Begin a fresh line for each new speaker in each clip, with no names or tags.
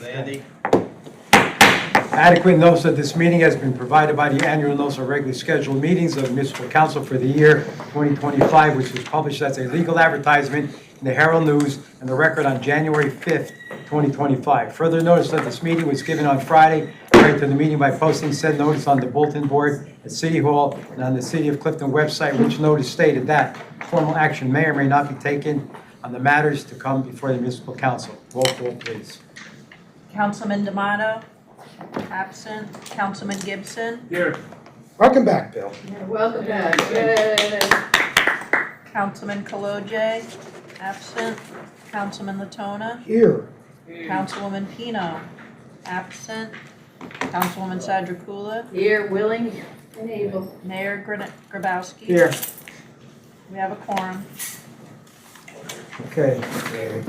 Andy.
Adequate notice of this meeting has been provided by the annual notice of regularly scheduled meetings of the Municipal Council for the year 2025, which was published as a legal advertisement in the Herald News and the record on January 5th, 2025. Further notice of this meeting was given on Friday prior to the meeting by posting said notice on the bulletin board at City Hall and on the City of Clifton website, which notice stated that formal action may or may not be taken on the matters to come before the Municipal Council. Roll call, please.
Councilman D'Amato, absent. Councilman Gibson,
Here.
Welcome back, Bill.
Welcome back. Yay.
Councilman Kalojay, absent. Councilman Latona,
Here.
Councilwoman Pino, absent. Councilwoman Sadrikula,
Here, willing and able.
Mayor Grabowski.
Here.
We have a quorum.
Okay,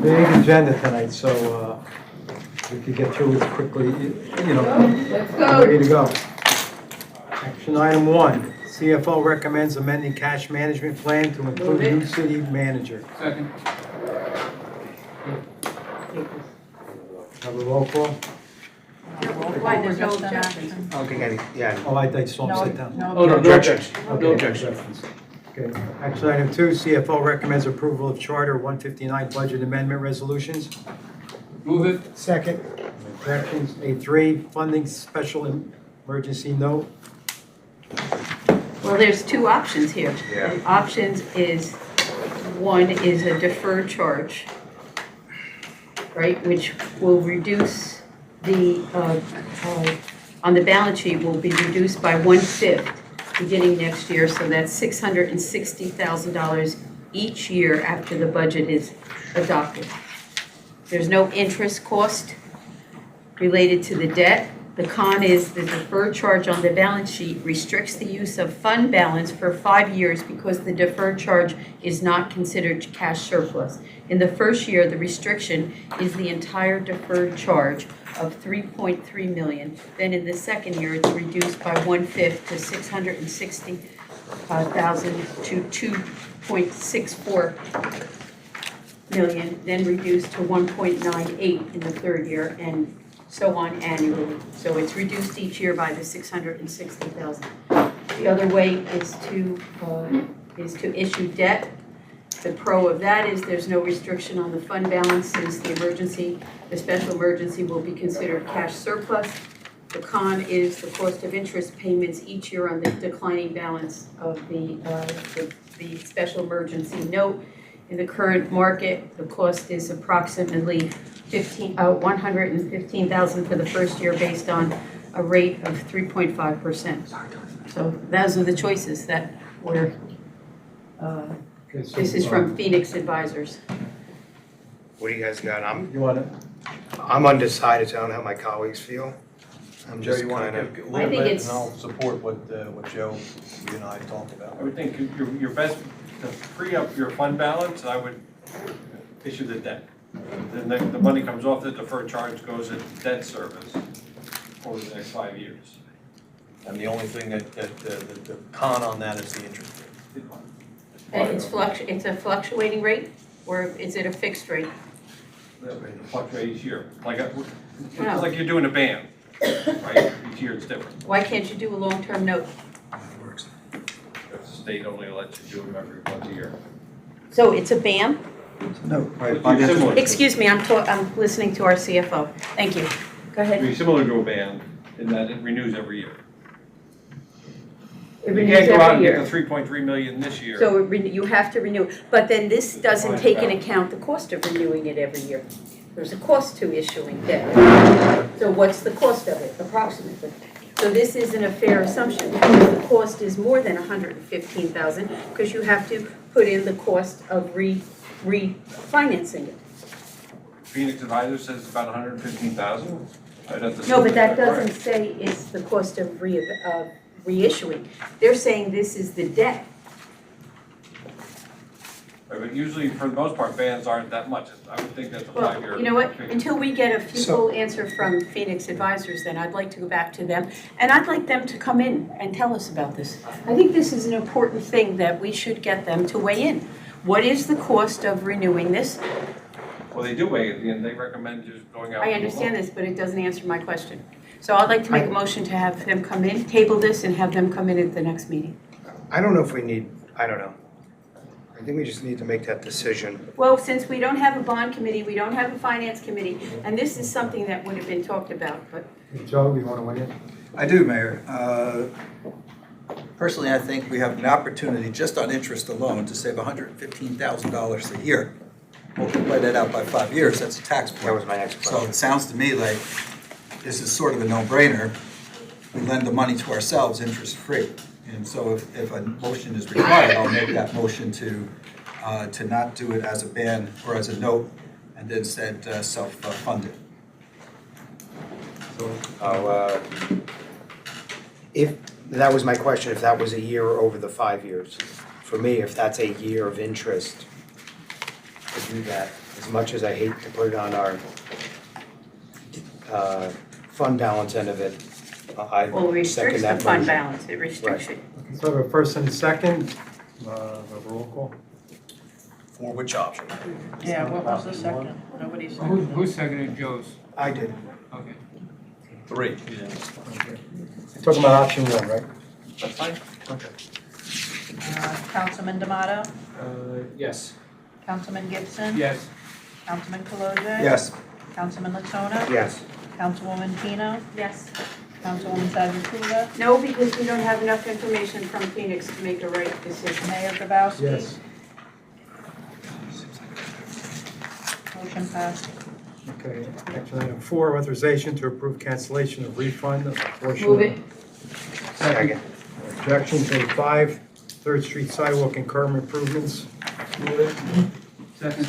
big agenda tonight, so we could get through it quickly,
Let's go.
ready to go. Action item 1, CFO recommends amending cash management plan to include
Move it.
new city manager.
Second.
Have a roll call?
Why, there's no
Just an
objections?
action.
Okay, yeah.
Oh, I saw him sit down.
No,
Oh, no objections. No
Okay.
objections.
Okay, action item 2, CFO recommends approval of Charter 159 budget amendment resolutions.
Move it.
Second.
Corrections, A3, funding special emergency note.
Well, there's two options here.
Yeah.
The options is, one is a deferred charge, right, which will reduce the, on the balance sheet will be reduced by 1/5 beginning next year, so that's $660,000 each year after the budget is adopted. There's no interest cost related to the debt. The con is the deferred charge on the balance sheet restricts the use of fund balance for 5 years because the deferred charge is not considered cash surplus. In the first year, the restriction is the entire deferred charge of $3.3 million. Then in the second year, it's reduced by 1/5 to $660,000 to $2.64 million, then reduced to 1.98 in the third year, and so on annually. So it's reduced each year by the 660,000. The other way is to issue debt. The pro of that is there's no restriction on the fund balance since the special emergency will be considered cash surplus. The con is the cost of interest payments each year on the declining balance of the special emergency note. In the current market, the cost is approximately $115,000 for the first year based on a rate of 3.5%. So those are the choices that were,
Okay, so,
this is from Phoenix Advisors.
What do you guys got?
You want to?
I'm undecided, so I don't know how my colleagues feel. I'm
Joe,
just
you want
kind
to
of,
give a
I
little
think
bit,
it's-
and I'll support what Joe, you and I talked about.
I would think your best, to free up your fund balance, I would issue the debt. Then the money comes off the deferred charge, goes into debt service over the next 5 years.
And the only thing that the con on that is the interest rate.
And it's a fluctuating rate, or is it a fixed rate?
Fluctuate each year, like
No.
like you're doing a band, right? Each year it's different.
Why can't you do a long-term note?
The state only lets you do them every once a year.
So it's a BAM?
No.
Similar to-
Excuse me, I'm listening to our CFO. Thank you. Go ahead.
It'd be similar to a band in that it renews every year.
It
You
renews
can't go out
every
and get
year.
the 3.3 million this year.
So you have to renew, but then this doesn't take into account the cost of renewing it every year. There's a cost to issuing debt. So what's the cost of it approximately? So this isn't a fair assumption because the cost is more than $115,000 because you have to put in the cost of refinancing it.
Phoenix Advisor says it's about 115,000.
No, but that doesn't say it's the cost of reissuing. They're saying this is the debt.
But usually, for the most part, bans aren't that much. I would think that's a 5-year.
Well, you know what,
figure.
until we get a full answer from Phoenix Advisors, then I'd like to go back to them, and I'd like them to come in and tell us about this. I think this is an important thing that we should get them to weigh in. What is the cost of renewing this?
Well, they do weigh it, and they recommend just going out.
I understand this, but it doesn't answer my question. So I'd like to make a motion to have them come in, table this, and have them come in at the next meeting.
I don't know if we need, I don't know. I think we just need to make that decision.
Well, since we don't have a bond committee, we don't have a finance committee, and this is something that would have been talked about, but
Joe, you want to weigh in?
I do, Mayor. Personally, I think we have an opportunity just on interest alone to save $115,000 a year. Multiply that out by 5 years, that's a tax
That
bill.
was my next
So
question.
it sounds to me like this is sort of a no-brainer. We lend the money to ourselves interest-free. And so if a motion is required, I'll make that motion to not do it as a ban or as a note, and instead self-fund it.
If, that was my question, if that was a year or over the 5 years. For me, if that's a year of interest, to do that, as much as I hate to put it on our fund balance end of it, I
well, it restricts
second
the
that
fund
motion.
balance, it restricts it.
So I have a first and a second, roll call.
For which option?
Yeah, what was the second? Nobody
Who
seconded.
seconded Joe's?
I did.
Okay.
3.
Talking about option one, right?
That's fine.
Councilman D'Amato,
Yes.
Councilman Gibson.
Yes.
Councilman Kalojay.
Yes.
Councilman Latona.
Yes.
Councilwoman Pino.
Yes.
Councilwoman Sadrikula.
No, because we don't have enough information from Phoenix to make a right decision.
Mayor Grabowski.
Yes.
Motion passed.
Okay, action item 4, authorization to approve cancellation of refund of a portion.
Move it.
Second.
Objections, A5, 3rd Street sidewalk and curb improvements.
Second.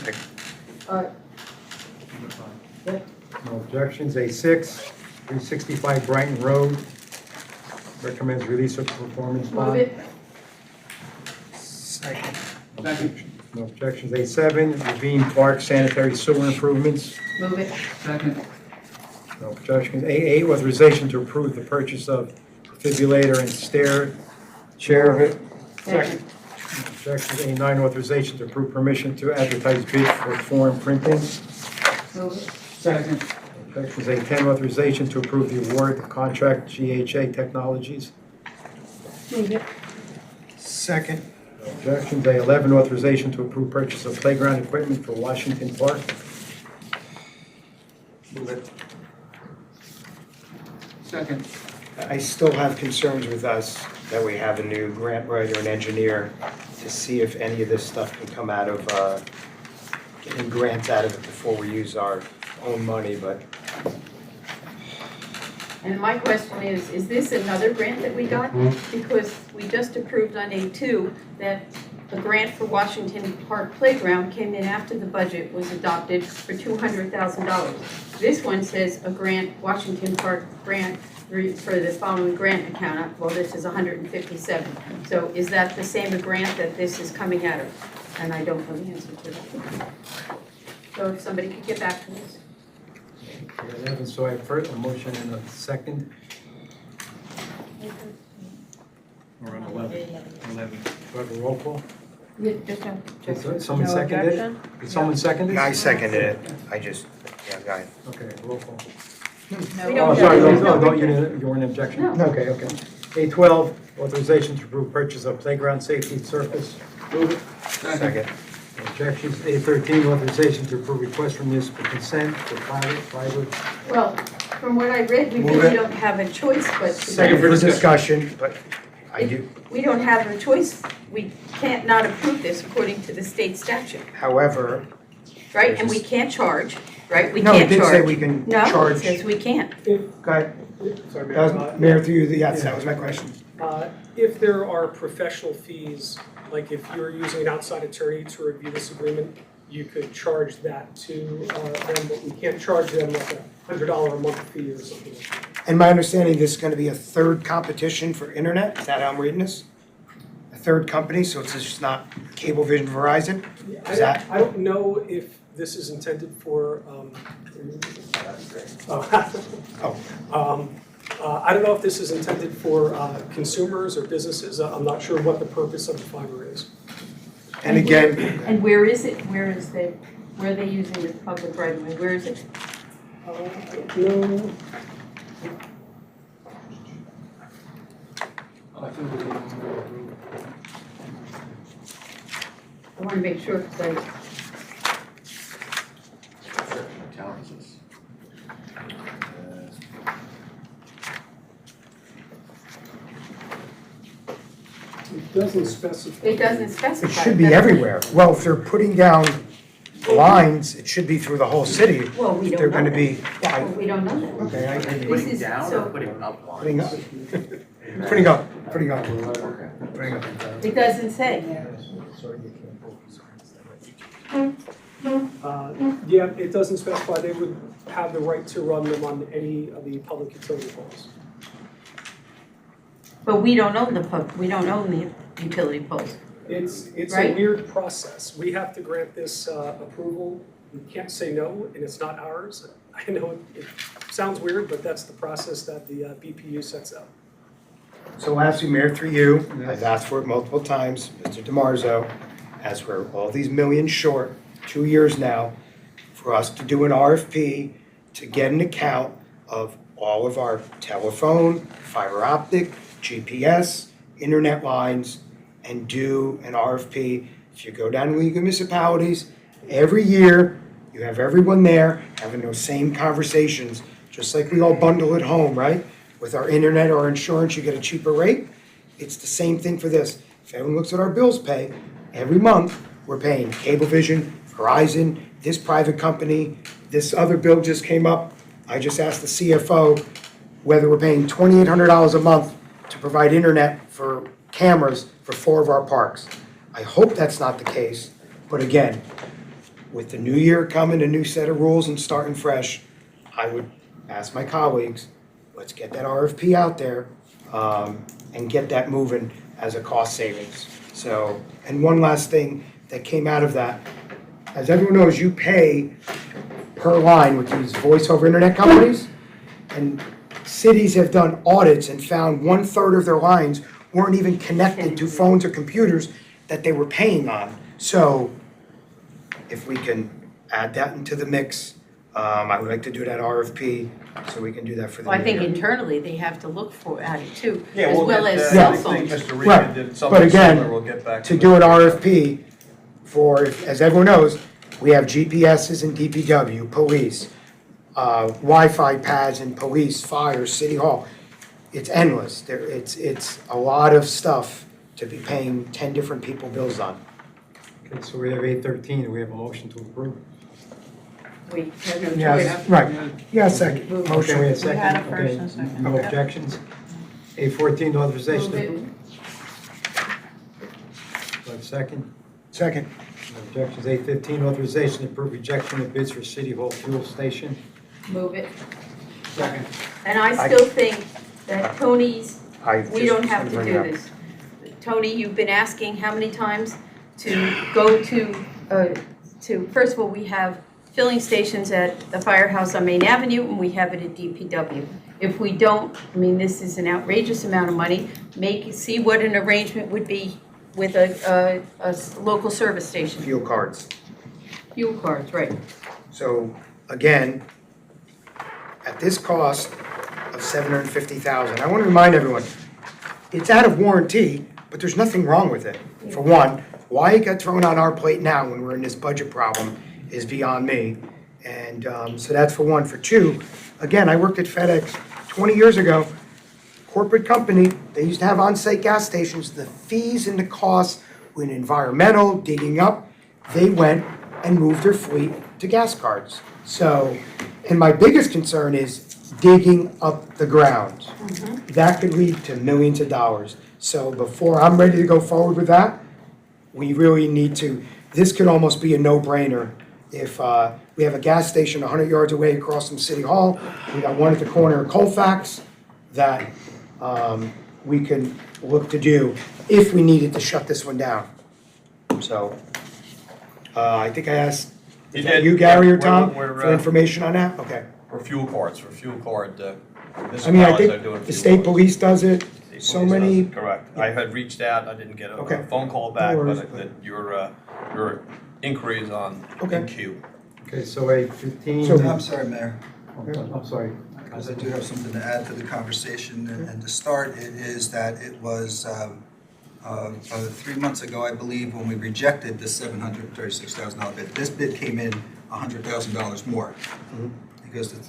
No objections, A6, 365 Brighton Road, recommends release of performance bond.
Move it.
Second.
Second.
No objections, A7, Ravine Park sanitary sewer improvements.
Move it.
Second.
No objections, A8, authorization to approve the purchase of defibrillator and stair chair of it.
Second.
Objections, A9, authorization to approve permission to advertise bid for form printing.
Move it.
Second.
Objections, A10, authorization to approve the award of contract GHA Technologies.
Move it.
Second.
Objections, A11, authorization to approve purchase of playground equipment for Washington Park.
Move it.
Second.
I still have concerns with us that we have a new grant writer and engineer to see if any of this stuff can come out of, getting grants out of it before we use our own money, but
And my question is this another grant that we got? Because we just approved on A2 that a grant for Washington Park Playground came in after the budget was adopted for $200,000. This one says a grant, Washington Park grant for the following grant account. Well, this is 157. So is that the same grant that this is coming out of? And I don't know the answer to that. So if somebody could get back to us.
11, so I have first a motion and a second.
We're on 11. 11.
Do I have a roll call?
Yeah, just a-
Did someone
No
second it?
objection?
Did someone second it?
I seconded it. I just, yeah, go ahead.
Okay, roll call.
We
No.
don't
Oh, sorry,
have-
no, you weren't in objection?
No.
Okay, okay. A12, authorization to approve purchase of playground safety surface.
Move it.
Second.
Objections, A13, authorization to approve request from municipal consent for fiber.
Well, from what I read, we
Move
really
it.
don't have a choice but
Second
to,
for discussion, but I do,
we don't have a choice. We can't not approve this according to the state statute,
however,
right? And we can't charge, right? We
no, it
can't
did say
charge.
we can
No, it
charge.
says we can't.
Go ahead.
Sorry,
That
Mayor.
was Mayor through you, yes, that was my question.
If there are professional fees, like if you're using an outside attorney to review this agreement, you could charge that to them, but we can't charge them like $100 a month fee or something like that.
And my understanding, this is gonna be a third competition for internet, is that how I'm reading this? A third company, so it's just not Cablevision, Verizon? Is that?
I don't know if this is intended for, I don't know if this is intended for consumers or businesses. I'm not sure what the purpose of the fiber is.
And again,
And where is it? Where is the Where are they using the public right of way? Where is it?
I don't know.
I want to make sure, because I,
It doesn't specify.
it doesn't specify.
It should be
That's-
everywhere. Well, if they're putting down lines, it should be through the whole city.
Well, we
If
don't
they're
know
gonna
that.
be,
Well, we don't know that.
okay, I hear you.
This is, so,
putting up
Putting up, putting up, putting up, putting up.
it doesn't say.
Yeah, it doesn't specify. They would have the right to run them on any of the public utility poles.
But we don't own we don't own the utility poles.
It's a
Right.
weird process. We have to grant this approval. We can't say no, and it's not ours. I know it sounds weird, but that's the process that the BPU sets out.
So lastly, Mayor, through you, I've asked for it multiple times, Mr. DiMarzo, as we're all these millions short, 2 years now, for us to do an RFP to get an account of all of our telephone, fiber optic, GPS, internet lines, and do an RFP. If you go down to League of Municipalities, every year, you have everyone there having those same conversations, just like we all bundle at home, right? With our internet or insurance, you get a cheaper rate. It's the same thing for this. If everyone looks at our bills pay, every month, we're paying Cablevision, Verizon, this private company, this other bill just came up. I just asked the CFO whether we're paying $2,800 a month to provide internet for cameras for 4 of our parks. I hope that's not the case, but again, with the new year coming, a new set of rules and starting fresh, I would ask my colleagues, let's get that RFP out there and get that moving as a cost savings. So, and one last thing that came out of that, as everyone knows, you pay per line with these voice over internet companies, and cities have done audits and found 1/3 of their lines weren't even connected to phones or computers that they were paying on. So if we can add that into the mix, I would like to do that RFP, so we can do that for the
Well, I
new
think
year.
internally, they have to look at it too,
Yeah,
as
we'll
well
get
as
that.
cell
I think
phones.
Mr.
Right,
Regan did
but
something
again,
similar, we'll get back
To
to
do an
Mr.
RFP for, as everyone knows, we have GPSs in DPW, police, Wi-Fi pads in police, fire, city hall. It's endless. It's a lot of stuff to be paying 10 different people bills on. Okay, so we have 8:13, and we have a motion to approve.
We have no
Yes,
choice.
right. Yeah, second.
Move.
Motion, we have
We had
second.
a first
Okay.
and a second.
No
Yep.
objections? 8:14, authorization.
Move it.
Do I have a second? Second. No objections. 8:15, authorization to approve rejection of bids for City Hall fuel station.
Move it.
Second.
And I still think that Tony's,
I
we
just
don't have to
bring it
do
up.
this. Tony, you've been asking how many times to go to, first of all, we have filling stations at the firehouse on Main Avenue, and we have it at DPW. If we don't, I mean, this is an outrageous amount of money, see what an arrangement would be with a local service station.
Fuel cards.
Fuel cards, right.
So, again, at this cost of $750,000, I want to remind everyone, it's out of warranty, but there's nothing wrong with it. For one, why it got thrown on our plate now when we're in this budget problem is beyond me. And so that's for one. For two, again, I worked at FedEx 20 years ago, corporate company, they used to have on-site gas stations. The fees and the costs with environmental, digging up, they went and moved their fleet to gas cards. So, and my biggest concern is digging up the ground. That could lead to millions of dollars. So before I'm ready to go forward with that, we really need to, this could almost be a no-brainer. If we have a gas station 100 yards away across from City Hall, we got one at the corner of Colfax that we can look to do if we needed to shut this one down. So I think I asked, is that you, Gary or Tom, for information on that? Okay.
For fuel cards,
I mean, I
municipalities are
think
doing
the
fuel
state
cards.
police does it,
State
so
police does
many.
it, correct. I had reached out, I didn't get
Okay.
a phone call back,
No worries.
but that your inquiries on
Okay.
in queue.
Okay, so a 15.
So, I'm sorry, Mayor,
I'm sorry.
because I do have something to add to the conversation, and to start, it is that it was 3 months ago, I believe, when we rejected the $736,000 bid. This bid came in $100,000 more. Because the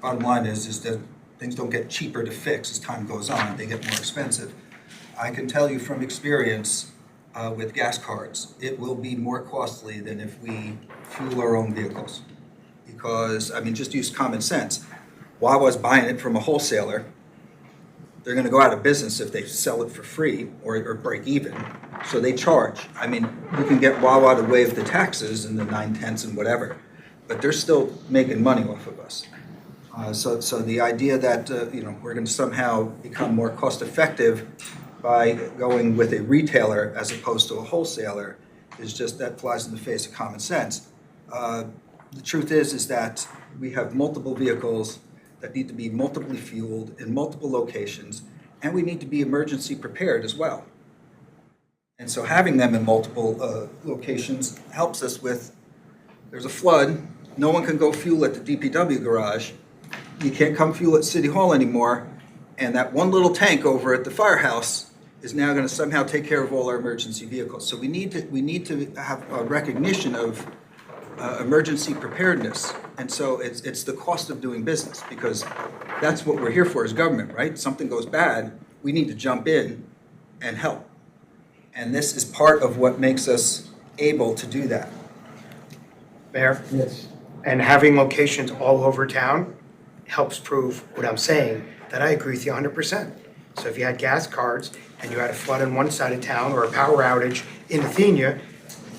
bottom line is that things don't get cheaper to fix as time goes on, they get more expensive. I can tell you from experience with gas cards, it will be more costly than if we fuel our own vehicles. Because, I mean, just use common sense. Wawa's buying it from a wholesaler. They're gonna go out of business if they sell it for free or break even. So they charge. I mean, you can get Wawa to waive the taxes and the 9/10 and whatever, but they're still making money off of us. So the idea that, we're gonna somehow become more cost effective by going with a retailer as opposed to a wholesaler is just, that flies in the face of common sense. The truth is that we have multiple vehicles that need to be multiply fueled in multiple locations, and we need to be emergency prepared as well. And so having them in multiple locations helps us with, there's a flood, no one can go fuel at the DPW garage, you can't come fuel at City Hall anymore, and that one little tank over at the firehouse is now gonna somehow take care of all our emergency vehicles. So we need to have a recognition of emergency preparedness. And so it's the cost of doing business, because that's what we're here for as government, right? Something goes bad, we need to jump in and help. And this is part of what makes us able to do that.
Mayor,
Yes.
and having locations all over town helps prove what I'm saying, that I agree with you 100%. So if you had gas cards and you had a flood on one side of town or a power outage in Athenia,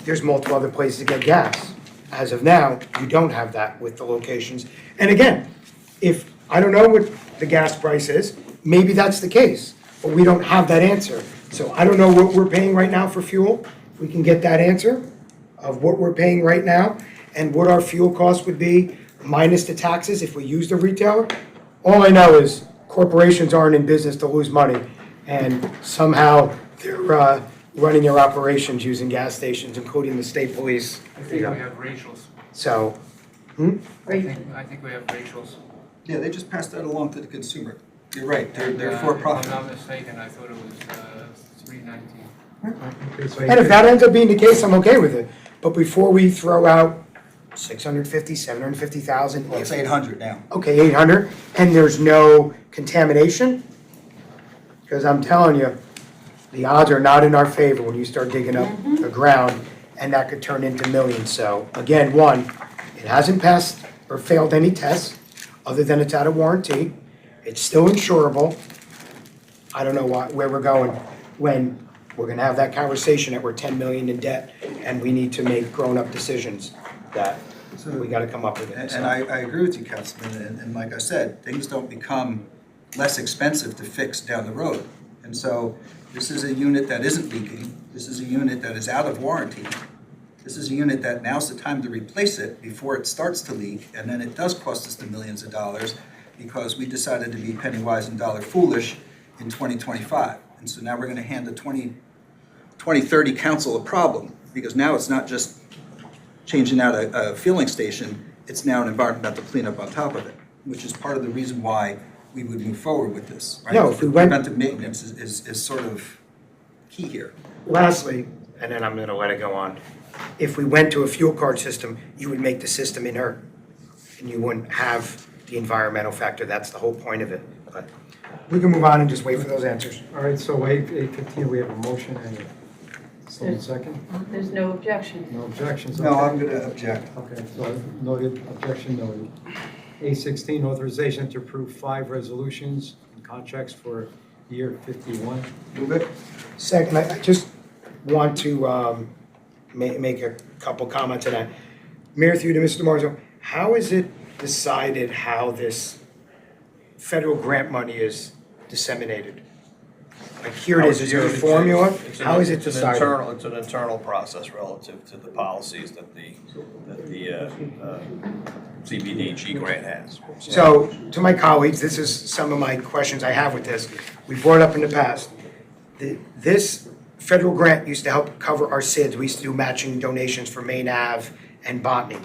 there's multiple other places to get gas. As of now, you don't have that with the locations. And again, if, I don't know what the gas price is, maybe that's the case, but we don't have that answer. So I don't know what we're paying right now for fuel. If we can get that answer of what we're paying right now and what our fuel cost would be minus the taxes if we used a retailer. All I know is corporations aren't in business to lose money, and somehow they're running their operations using gas stations, including the state police.
I think we have ratios.
So,
I think we have ratios.
Yeah, they just passed that along to the consumer. You're right, they're
And,
for profit.
If I'm not mistaken, I thought it was $3.19.
Okay, so
and if that ends up being the case, I'm okay with it. But before we throw out 650, 750,000,
Well, it's 800 now.
okay, 800, and there's no contamination? Because I'm telling you, the odds are not in our favor when you start digging up the ground, and that could turn into millions. So again, one, it hasn't passed or failed any tests, other than it's out of warranty. It's still insurable. I don't know where we're going when we're gonna have that conversation that we're 10 million in debt, and we need to make grown-up decisions that we gotta come up with it.
And I agree with you, Councilman, and like I said, things don't become less expensive to fix down the road. And so this is a unit that isn't leaking, this is a unit that is out of warranty, this is a unit that now's the time to replace it before it starts to leak, and then it does cost us the millions of dollars because we decided to be penny wise and dollar foolish in 2025. And so now we're gonna hand the 2030 council a problem, because now it's not just changing out a fueling station, it's now an environmental cleanup on top of it, which is part of the reason why we would move forward with this, right?
No, if we went-
Preventive maintenance is sort of key here.
Lastly, and then I'm gonna let it go on, if we went to a fuel card system, you would make the system inert, and you wouldn't have the environmental factor, that's the whole point of it. But we can move on and just wait for those answers.
All right, so 8:15, we have a motion and a second.
There's no objection.
No objections?
No,
okay.
I'm gonna object.
Okay, so noted, objection noted. A16, authorization to approve 5 resolutions and contracts for year 51.
Move it.
Second, I just want to make a couple comments on that. Mayor, through to Mr. DeMarzo, how is it decided how this federal grant money is disseminated? Like, here it is there a formula? How is it decided?
It's an internal process relative to the policies that the CBDG grant has.
So, to my colleagues, this is some of my questions I have with this. We brought it up in the past. This federal grant used to help cover our SIDS. We used to do matching donations for Main Ave and Botany.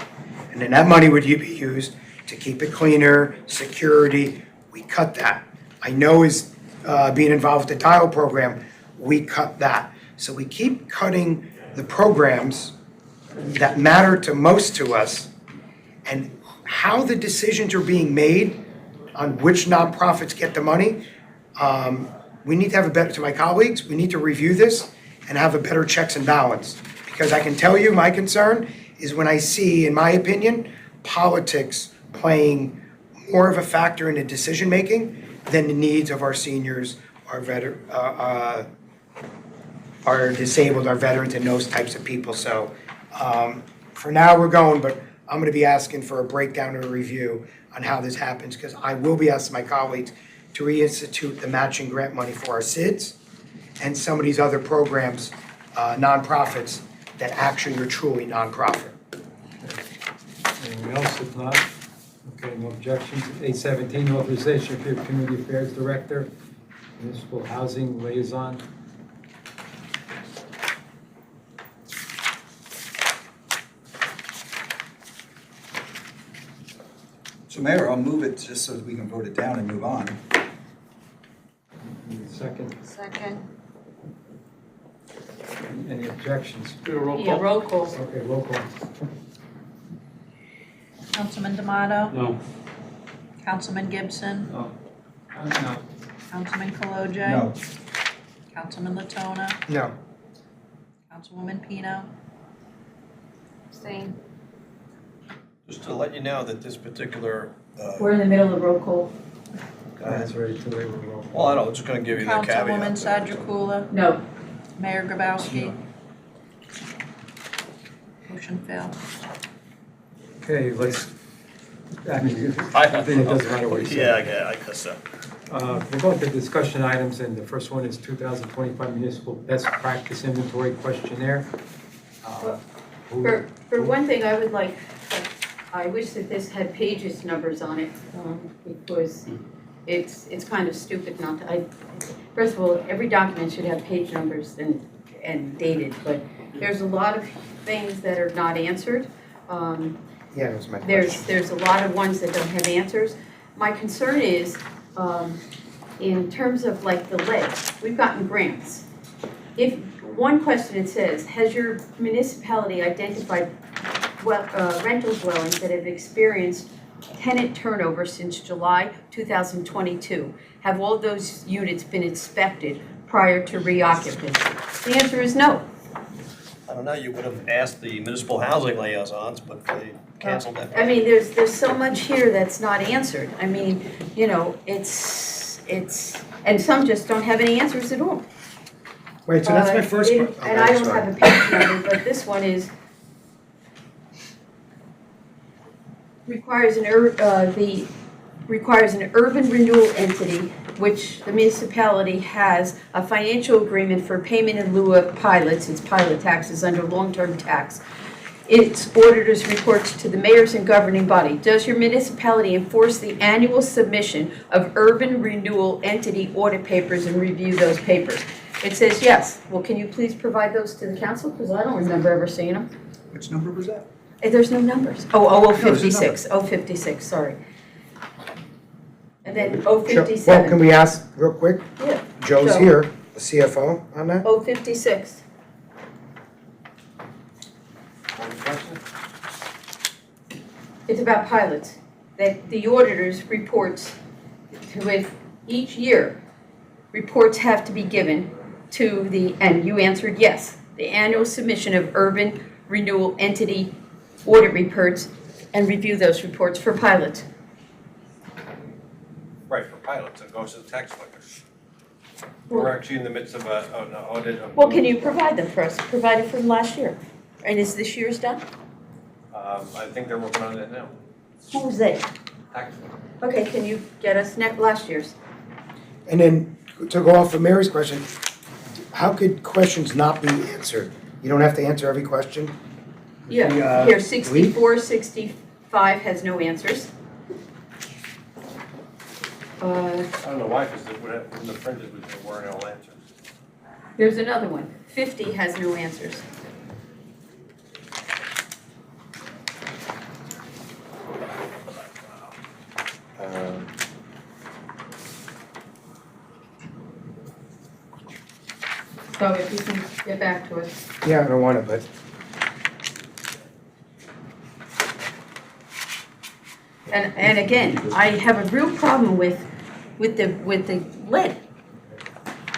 And then that money would be used to keep it cleaner, security. We cut that. I know is being involved with the tile program, we cut that. So we keep cutting the programs that matter to most to us, and how the decisions are being made on which nonprofits get the money. We need to have a better, to my colleagues, we need to review this and have a better checks and balance. Because I can tell you, my concern is when I see, in my opinion, politics playing more of a factor in the decision-making than the needs of our seniors, our disabled, our veterans, and those types of people. So for now, we're going, but I'm gonna be asking for a breakdown or a review on how this happens, because I will be asking my colleagues to reinstitute the matching grant money for our SIDS and some of these other programs, nonprofits, that actually are truly nonprofit.
Anyone else? If not, okay, no objections. 817, authorization for Community Affairs Director, Municipal Housing Liaison.
So Mayor, I'll move it just so that we can vote it down and move on.
Need a second.
Second.
Any objections?
Do a roll
Yeah,
call.
roll call.
Okay, roll call.
Councilman D'Amato.
No.
Councilman Gibson.
No.
Councilman Kalojay.
No.
Councilman Latona.
No.
Councilwoman Pino. Abstain.
Just to let you know that this particular,
We're in the middle of roll call.
That's ready to wait with roll call.
well, I know, just gonna give you the caveat.
Councilwoman Sadrikula.
No.
Mayor Grabowski. Motion failed.
Okay, let's, I mean,
I
think it doesn't matter what you say.
Yeah, I guess so.
We're going to discussion items, and the first one is 2025 Municipal Best Practice Inventory Questionnaire.
For one thing, I would like, I wish that this had pages numbers on it, because it's kind of stupid not to, first of all, every document should have page numbers and dated, but there's a lot of things that are not answered.
Yeah, that was my question.
There's a lot of ones that don't have answers. My concern is, in terms of like the lead, we've gotten grants. If, one question it says, has your municipality identified rental dwellings that have experienced tenant turnover since July 2022? Have all those units been inspected prior to reoccupancy? The answer is no.
I don't know, you would have asked the municipal housing liaisons, but they canceled that.
I mean, there's so much here that's not answered. I mean, you know, it's, and some just don't have any answers at all.
Wait, so that's my first
And
question.
I don't have a page number, but this one is, requires an urban renewal entity, which the municipality has a financial agreement for payment in lieu of pilots, its pilot taxes under long-term tax. Its auditors reports to the mayors and governing body. Does your municipality enforce the annual submission of urban renewal entity audit papers and review those papers? It says yes. Well, can you please provide those to the council? Because I don't remember ever seeing them.
Which number was that?
There's no numbers. Oh,
there's a
56, 56, sorry. And then
Well, can
057.
we ask real quick?
Yeah,
Joe's
Joe.
here, the CFO on that?
056. It's about pilots, that the auditors reports to, if each year, reports have to be given to the, and you answered yes, the annual submission of urban renewal entity audit reports and review those reports for pilots.
Right, for pilots, it goes to the tax collectors. We're actually in the midst of an audit of.
Well, can you provide them for us? Provide it from last year. And is this year's done?
I think they're working on it now.
Who's they?
Tax.
Okay, can you get us last year's?
And then, to go off of Mary's question, how could questions not be answered? You don't have to answer every question?
Yeah, here, 64, 65 has no answers.
I don't know why, because when the printed, there weren't all answers.
Here's another one. 50 has no answers. So if you can get back to us.
Yeah, I don't want to, but
And again, I have a real problem with the lead.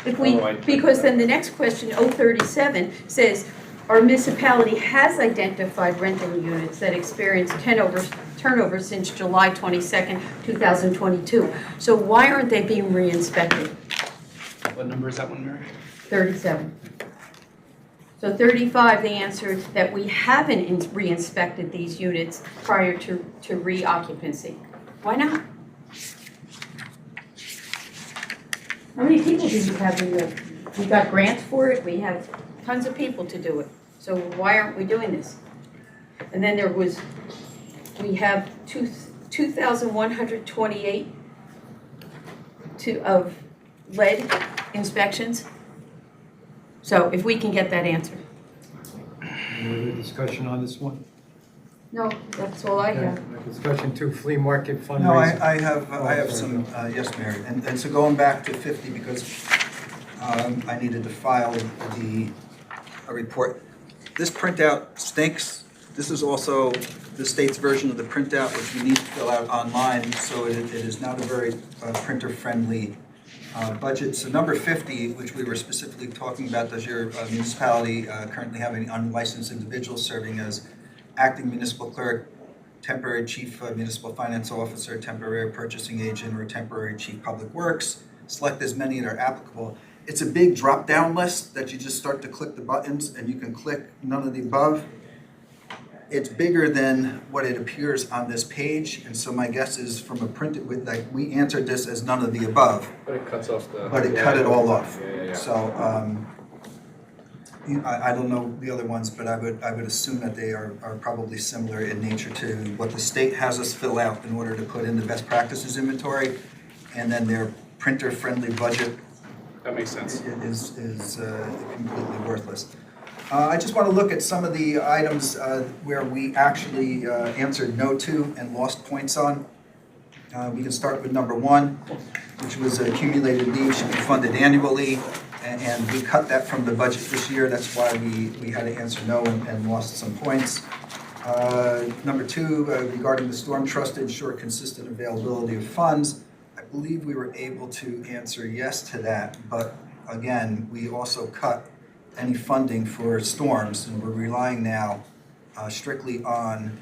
If we, because then the next question, 037, says, our municipality has identified rental units that experienced turnover since July 22nd, 2022. So why aren't they being re-inspected?
What number is that one, Mary?
37. So 35, they answered that we haven't re-inspected these units prior to re-occupancy. Why not? How many people do you have in the, we got grants for it, we have tons of people to do it. So why aren't we doing this? And then we have 2,128 of lead inspections. So if we can get that answer.
Any other discussion on this one?
No, that's all I have.
Okay, Discussion 2, flea market fundraising.
No, I have some, yes, Mary, and so going back to 50, because I needed to file a report. This printout stinks. This is also the state's version of the printout, which you need to fill out online, so it is not a very printer-friendly budget. So number 50, which we were specifically talking about, does your municipality currently have any unlicensed individuals serving as acting municipal clerk, temporary chief municipal finance officer, temporary purchasing agent, or temporary chief public works? Select as many that are applicable. It's a big drop-down list that you just start to click the buttons and you can click none of the above. It's bigger than what it appears on this page, and so my guess is from a printed, we answered this as none of the above.
But it cuts off the.
But it cut it all off.
Yeah.
So, I don't know the other ones, but I would assume that they are probably similar in nature to what the state has us fill out in order to put in the best practices inventory, and then their printer-friendly budget
That makes sense.
is completely worthless. I just want to look at some of the items where we actually answered no to and lost points on. We can start with number 1, which was accumulated needs should be funded annually, and we cut that from the budget this year. That's why we had to answer no and lost some points. Number 2, regarding the storm trust to ensure consistent availability of funds, I believe we were able to answer yes to that, but again, we also cut any funding for storms, and we're relying now strictly on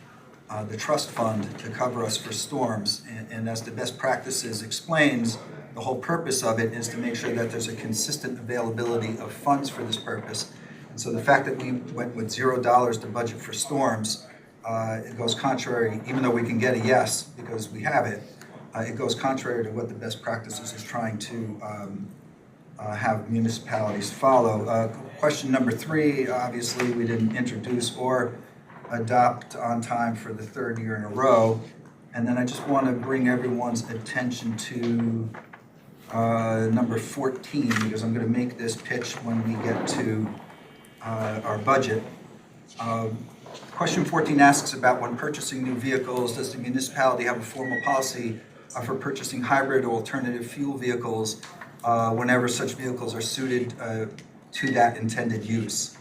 the trust fund to cover us for storms. And as the best practices explains, the whole purpose of it is to make sure that there's a consistent availability of funds for this purpose. And so the fact that we went with $0 to budget for storms, it goes contrary, even though we can get a yes because we have it, it goes contrary to what the best practices is trying to have municipalities follow. Question number 3, obviously we didn't introduce or adopt on time for the 3rd year in a row. And then I just want to bring everyone's attention to number 14, because I'm going to make this pitch when we get to our budget. Question 14 asks about when purchasing new vehicles, does the municipality have a formal policy for purchasing hybrid or alternative fuel vehicles whenever such vehicles are suited to that intended use?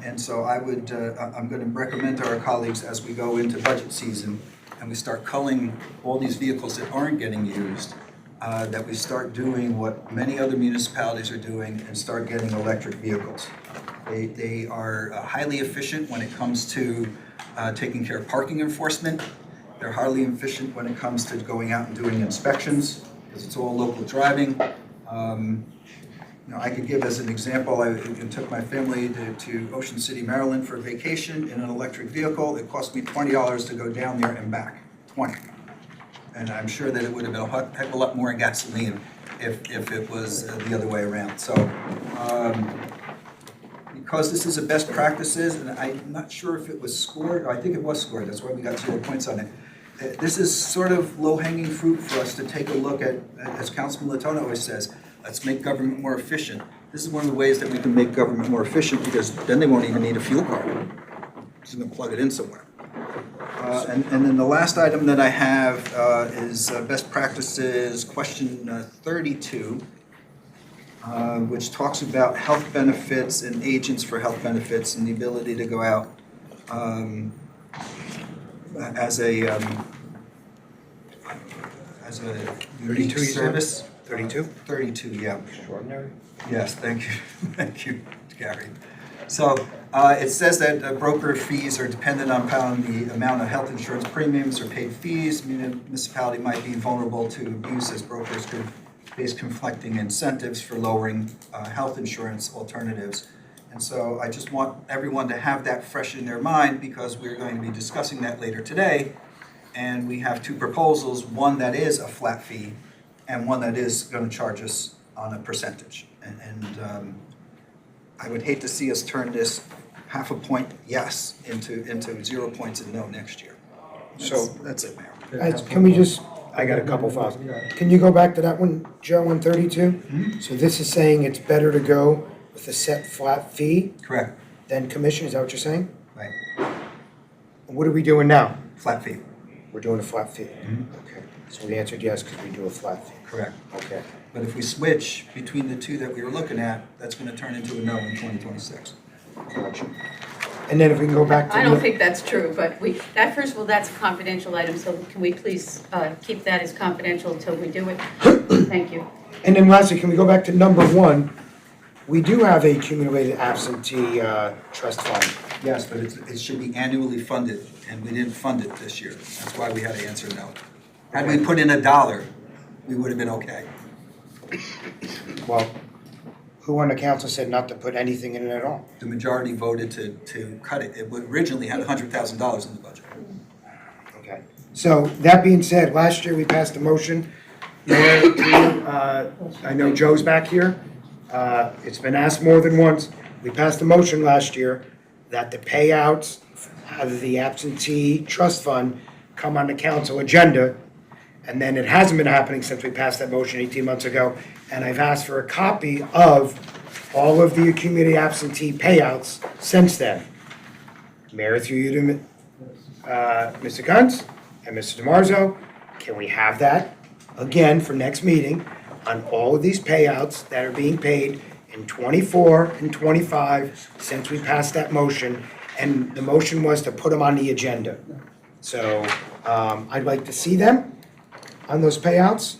And so I'm going to recommend to our colleagues as we go into budget season and we start culling all these vehicles that aren't getting used, that we start doing what many other municipalities are doing and start getting electric vehicles. They are highly efficient when it comes to taking care of parking enforcement. They're highly efficient when it comes to going out and doing inspections, because it's all local driving. I could give as an example, I took my family to Ocean City, Maryland for a vacation in an electric vehicle. It cost me $20 to go down there and back, 20. And I'm sure that it would have been a heck of a lot more in gasoline if it was the other way around. So because this is a best practices, and I'm not sure if it was scored, I think it was scored, that's why we got 0 points on it. This is sort of low-hanging fruit for us to take a look at, as Councilman Latona always says, let's make government more efficient. This is one of the ways that we can make government more efficient, because then they won't even need a fuel card. Just gonna plug it in somewhere. And then the last item that I have is best practices, question 32, which talks about health benefits and agents for health benefits and the ability to go out as a unique
32 you said?
service.
32?
32, yeah.
Extraordinary.
Yes, thank you, thank you, Gary. So it says that broker fees are dependent upon the amount of health insurance premiums or paid fees. Municipality might be vulnerable to abuse, as brokers could face conflicting incentives for lowering health insurance alternatives. And so I just want everyone to have that fresh in their mind, because we're going to be discussing that later today. And we have two proposals, one that is a flat fee and one that is going to charge us on a percentage. And I would hate to see us turn this half a point yes into 0 points and no next year. That's it, Mayor.
Can we just, I got a couple thoughts. Can you go back to that one, Joe, on 32?
Mhm.
So this is saying it's better to go with a set flat fee
Correct,
than commission, is that what you're saying?
right,
What are we doing now?
flat fee,
We're doing a flat fee.
Mhm.
Okay, so we answered yes because we do a flat fee.
correct.
Okay.
But if we switch between the two that we were looking at, that's going to turn into a no in 2026.
Gotcha. And then if we can go back to.
I don't think that's true, but first of all, that's a confidential item, so can we please keep that as confidential until we do it? Thank you.
And then lastly, can we go back to number 1? We do have a accumulated absentee trust fund.
Yes, but it should be annually funded, and we didn't fund it this year. That's why we had to answer no. Had we put in $1, we would have been okay.
Well, who on the council said not to put anything in it at all?
The majority voted to cut it. It originally had $100,000 in the budget.
Okay. So that being said, last year we passed a motion where I know Joe's back here. It's been asked more than once. We passed a motion last year that the payouts out of the absentee trust fund come on the council agenda. And then it hasn't been happening since we passed that motion 18 months ago. And I've asked for a copy of all of the accumulated absentee payouts since then. Mayor, through you to Mr. Guntz and Mr. DiMarzo, can we have that again for next meeting on all of these payouts that are being paid in 24 and 25 since we passed that motion? And the motion was to put them on the agenda. So I'd like to see them on those payouts,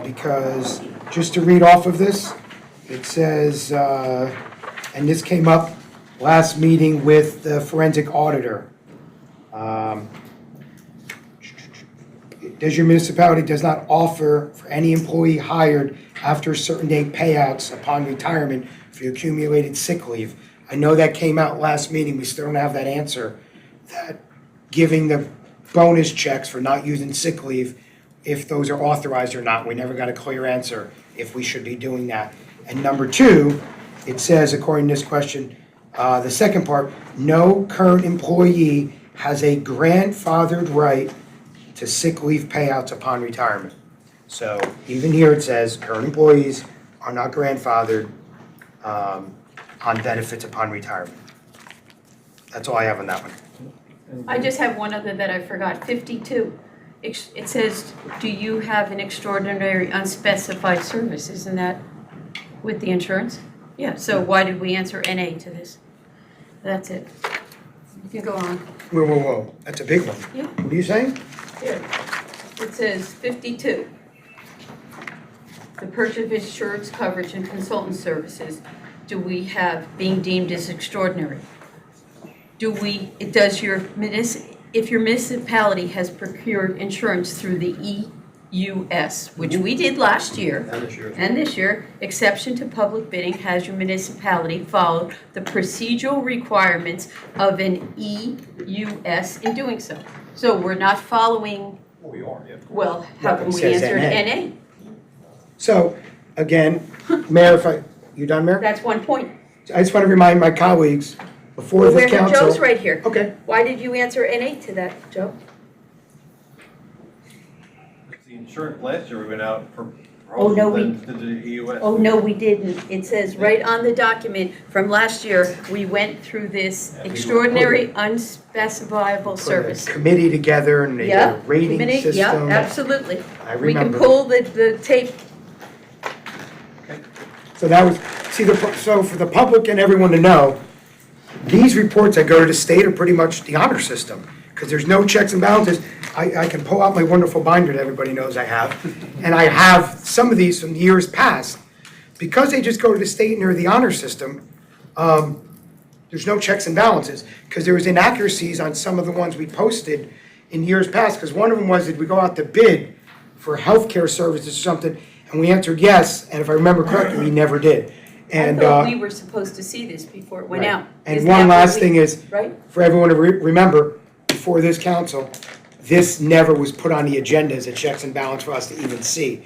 because just to read off of this, it says, and this came up last meeting with the forensic auditor. Does your municipality does not offer for any employee hired after a certain date payouts upon retirement for your accumulated sick leave? I know that came out last meeting, we still don't have that answer. That giving the bonus checks for not using sick leave, if those are authorized or not. We never got a clear answer if we should be doing that. And number 2, it says, according to this question, the second part, no current employee has a grandfathered right to sick leave payouts upon retirement. So even here it says current employees are not grandfathered on benefits upon retirement. That's all I have on that one.
I just have one other that I forgot, 52. It says, do you have an extraordinary unspecified service? Isn't that with the insurance? Yeah, so why did we answer NA to this? That's it. You can go on.
Whoa, that's a big one.
Yeah.
What are you saying?
Here. It says 52. The purchase of insurance coverage and consultant services, do we have being deemed as extraordinary? If your municipality has procured insurance through the EUS, which we did last year, and this year, exception to public bidding, has your municipality followed the procedural requirements of an EUS in doing so? So we're not following,
Well, we are, yeah.
well, how come
It
we
says
answered
NA.
NA?
So, again, Mayor, you done, Mayor?
That's one point.
I just want to remind my colleagues, before this council.
Joe's right here.
Okay.
Why did you answer NA to that, Joe?
The insurance last year, we went out for
Oh, no,
than the EUS.
Oh, no, we didn't. It says right on the document from last year, we went through this extraordinary unspecifiable
Put a
service.
committee together and they did a
Yep,
rating
committee,
system.
yep, absolutely.
I
We can
remember.
pull the tape.
So that was, see, so for the public and everyone to know, these reports that go to the state are pretty much the honor system, because there's no checks and balances. I can pull out my wonderful binder that everybody knows I have, and I have some of these from years past. Because they just go to the state and they're the honor system, there's no checks and balances, because there was inaccuracies on some of the ones we posted in years past, because one of them was, did we go out to bid for healthcare services or something, and we answered yes, and if I remember correctly, we never did. And,
I thought we were supposed to see this before it went
Right.
out.
And
Is
one
that what
last
we-
thing is,
Right?
for everyone to remember, before this council, this never was put on the agenda as a checks and balance for us to even see.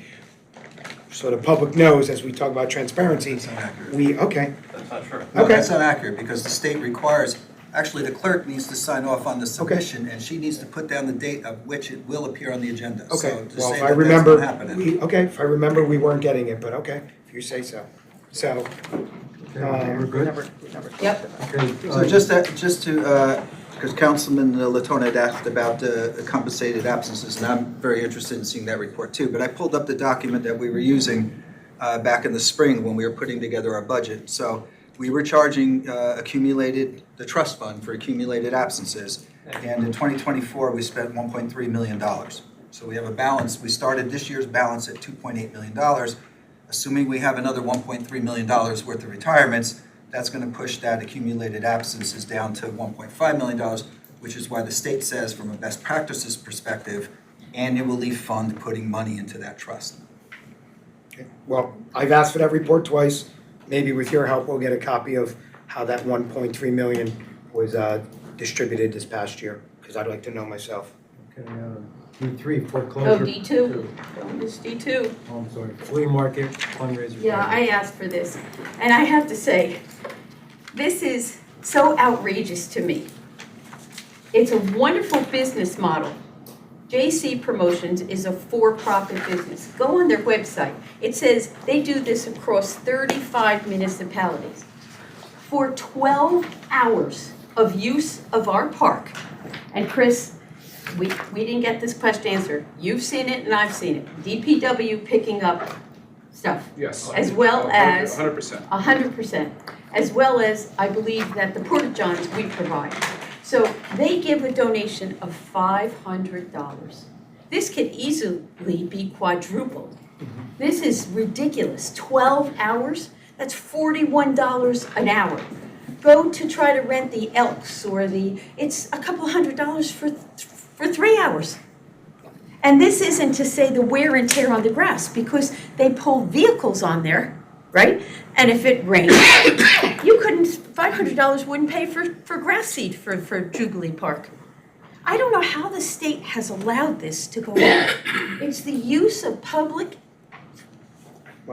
So the public knows, as we talk about transparency,
That's not accurate.
okay,
That's not true.
No,
Okay.
that's not accurate, because the state requires, actually, the clerk needs to sign off on the submission, and she needs to put down the date of which it will appear on the agenda.
okay.
So to
Well,
say
if I
that that's
remember,
not happening.
if I remember, we weren't getting it, but okay, if you say so. So,
Okay, we're good?
Yep.
Okay,
So just to, because Councilman Latona had asked about the compensated absences, and I'm very interested in seeing that report too, but I pulled up the document that we were using back in the spring when we were putting together our budget. So we were charging the trust fund for accumulated absences, and in 2024, we spent $1.3 million. So we have a balance, we started this year's balance at $2.8 million. Assuming we have another $1.3 million worth of retirements, that's going to push that accumulated absences down to $1.5 million, which is why the state says, from a best practices perspective, annually fund putting money into that trust.
okay. Well, I've asked for that report twice. Maybe with your help, we'll get a copy of how that 1.3 million was distributed this past year, because I'd like to know myself.
okay, D3,
Oh,
foreclosure.
D2. Don't miss D2.
Oh, I'm sorry, flea market fundraiser.
Yeah, I asked for this, and I have to say, this is so outrageous to me. It's a wonderful business model. JC Promotions is a for-profit business. Go on their website. It says they do this across 35 municipalities. For 12 hours of use of our park, and Chris, we didn't get this question answered. You've seen it and I've seen it. DPW picking up stuff.
Yes.
As well as-
100%.
100%, as well as, I believe that the porta-johns we provide. So they give a donation of $500. This could easily be quadrupled. This is ridiculous. 12 hours, that's $41 an hour. Go to try to rent the Elks or it's a couple $100 for 3 hours. And this isn't to say the wear and tear on the grass, because they pull vehicles on there, right? And if it rains, $500 wouldn't pay for grass seed for Jubilee Park. I don't know how the state has allowed this to go on. It's the use of public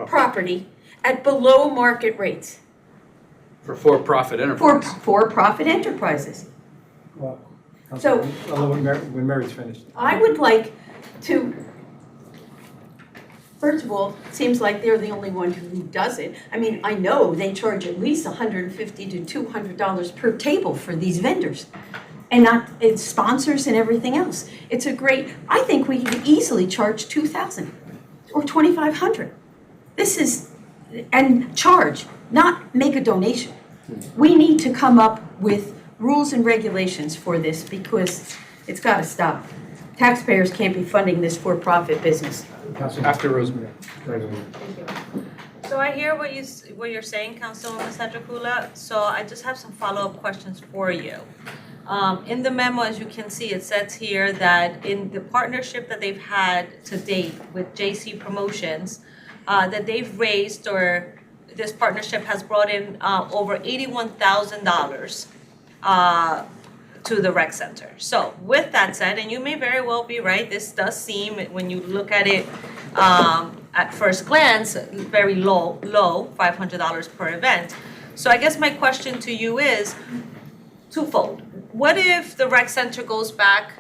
property at below market rates
For-profit
for
enterprise.
for-profit enterprises.
Well,
So-
when Mary's finished.
I would like to, first of all, it seems like they're the only one who does it. I mean, I know they charge at least $150 to $200 per table for these vendors. And it's sponsors and everything else. It's a great, I think we could easily charge $2,000 or $2,500. This is, and charge, not make a donation. We need to come up with rules and regulations for this, because it's got to stop. Taxpayers can't be funding this for-profit business.
After Rosemary.
So I hear what you're saying, Councilwoman Sadrakula, so I just have some follow-up questions for you. In the memo, as you can see, it says here that in the partnership that they've had to date with JC Promotions, that they've raised, or this partnership has brought in over $81,000 to the rec center. So with that said, and you may very well be right, this does seem, when you look at it at first glance, very low, $500 per event. So I guess my question to you is twofold. What if the rec center goes back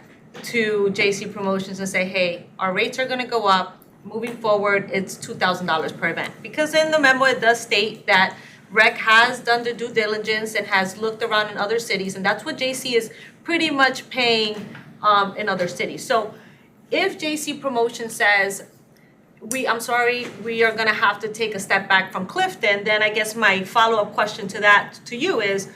to JC Promotions and say, hey, our rates are gonna go up, moving forward, it's $2,000 per event. Because in the memo, it does state that Rec has done the due diligence and has looked around in other cities, and that's what JC is pretty much paying in other cities. So if JC Promotion says, I'm sorry, we are gonna have to take a step back from Clifton, then I guess my follow-up question to that, to you is,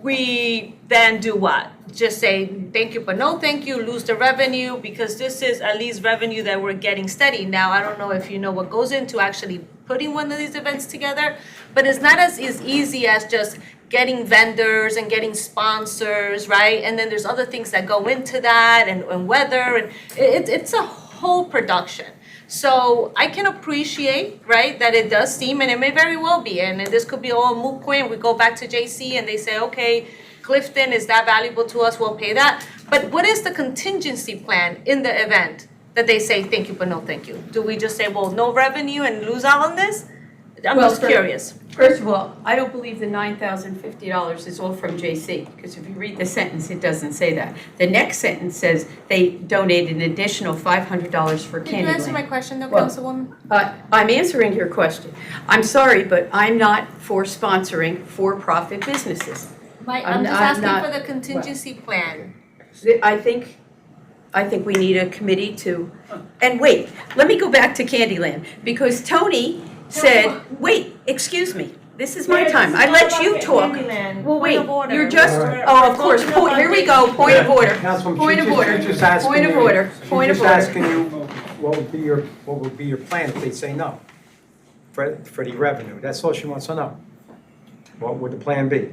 we then do what? Just say thank you, but no thank you, lose the revenue, because this is at least revenue that we're getting steady. Now, I don't know if you know what goes into actually putting one of these events together, but it's not as easy as just getting vendors and getting sponsors, right? And then there's other things that go into that, and weather, and it's a whole production. So I can appreciate, right, that it does seem, and it may very well be, and this could be all moot point, we go back to JC and they say, okay, Clifton, is that valuable to us, we'll pay that. But what is the contingency plan in the event that they say thank you, but no thank you? Do we just say, well, no revenue and lose out on this? I'm
Well,
just curious.
First of all, I don't believe the $9,050 is all from JC, because if you read the sentence, it doesn't say that. The next sentence says they donated an additional $500 for
Did you answer my
Candyland.
question though,
Well,
Councilwoman?
I'm answering your question. I'm sorry, but I'm not for sponsoring for-profit businesses.
I'm just
I'm not-
asking for the contingency plan.
I think we need a committee to, and wait, let me go back to Candyland, because Tony said, wait, excuse me, this is my time, I let you talk. Well, wait, you're just, oh, of course, here we go, point of order,
Councilwoman,
point of order,
she's just asking
point of
you-
order, point of
She's just
order.
asking you, what would be your plan if they say no for the revenue? That's all she wants to know. What would the plan be?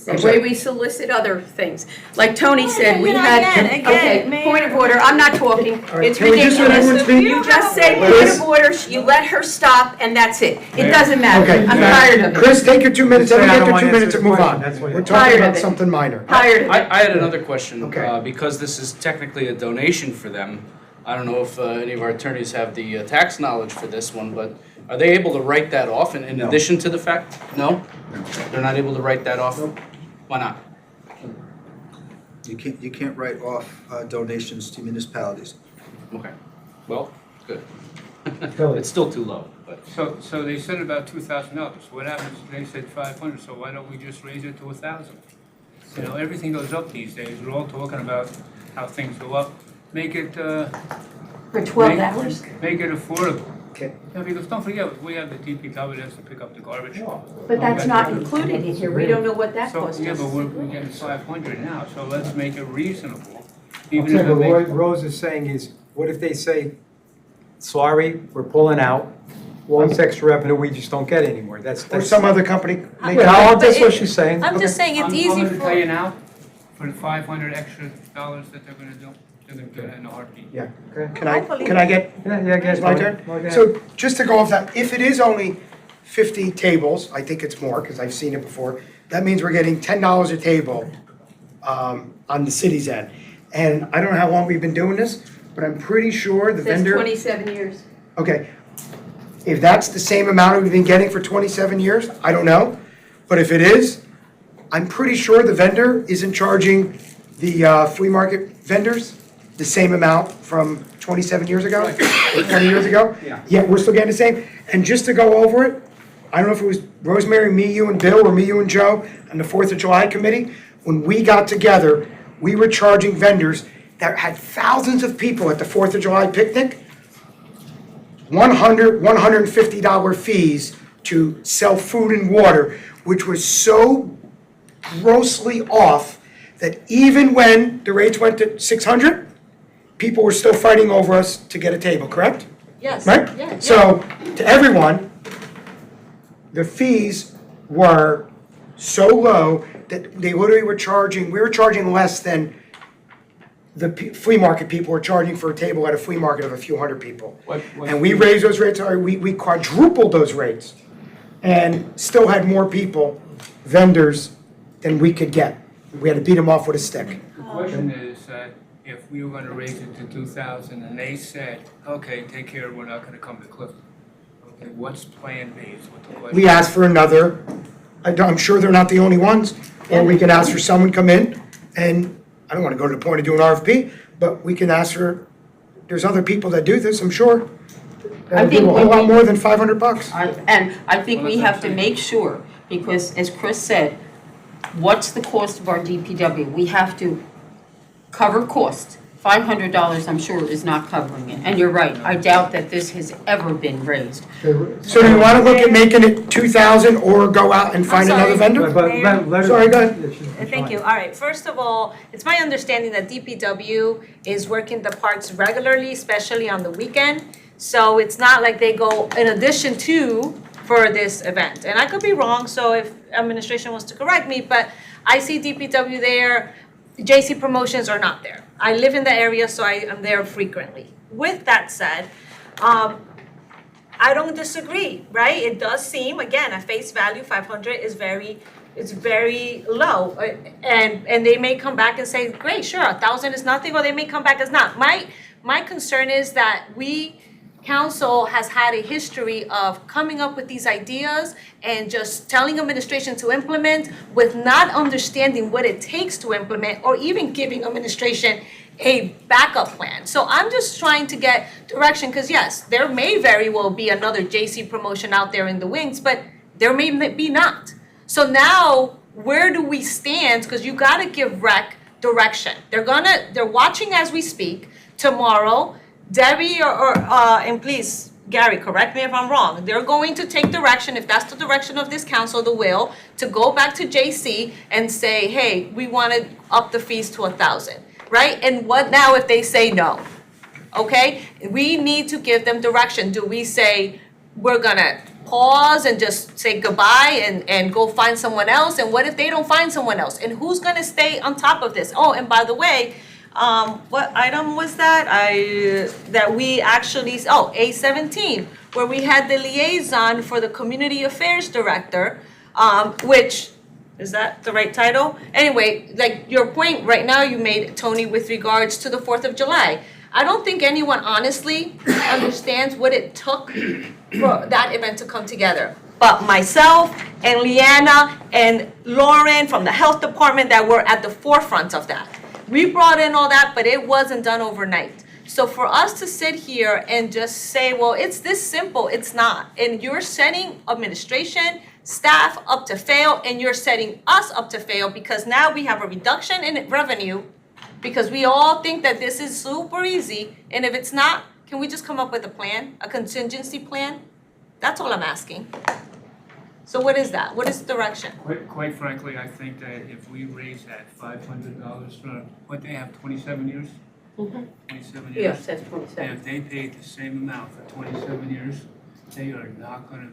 The way we solicit other things. Like Tony said, we
you know,
had,
again,
okay,
Mayor.
point of order, I'm not talking,
right,
it's
can we just let everyone
ridiculous.
speak?
You just say
Wait,
point of order, you let her stop, and that's it. It doesn't matter,
Okay.
I'm tired of it,
Chris, take your 2 minutes,
Say I
everyone
don't
get
want
their
to
2 minutes
answer
and
the
move
question.
on.
That's what
We're
it-
talking
Tired of
about
it.
something minor.
tired of it.
I had another question,
Okay.
because this is technically a donation for them. I don't know if any of our attorneys have the tax knowledge for this one, but are they able to write that off in
No.
addition to the fact? No? They're not able to write that off? Why not?
You can't write off donations to municipalities.
Okay, well, good.
Philly.
It's still too low, but.
So they said about $2,000. What happens if they said 500, so why don't we just raise it to 1,000? You know, everything goes up these days, we're all talking about how things go up. Make it,
For 12 hours?
make it affordable.
Okay.
Yeah, because don't forget, we have the DPW that has to pick up the garbage.
But that's not included in here, we don't know what that
So,
costs
yeah,
us.
but we're getting 500 now, so let's make it reasonable. Even
Okay,
if
but
it
what
makes,
Rose is saying is, what if they say, sorry, we're pulling out, all this extra revenue, we just don't get anymore? That's.
Or some other company make it.
Yeah, that's what she's saying.
I'm just saying it's
I'm
easy
going to tell you
for,
now, for the 500 extra dollars that they're gonna do, they're gonna do it in a heartbeat.
Yeah.
Okay.
Can I get,
Yeah, guys.
it's my turn? So just to go off that, if it is only 50 tables, I think it's more, because I've seen it before, that means we're getting $10 a table on the city's end. And I don't know how long we've been doing this, but I'm pretty sure the
It says
vendor.
27 years.
Okay, if that's the same amount we've been getting for 27 years, I don't know. But if it is, I'm pretty sure the vendor isn't charging the flea market vendors the same amount from 27 years ago, or 20 years ago.
Yeah.
Yet we're still getting the same. And just to go over it, I don't know if it was Rosemary, me, you, and Bill, or me, you, and Joe, and the 4th of July committee, when we got together, we were charging vendors that had thousands of people at the 4th of July picnic, $150 fees to sell food and water, which was so grossly off that even when the rates went to 600, people were still fighting over us to get a table, correct?
yes,
Right?
yeah.
So, to everyone, the fees were so low that they literally were charging, we were charging less than the flea market people were charging for a table at a flea market of a few hundred people. And we raised those rates, we quadrupled those rates, and still had more people, vendors, than we could get. We had to beat them off with a stick.
The question is that if we were gonna raise it to 2,000 and they said, okay, take care, we're not gonna come to Clifton. Okay, what's plan B is what the question.
We asked for another, I'm sure they're not the only ones, or we can ask for someone come in, and I don't wanna go to the point of doing RFP, but we can ask for there's other people that do this, I'm sure.
I
That'll
think
do a whole
when
lot
we-
more than $500.
And I think
Well,
we
that's
have to
what I'm
make sure, because as Chris said, what's the cost of our DPW? We have to cover cost. $500, I'm sure, is not covering it. And you're right, I doubt that this has ever been raised.
So do you want to look at making it 2,000 or go out and find
sorry.
another vendor?
Let her.
Sorry, go ahead.
Yeah, she's
Thank you.
fine.
All right, first of all, it's my understanding that DPW is working the parks regularly, especially on the weekend. So it's not like they go in addition to for this event. And I could be wrong, so if administration wants to correct me, but I see DPW there, JC Promotions are not there. I live in the area, so I am there frequently. With that said, I don't disagree, right? It does seem, again, at face value, 500 is very low. And they may come back and say, great, sure, 1,000 is nothing, or they may come back as not. My concern is that council has had a history of coming up with these ideas and just telling administration to implement with not understanding what it takes to implement, or even giving administration a backup plan. So I'm just trying to get direction, because yes, there may very well be another JC Promotion out there in the wings, but there may be not. So now, where do we stand? Because you gotta give rec direction. They're watching as we speak. Tomorrow, Debbie and please, Gary, correct me if I'm wrong, they're going to take direction, if that's the direction of this council, the will, to go back to JC and say, hey, we want to up the fees to 1,000, right? And what now if they say no? Okay, we need to give them direction. Do we say, we're gonna pause and just say goodbye and go find someone else? And what if they don't find someone else? And who's gonna stay on top of this? Oh, and by the way, what item was that? That we actually, A17, where we had the liaison for the community affairs director, which, is that the right title? Anyway, like your point right now you made, Tony, with regards to the 4th of July. I don't think anyone honestly understands what it took for that event to come together. But myself and Leanna and Lauren from the health department that were at the forefront of that. We brought in all that, but it wasn't done overnight. So for us to sit here and just say, well, it's this simple, it's not. And you're setting administration, staff up to fail, and you're setting us up to fail, because now we have a reduction in revenue, because we all think that this is super easy. And if it's not, can we just come up with a plan, a contingency plan? That's all I'm asking. So what is that? What is the direction?
Quite frankly, I think that if we raise that $500 for, what they have, 27 years? 27 years?
Yes, that's
And
27.
if they paid the same amount for 27 years, they are not gonna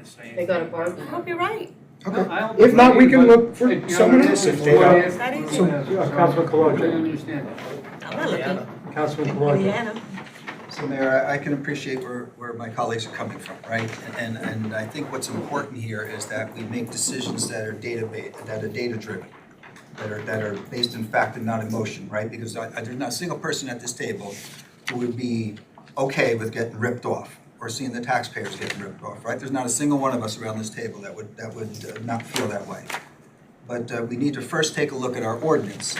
say anything.
They got a bargain.
I hope you're right.
Okay. If not, we can look for someone else if they don't.
Is that easy?
Councilman
I
Kaloja.
understand that.
I'm not looking.
Councilman Kaloja.
Leanna.
So Mayor, I can appreciate where my colleagues are coming from, right? And I think what's important here is that we make decisions that are data-driven, that are based in fact and not emotion, right? Because there's not a single person at this table who would be okay with getting ripped off or seeing the taxpayers getting ripped off, right? There's not a single one of us around this table that would not feel that way. But we need to first take a look at our ordinance.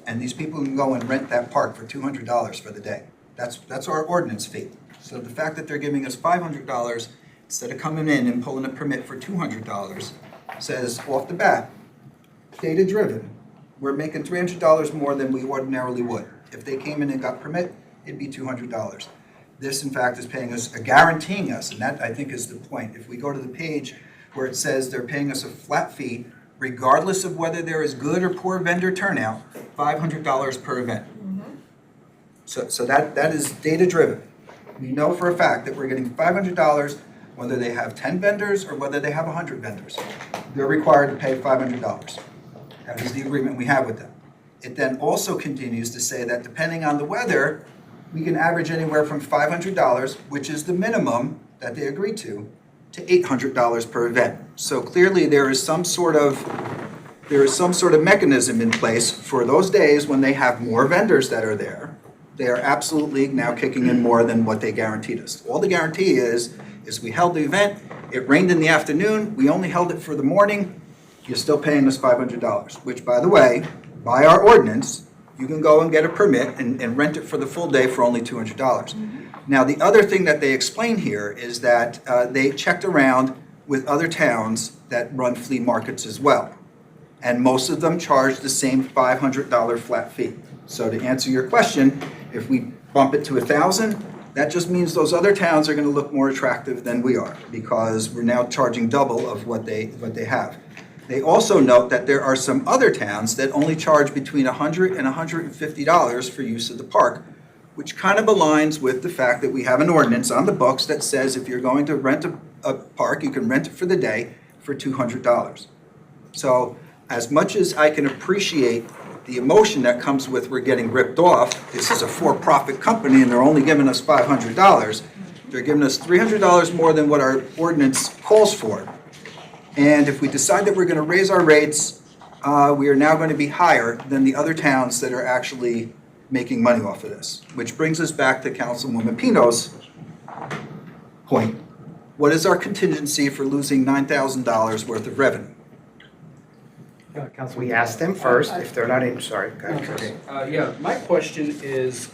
And these people can go and rent that park for $200 for the day. That's our ordinance fee. So the fact that they're giving us $500 instead of coming in and pulling a permit for $200 says off the bat, data-driven, we're making $300 more than we ordinarily would. If they came in and got permit, it'd be $200. This, in fact, is paying us, guaranteeing us, and that, I think, is the point. If we go to the page where it says they're paying us a flat fee, regardless of whether there is good or poor vendor turnout, $500 per event. So that is data-driven. We know for a fact that we're getting $500 whether they have 10 vendors or whether they have 100 vendors. They're required to pay $500. That is the agreement we have with them. It then also continues to say that depending on the weather, we can average anywhere from $500, which is the minimum that they agreed to $800 per event. So clearly there is some sort of mechanism in place for those days when they have more vendors that are there. They are absolutely now kicking in more than what they guaranteed us. All the guarantee is we held the event, it rained in the afternoon, we only held it for the morning, you're still paying us $500, which, by the way, by our ordinance, you can go and get a permit and rent it for the full day for only $200. Now, the other thing that they explain here is that they checked around with other towns that run flea markets as well. And most of them charge the same $500 flat fee. So to answer your question, if we bump it to $1,000, that just means those other towns are going to look more attractive than we are, because we're now charging double of what they have. They also note that there are some other towns that only charge between $100 and $150 for use of the park, which kind of aligns with the fact that we have an ordinance on the books that says if you're going to rent a park, you can rent it for the day for $200. So as much as I can appreciate the emotion that comes with we're getting ripped off, this is a for-profit company and they're only giving us $500, they're giving us $300 more than what our ordinance calls for. And if we decide that we're going to raise our rates, we are now going to be higher than the other towns that are actually making money off of this. Which brings us back to Councilwoman Pino's point. What is our contingency for losing $9,000 worth of revenue?
We asked them first, if they're not in, sorry, go ahead, Chris.
Yeah, my question is,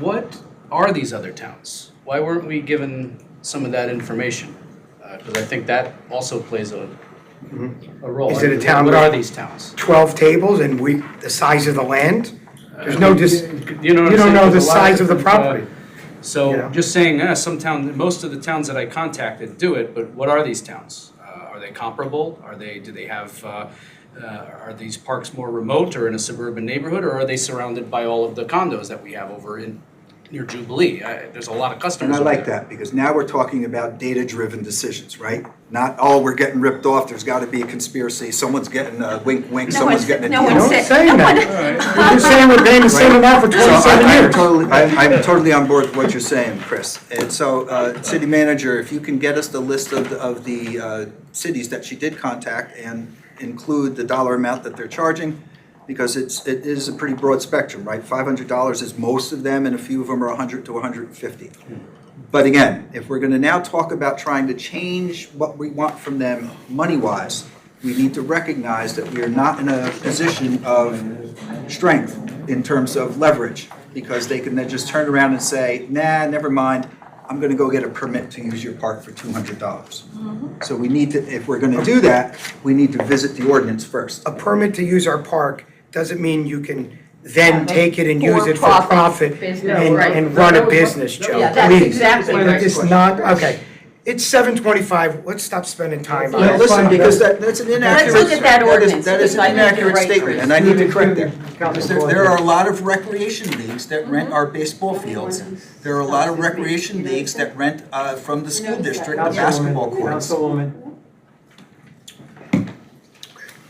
what are these other towns? Why weren't we given some of that information? Because I think that also plays a role.
Is it a town
What
with-
are these towns?
12 tables and the size of the land? There's no,
You know what I'm
you don't
saying?
know the
There's a lot
size of the
different,
property.
So
You know.
just saying, most of the towns that I contacted do it, but what are these towns? Are they comparable? Do they have, are these parks more remote or in a suburban neighborhood, or are they surrounded by all of the condos that we have over near Jubilee? There's a lot of
And
customers
I
over
like
there.
that, because now we're talking about data-driven decisions, right? Not, oh, we're getting ripped off, there's got to be a conspiracy, someone's getting a wink, wink, someone's getting a deal.
No one's saying that. We're just saying we're paying the same amount for
So
27 years.
I'm totally on board with what you're saying, Chris. And so, City Manager, if you can get us the list of the cities that she did contact and include the dollar amount that they're charging, because it is a pretty broad spectrum, right? $500 is most of them, and a few of them are $100 to $150. But again, if we're going to now talk about trying to change what we want from them money-wise, we need to recognize that we are not in a position of strength in terms of leverage, because they can then just turn around and say, nah, never mind, I'm going to go get a permit to use your park for $200. So we need to, if we're going to do that, we need to visit the ordinance first.
A permit to use our park doesn't mean you can then take it and use it for
For-profit
profit
business, right.
and run a business, Joe,
Yeah, that's
please.
exactly right.
It's not, okay. It's 7:25, let's stop spending time on
No,
it.
listen, because that's an inaccurate.
Let's look at that ordinance,
That is
because I
an
think you're
inaccurate
right,
statement,
Chris.
and I need to correct that. Because there are a lot of recreation leagues that rent our baseball fields. There are a lot of recreation leagues that rent from the school district, the basketball courts.
Councilwoman.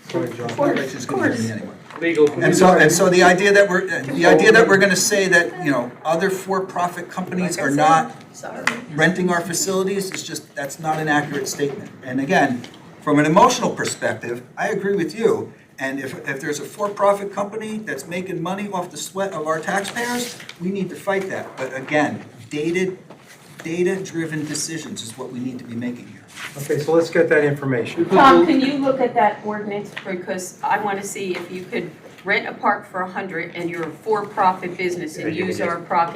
Sorry, John.
Rachel's gonna hear me anyway.
Legal.
And so the idea that we're gonna say that, you know, other for-profit companies are not renting our facilities is just, that's not an accurate statement. And again, from an emotional perspective, I agree with you. And if there's a for-profit company that's making money off the sweat of our taxpayers, we need to fight that. But again, data-driven decisions is what we need to be making here.
Okay, so let's get that information.
Tom, can you look at that ordinance, because I want to see if you could rent a park for $100 and you're a for-profit business and use our park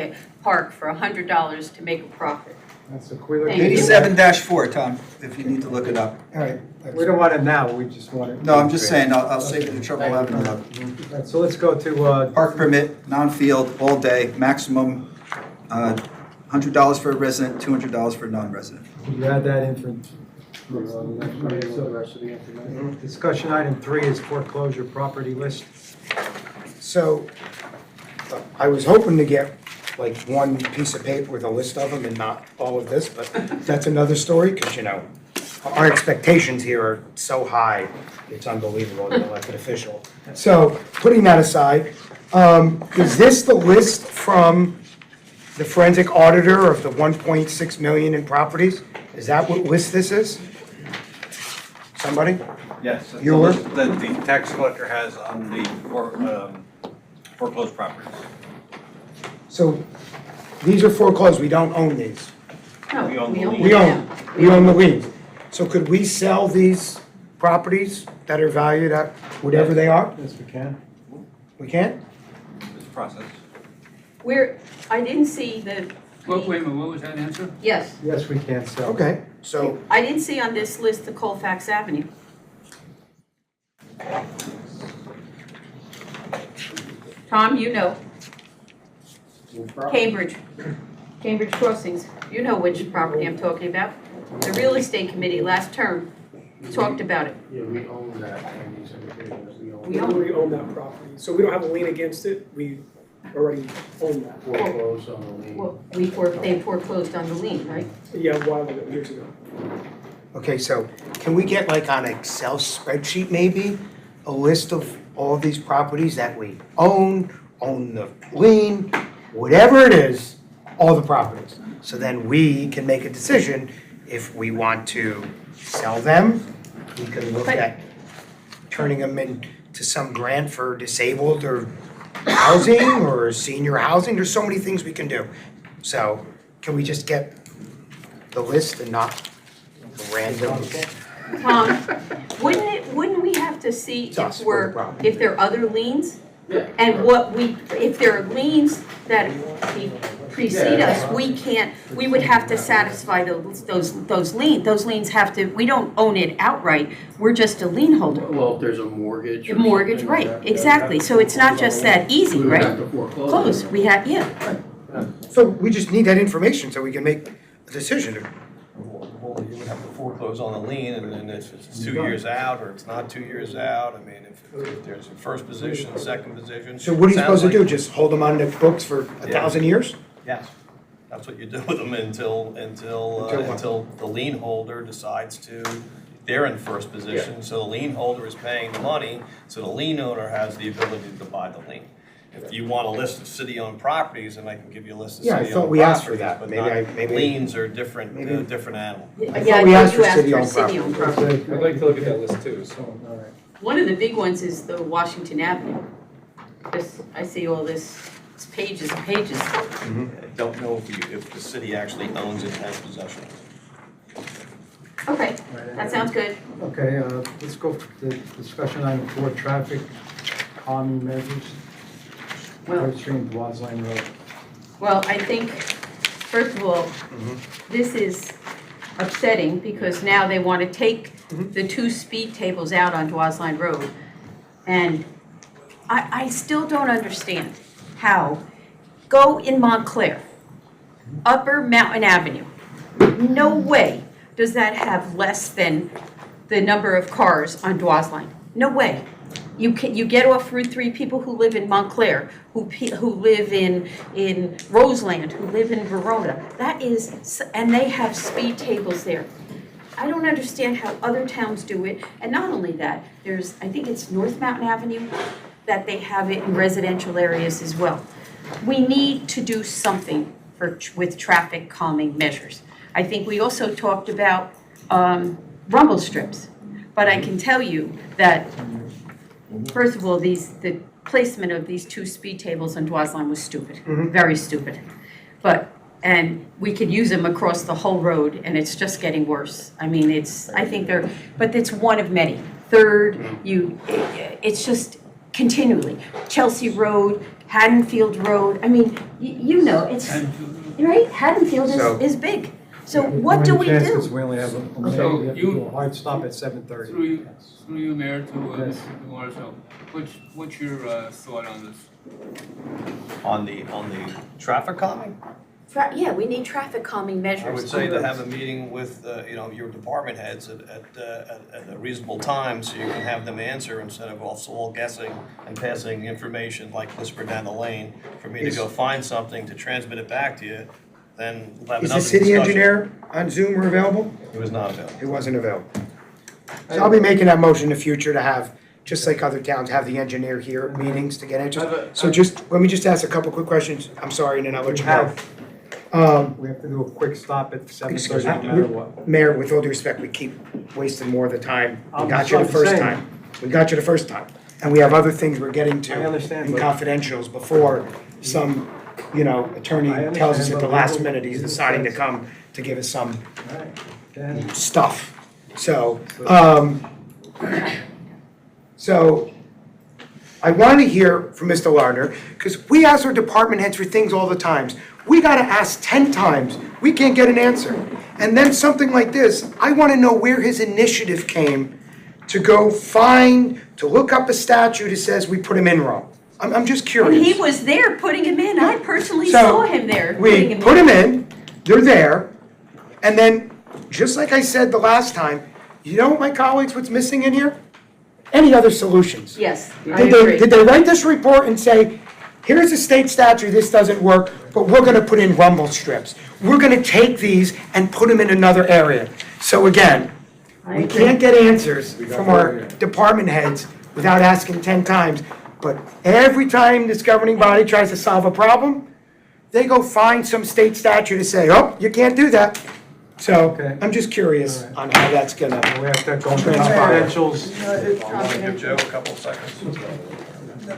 for $100 to make a profit.
That's a quick.
Thank you.
87-4, Tom, if you need to look it up.
All right.
We don't want it now, we just want it.
No, I'm just saying, I'll save you the trouble of having it up.
All right, so let's go to,
Park permit, non-field, all day, maximum $100 for a resident, $200 for a non-resident.
you add that in for. Discussion item 3 is foreclosure property list.
So, I was hoping to get like one piece of paper with a list of them and not all of this, but that's another story, because, you know, our expectations here are so high, it's unbelievable, as an elected official. So, putting that aside, is this the list from the forensic auditor of the 1.6 million in properties? Is that what list this is? Somebody?
Yes, the
You were?
list that the tax collector has on the foreclosed properties.
So, these are foreclosed, we don't own these.
No,
We own the
we
lien.
own them.
We own the liens. So could we sell these properties that are valued at whatever they are?
Yes, we can.
We can?
It's a process.
I didn't see the,
Wait a minute, what was that answer?
yes,
Yes, we can sell.
Okay, so,
I didn't see on this list the Colfax Avenue. Tom, you know, Cambridge Crossings, you know which property I'm talking about. The real estate committee last term talked about it.
yeah, we own that, and these individuals, we
We own it.
already own that property, so we don't have a lien against it, we already own that.
foreclosed on the lien.
Well, they foreclosed on the lien, right?
Yeah, a while ago, years ago.
Okay, so can we get like on an Excel spreadsheet maybe, a list of all of these properties that we own the lien, whatever it is, all the properties? So then we can make a decision if we want to sell them, we can look at turning them into some grant for disabled or housing or senior housing, there's so many things we can do. So can we just get the list and not random?
Tom, wouldn't we have to see
It's us,
if
we're the problem.
if there are other liens? And if there are liens that precede us, we would have to satisfy those liens. Those liens have to, we don't own it outright, we're just a lien holder.
Well, if there's a mortgage
A
or
mortgage,
something,
right,
that-
exactly, so it's not just that easy,
We would have
right?
to foreclose.
Close, we have, yeah,
So we just need that information so we can make a decision.
Well, you would have to foreclose on the lien, and then if it's 2 years out, or it's not 2 years out, I mean, if there's a first position, second position.
So what are you
sounds
supposed to do,
like-
just hold them on the books for 1,000 years?
Yes, that's what you do with them until
what?
the lien holder decides they're in first position, so the lien holder is paying the money, so the lien owner has the ability to buy the lien. If you want a list of city-owned properties, and I can give you a list of
Yeah, I
city-owned properties,
thought we asked for that.
but
Maybe
liens are different,
maybe-
different animal.
yeah,
thought we
I
asked
thought you
for
asked for
city-owned
city-owned property.
I'd like to look at that list too, so. All right.
One of the big ones is the Washington Avenue. I see all this, it's pages and pages.
I don't know if the city actually owns it as possession.
Okay, that sounds good.
Okay, let's go to the discussion item 4, traffic calming measures.
Well,
First Stream, Dwaz Line Road.
Well, I think, first of all, this is upsetting because now they want to take the 2 speed tables out on Dwaz Line Road. And I still don't understand how, go in Montclair, Upper Mountain Avenue, no way does that have less than the number of cars on Dwaz Line. No way. You get off Route 3, people who live in Montclair, who live in Roseland, who live in Verona. And they have speed tables there. I don't understand how other towns do it. And not only that, I think it's North Mountain Avenue, that they have it in residential areas as well. We need to do something with traffic calming measures. I think we also talked about rumble strips. But I can tell you that, first of all, the placement of these 2 speed tables on Dwaz Line was stupid, very stupid. And we could use them across the whole road, and it's just getting worse. I mean, but it's one of many. Third, it's just continually. Chelsea Road, Haddonfield Road, I mean, you know, it's, right? Haddonfield is big. So what do we
How many chances
do?
we only have we have to do a hard stop at 7:30.
Through you, Mayor, to
Yes.
Mr. Marshall. What's your thought on this?
On the traffic calming?
Yeah, we need traffic calming measures.
I would say to have a meeting with, your department heads at a reasonable time, so you can have them answer instead of all guessing and passing information like whisper down the lane, for me to go find something to transmit it back to you, then we'll have
Is
another
the city
discussion.
engineer on Zoom or available?
He was not available.
He wasn't available. So I'll be making that motion in the future to have, just like other towns, have the engineer here at meetings to get answers. So let me just ask a couple quick questions, I'm sorry, and then I'll let you go.
We have to do a quick stop at 7:30
Excuse
no
me.
matter what.
Mayor, with all due respect, we keep wasting more of the time. We
I'm
got you the
just
first
saying.
time. We got you the first time. And we have other things we're getting to
I understand,
in
but-
confidentials before some, attorney
I
tells us
understand,
at the
but
last
we-
minute he's deciding to come to give us some
All right. Okay.
stuff. So, So I want to hear from Mr. Lardner, because we ask our department heads for things all the times. We got to ask 10 times. We can't get an answer. And then something like this, I want to know where his initiative came to go find, to look up a statute that says we put him in wrong. I'm just
And
curious.
he was there putting him in. I personally
So,
saw him there putting
We
him in.
put him in, they're there, and then, just like I said the last time, you know what, my colleagues, what's missing in here? Any other solutions?
Yes, I
Did they,
agree.
did they write this report and say, here's a state statute, this doesn't work, but we're gonna put in rumble strips. We're gonna take these and put them in another area. So again,
I
we
agree.
can't get answers from our department heads without asking 10 times. But every time this governing body tries to solve a problem, they go find some state statute to say, oh, you can't do that. So
Okay.
I'm just curious on how that's gonna.
We have to go into
Transpire.
confidentials.
I want to give Joe a couple seconds.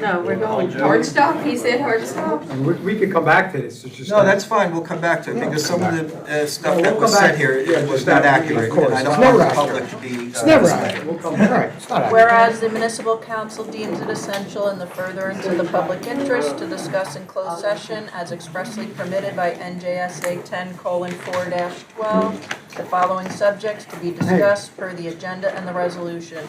No, we're going hard stop. He said hard stop.
And we could come back to this, it's just.
No, that's fine, we'll come back to it, because some of the stuff
No,
that
we'll
was
come
said
back.
here
Yeah,
was
just
not
that,
accurate,
of course.
and I
It's
don't
never
want the
accurate.
public to be.
It's never
misled.
accurate. We'll come, all right, it's not accurate.
Whereas the municipal council deems it essential in the furtherance of the public interest to discuss in closed session as expressly permitted by NJSA 10:4-12, the following subjects to be discussed per the agenda and the resolution.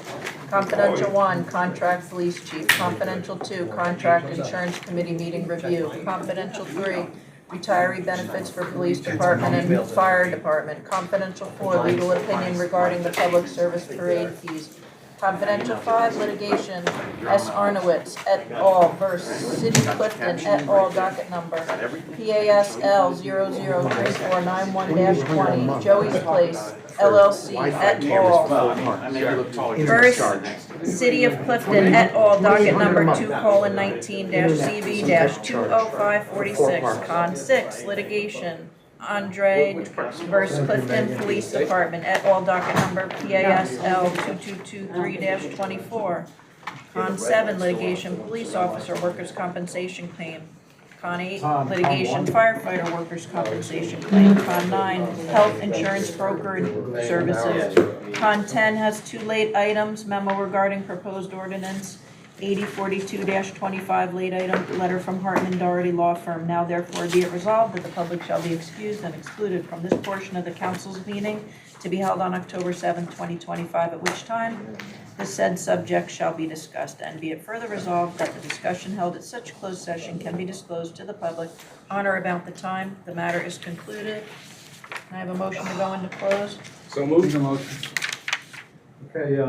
Confidential 1, contract police chief. Confidential 2, contract insurance committee meeting review. Confidential 3, retiree benefits for police department and fire department. Confidential 4, legal opinion regarding the public service parade fees. Confidential 5, litigation, S. Arnowitz et al. Versus City Clifton et al. Docket number PASL 003491-20, Joey's Place LLC et al. Versus City of Clifton et al. Docket number 2:19-CV-20546. Con 6, litigation, Andre versus Clifton Police Department et al. Docket number PASL 2223-24. Con 7, litigation, police officer workers' compensation claim. Con 8, litigation, firefighter workers' compensation claim. Con 9, health insurance broker services. Con 10 has 2 late items, memo regarding proposed ordinance 8042-25, late item, letter from Hartman Doherty Law Firm. Now therefore be it resolved that the public shall be excused and excluded from this portion of the council's meeting to be held on October 7th, 2025, at which time the said subject shall be discussed. And be it further resolved that the discussion held at such closed session can be disclosed to the public on or about the time the matter is concluded. Can I have a motion to go into closed?
So move the motion.
Okay,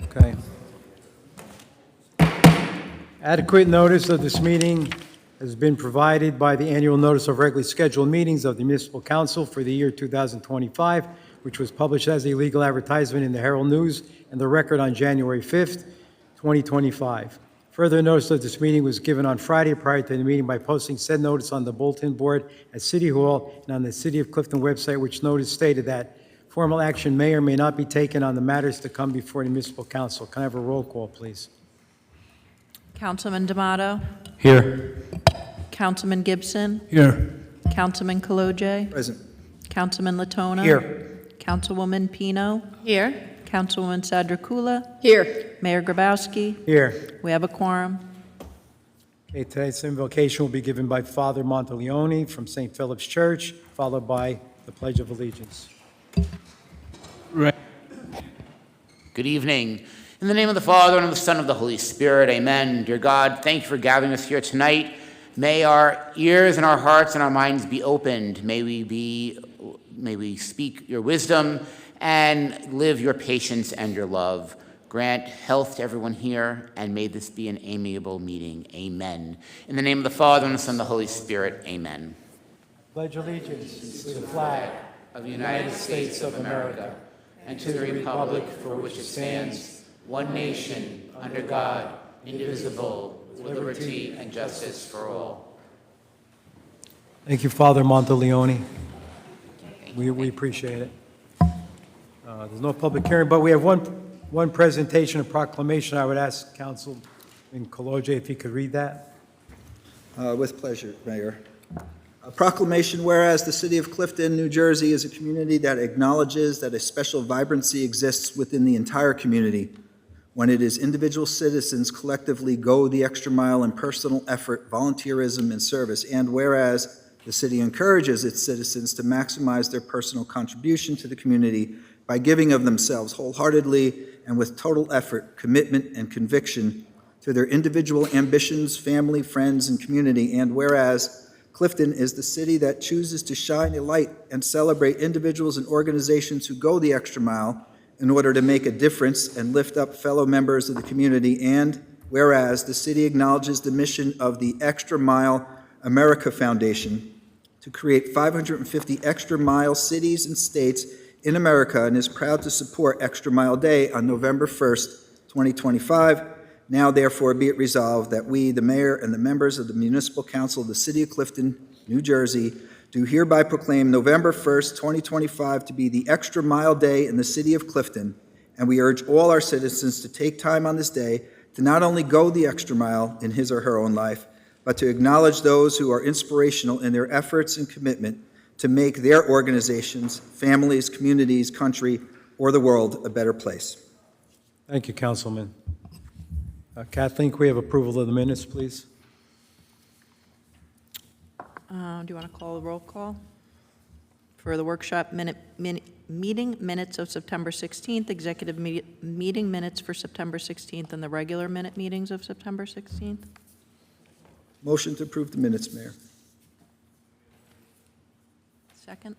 Okay. Adequate notice of this meeting has been provided by the annual notice of regularly scheduled meetings of the municipal council for the year 2025, which was published as a legal advertisement in the Herald News and the Record on January 5th, 2025. Further notice of this meeting was given on Friday prior to the meeting by posting said notice on the bulletin board at City Hall and on the City of Clifton website, which notice stated that formal action may or may not be taken on the matters to come before the municipal council. Can I have a roll call, please?
Councilman D'Amato?
Here.
Councilman Gibson?
Here.
Councilman Kalojay?
Present.
Councilman Latona?
Here.
Councilwoman Pino?
Here.
Councilwoman Sadrikula?
Here.
Mayor Grabowski?
Here.
We have a quorum.
Okay, today's invocation will be given by Father Monteleone from St. Philip's Church, followed by the Pledge of Allegiance.
Good evening. In the name of the Father, and of the Son, and of the Holy Spirit, amen. Dear God, thank you for gathering us here tonight. May our ears and our hearts and our minds be opened. May we speak your wisdom and live your patience and your love. Grant health to everyone here, and may this be an amiable meeting. Amen. In the name of the Father, and the Son, and the Holy Spirit, amen.
Pledge allegiance to the flag
Of the United States of America, and to the republic for which it stands, one nation, under God, indivisible, with liberty and justice for all.
Thank you, Father Monteleone. We appreciate it. There's no public hearing, but we have one presentation and proclamation. I would ask Councilman Kaloje if he could read that.
With pleasure, Mayor. A proclamation, whereas the city of Clifton, New Jersey is a community that acknowledges that a special vibrancy exists within the entire community when it is individual citizens collectively go the extra mile in personal effort, volunteerism, and service, and whereas the city encourages its citizens to maximize their personal contribution to the community by giving of themselves wholeheartedly and with total effort, commitment, and conviction to their individual ambitions, family, friends, and community, and whereas Clifton is the city that chooses to shine a light and celebrate individuals and organizations who go the extra mile in order to make a difference and lift up fellow members of the community, and whereas the city acknowledges the mission of the Extra Mile America Foundation to create 550 extra mile cities and states in America and is proud to support Extra Mile Day on November 1st, 2025. Now, therefore, be it resolved that we, the mayor and the members of the Municipal Council of the City of Clifton, New Jersey, do hereby proclaim November 1st, 2025 to be the Extra Mile Day in the City of Clifton, and we urge all our citizens to take time on this day to not only go the extra mile in his or her own life, but to acknowledge those who are inspirational in their efforts and commitment to make their organizations, families, communities, country, or the world a better place.
Thank you, Councilman. Kathleen, can we have approval of the minutes, please?
Do you want to call a roll call? For the workshop meeting minutes of September 16th, executive meeting minutes for September 16th, and the regular minute meetings of September 16th?
Motion to approve the minutes, Mayor.
Second?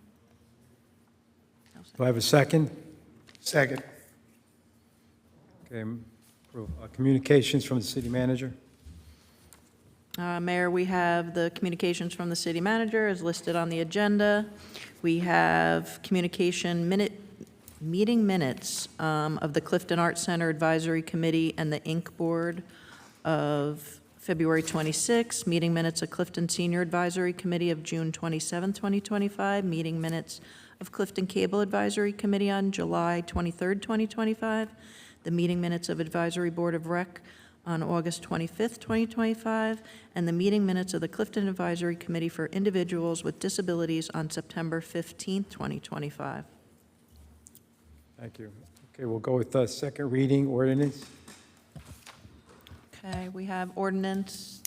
Do I have a second?
Second.
Okay, communications from the city manager.
Mayor, we have the communications from the city manager as listed on the agenda. We have meeting minutes of the Clifton Arts Center Advisory Committee and the Inc. Board of February 26, meeting minutes of Clifton Senior Advisory Committee of June 27, 2025, meeting minutes of Clifton Cable Advisory Committee on July 23, 2025, the meeting minutes of Advisory Board of Rec on August 25th, 2025, and the meeting minutes of the Clifton Advisory Committee for Individuals with Disabilities on September 15th, 2025.
Thank you. Okay, we'll go with the second reading ordinance.
Okay, we have ordinance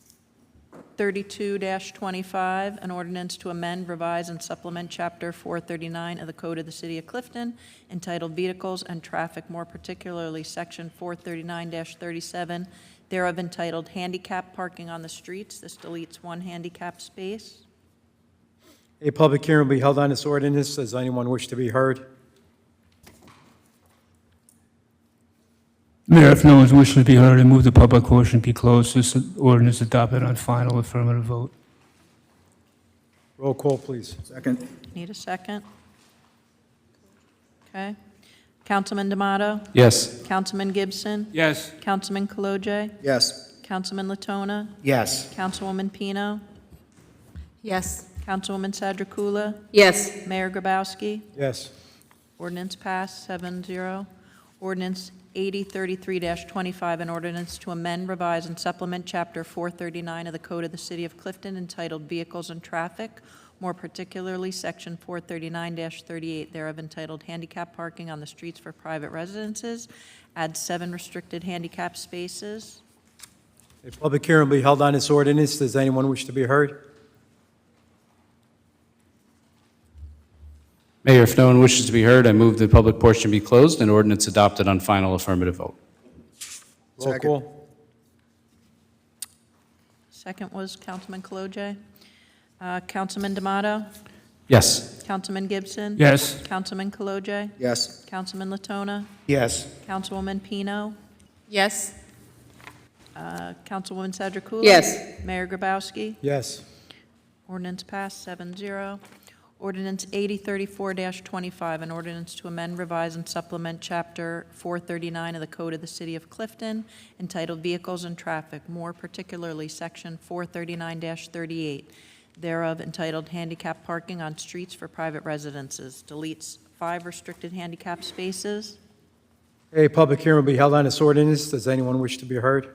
32-25, an ordinance to amend, revise, and supplement Chapter 439 of the Code of the City of Clifton entitled Vehicles and Traffic, more particularly Section 439-37, thereof entitled Handicap Parking on the Streets. This deletes one handicap space.
A public hearing will be held on this ordinance. Does anyone wish to be heard?
Mayor, if no one's wishing to be heard, I move the public portion be closed. This ordinance adopted on final affirmative vote.
Roll call, please.
Second.
Need a second? Okay. Councilman D'Amato?
Yes.
Councilman Gibson?
Yes.
Councilman Kaloje?
Yes.
Councilman Latona?
Yes.
Councilwoman Pino?
Yes.
Councilwoman Sadrakula?
Yes.
Mayor Grabowski?
Yes.
Ordinance passed 7-0. Ordinance 8033-25, an ordinance to amend, revise, and supplement Chapter 439 of the Code of the City of Clifton entitled Vehicles and Traffic, more particularly Section 439-38 thereof entitled Handicap Parking on the Streets for Private Residences, add 7 restricted handicap spaces.
A public hearing will be held on this ordinance. Does anyone wish to be heard?
Mayor, if no one wishes to be heard, I move the public portion be closed and ordinance adopted on final affirmative vote.
Roll
Second.
call.
Second was Councilman Kaloje. Councilman D'Amato?
Yes.
Councilman Gibson?
Yes.
Councilman Kaloje?
Yes.
Councilman Latona?
Yes.
Councilwoman Pino?
Yes.
Councilwoman Sadrakula?
Yes.
Mayor Grabowski?
Yes.
Ordinance passed 7-0. Ordinance 8034-25, an ordinance to amend, revise, and supplement Chapter 439 of the Code of the City of Clifton entitled Vehicles and Traffic, more particularly Section 439-38, thereof entitled Handicap Parking on Streets for Private Residences, deletes 5 restricted handicap spaces.
A public hearing will be held on this ordinance. Does anyone wish to be heard?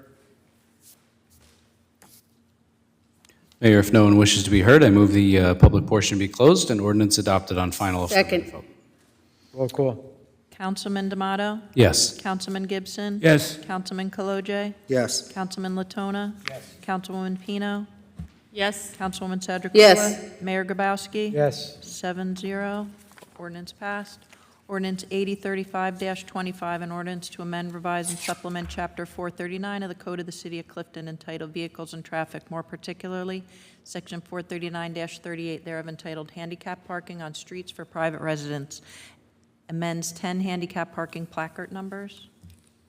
Mayor, if no one wishes to be heard, I move the public portion be closed and ordinance adopted on final affirmative
Second.
vote.
Roll call.
Councilman D'Amato?
Yes.
Councilman Gibson?
Yes.
Councilman Kalojay?
Yes.
Councilman Latona?
Yes.
Councilwoman Pino?
Yes.
Councilwoman Sedricula?
Yes.
Mayor Grabowski?
Yes.
7-0, ordinance passed. Ordinance 8035-25, an ordinance to amend, revise, and supplement Chapter 439 of the Code of the City of Clifton entitled Vehicles and Traffic, more particularly Section 439-38 thereof entitled Handicap Parking on Streets for Private Residents, amends 10 handicap parking placard numbers.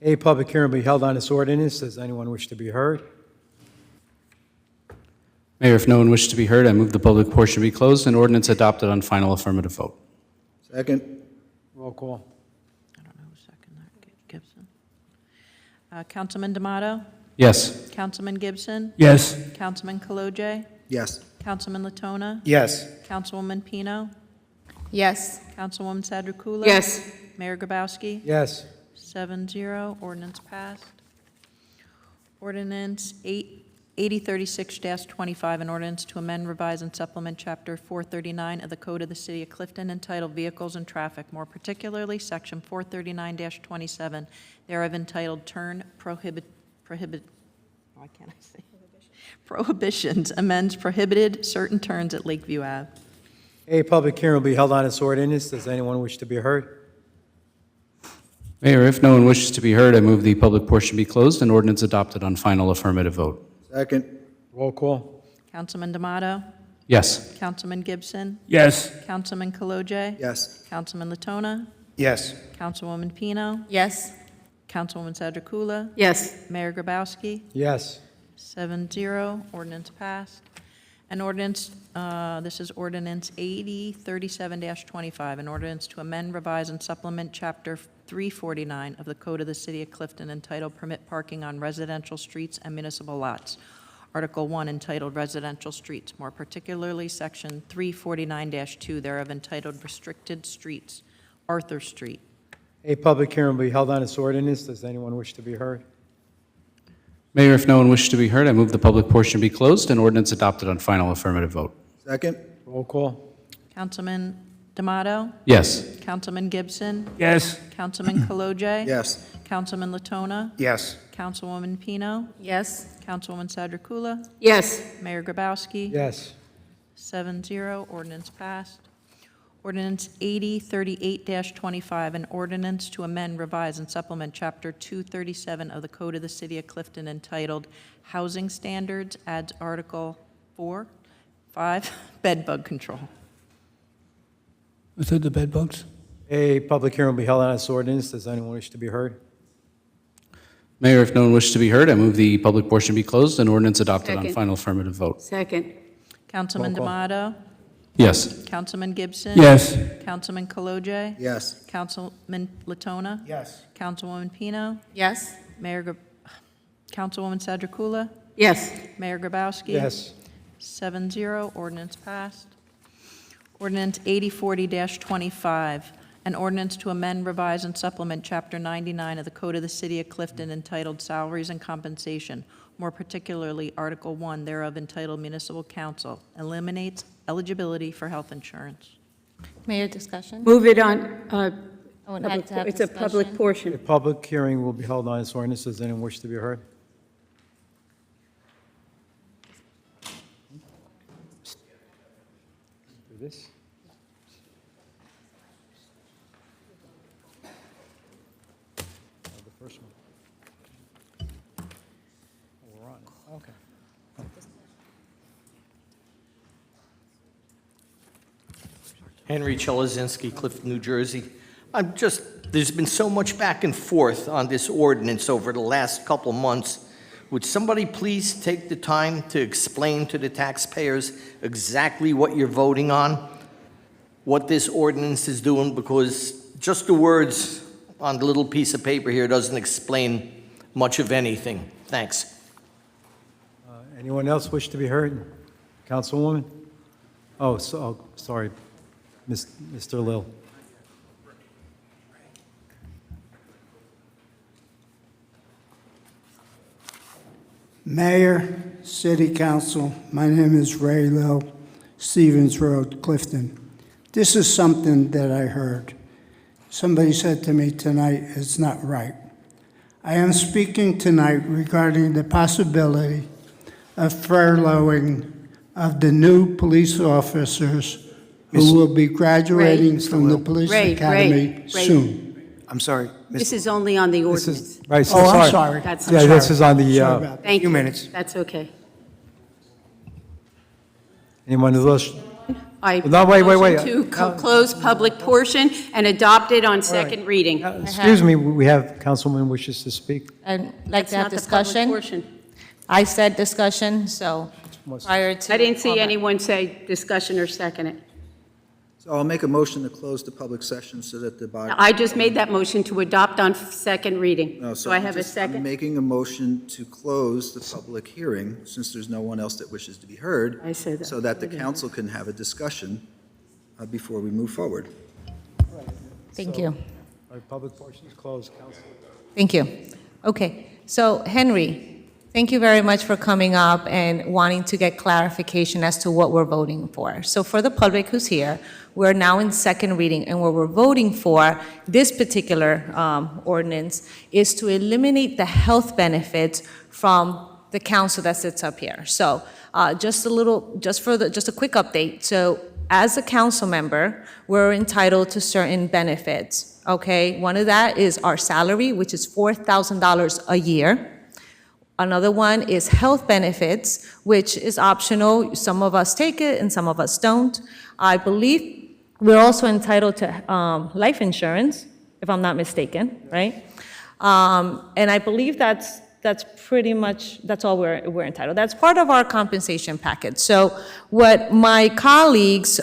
A public hearing will be held on this ordinance. Does anyone wish to be heard?
Mayor, if no one wishes to be heard, I move the public portion be closed and ordinance adopted on final affirmative vote.
Second.
Roll call.
I don't know who seconded that, Gibson. Councilman D'Amato?
Yes.
Councilman Gibson?
Yes.
Councilman Kalojay?
Yes.
Councilman Latona?
Yes.
Councilwoman Pino?
Yes.
Councilwoman Sadrikula?
Yes.
Mayor Grabowski?
Yes.
7-0, ordinance passed. Ordinance 8036-25, an ordinance to amend, revise, and supplement Chapter 439 of the Code of the City of Clifton entitled Vehicles and Traffic, more particularly Section 439-27, thereof entitled Turn why can't I say? Prohibitions, amends prohibited certain turns at Lakeview Ave.
A public hearing will be held on this ordinance. Does anyone wish to be heard?
Mayor, if no one wishes to be heard, I move the public portion be closed and ordinance adopted on final affirmative vote.
Second.
Roll call.
Councilman D'Amato?
Yes.
Councilman Gibson?
Yes.
Councilman Kalojay?
Yes.
Councilman Latona?
Yes.
Councilwoman Pino?
Yes.
Councilwoman Sadrikula?
Yes.
Mayor Grabowski?
Yes.
7-0, ordinance passed. An ordinance, this is ordinance 8037-25, an ordinance to amend, revise, and supplement Chapter 349 of the Code of the City of Clifton entitled Permit Parking on Residential Streets and Municipal Lots. Article 1 entitled Residential Streets, more particularly Section 349-2 thereof entitled Restricted Streets, Arthur Street.
A public hearing will be held on this ordinance. Does anyone wish to be heard?
Mayor, if no one wishes to be heard, I move the public portion be closed and ordinance adopted on final affirmative vote.
Second.
Roll call.
Councilman D'Amato?
Yes.
Councilman Gibson?
Yes.
Councilman Kalojay?
Yes.
Councilman Latona?
Yes.
Councilwoman Pino?
Yes.
Councilwoman Sadrikula?
Yes.
Mayor Grabowski?
Yes.
7-0, ordinance passed. Ordinance 8038-25, an ordinance to amend, revise, and supplement Chapter 237 of the Code of the City of Clifton entitled Housing Standards, adds Article 5, Bed Bug Control.
Was it the bed bugs?
A public hearing will be held on this ordinance. Does anyone wish to be heard?
Mayor, if no one wishes to be heard, I move the public portion be closed and ordinance adopted on
Second.
final affirmative vote.
Second.
Councilman
Roll call.
D'Amato?
Yes.
Councilman Gibson?
Yes.
Councilman Kalojay?
Yes.
Councilman Latona?
Yes.
Councilwoman Pino?
Yes.
Councilwoman Sadrikula?
Yes.
Mayor Grabowski?
Yes.
7-0, ordinance passed. Ordinance 8040-25, an ordinance to amend, revise, and supplement Chapter 99 of the Code of the City of Clifton entitled Salaries and Compensation, more particularly Article 1 thereof entitled Municipal Council, eliminates eligibility for health insurance.
Mayor, discussion?
Move it on,
Oh, it had to have
it's a public
discussion.
A
portion.
public hearing will be held on this ordinance. Does anyone wish to be heard? Do this. The first one. We're on it. Okay.
Henry Chelazinski, Clifton, New Jersey. There's been so much back and forth on this ordinance over the last couple of months. Would somebody please take the time to explain to the taxpayers exactly what you're voting on? What this ordinance is doing? Because just the words on the little piece of paper here doesn't explain much of anything. Thanks.
Anyone else wish to be heard? Councilwoman? Oh, sorry, Mr. Lill.
Mayor, City Council, my name is Ray Lowe, Stevens Road, Clifton. This is something that I heard. Somebody said to me tonight, it's not right. I am speaking tonight regarding the possibility of furloughing of the new police officers who will be graduating from the police academy soon.
I'm sorry,
This is only on the
This
ordinance.
is, right, so
Oh, I'm
sorry.
sorry.
That's-
Yeah, this is on the,
Sorry about that.
Thank
few
you.
minutes.
That's okay.
anyone who else?
I
No, wait.
motion to close public portion and adopt it on second reading.
Excuse me, we have councilman wishes to speak.
I'd like
That's
to have
not the public
discussion.
portion.
I said discussion, so prior to.
I didn't see
all that.
anyone say discussion or second it.
So I'll make a motion to close the public session so that the body.
I just made that motion to adopt on second reading.
No,
Do I have a
I'm
second?
making a motion to close the public hearing, since there's no one else that wishes to be heard,
I said that.
so that the council can have a discussion before we move forward.
Thank you.
Our public portion is closed, council.
Thank you. Okay, so Henry, thank you very much for coming up and wanting to get clarification as to what we're voting for. So for the public who's here, we're now in second reading, and what we're voting for, this particular ordinance, is to eliminate the health benefits from the council that sits up here. So just a quick update. So as a council member, we're entitled to certain benefits, okay? One of that is our salary, which is $4,000 a year. Another one is health benefits, which is optional. Some of us take it and some of us don't. I believe we're also entitled to life insurance, if I'm not mistaken, right? And I believe that's pretty much, that's all we're entitled. That's part of our compensation package. So what my colleagues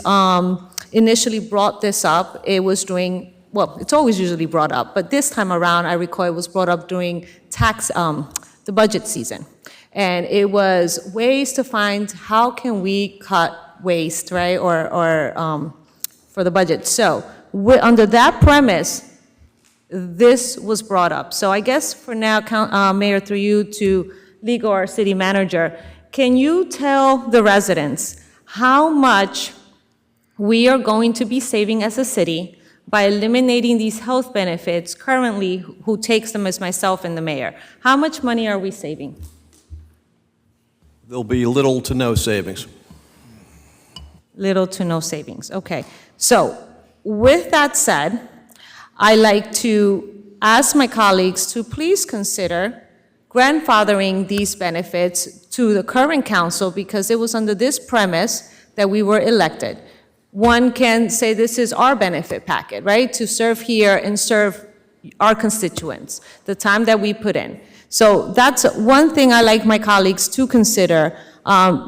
initially brought this up, it was doing, well, it's always usually brought up, but this time around, I recall it was brought up during the budget season. And it was ways to find how can we cut waste, right, or for the budget. So under that premise, this was brought up. So I guess for now, Mayor, through you to legal or city manager, can you tell the residents how much we are going to be saving as a city by eliminating these health benefits currently, who takes them as myself and the mayor? How much money are we saving?
There'll be little to no savings.
Little to no savings, okay. So with that said, I like to ask my colleagues to please consider grandfathering these benefits to the current council, because it was under this premise that we were elected. One can say this is our benefit packet, right? To serve here and serve our constituents, the time that we put in. So that's one thing I like my colleagues to consider,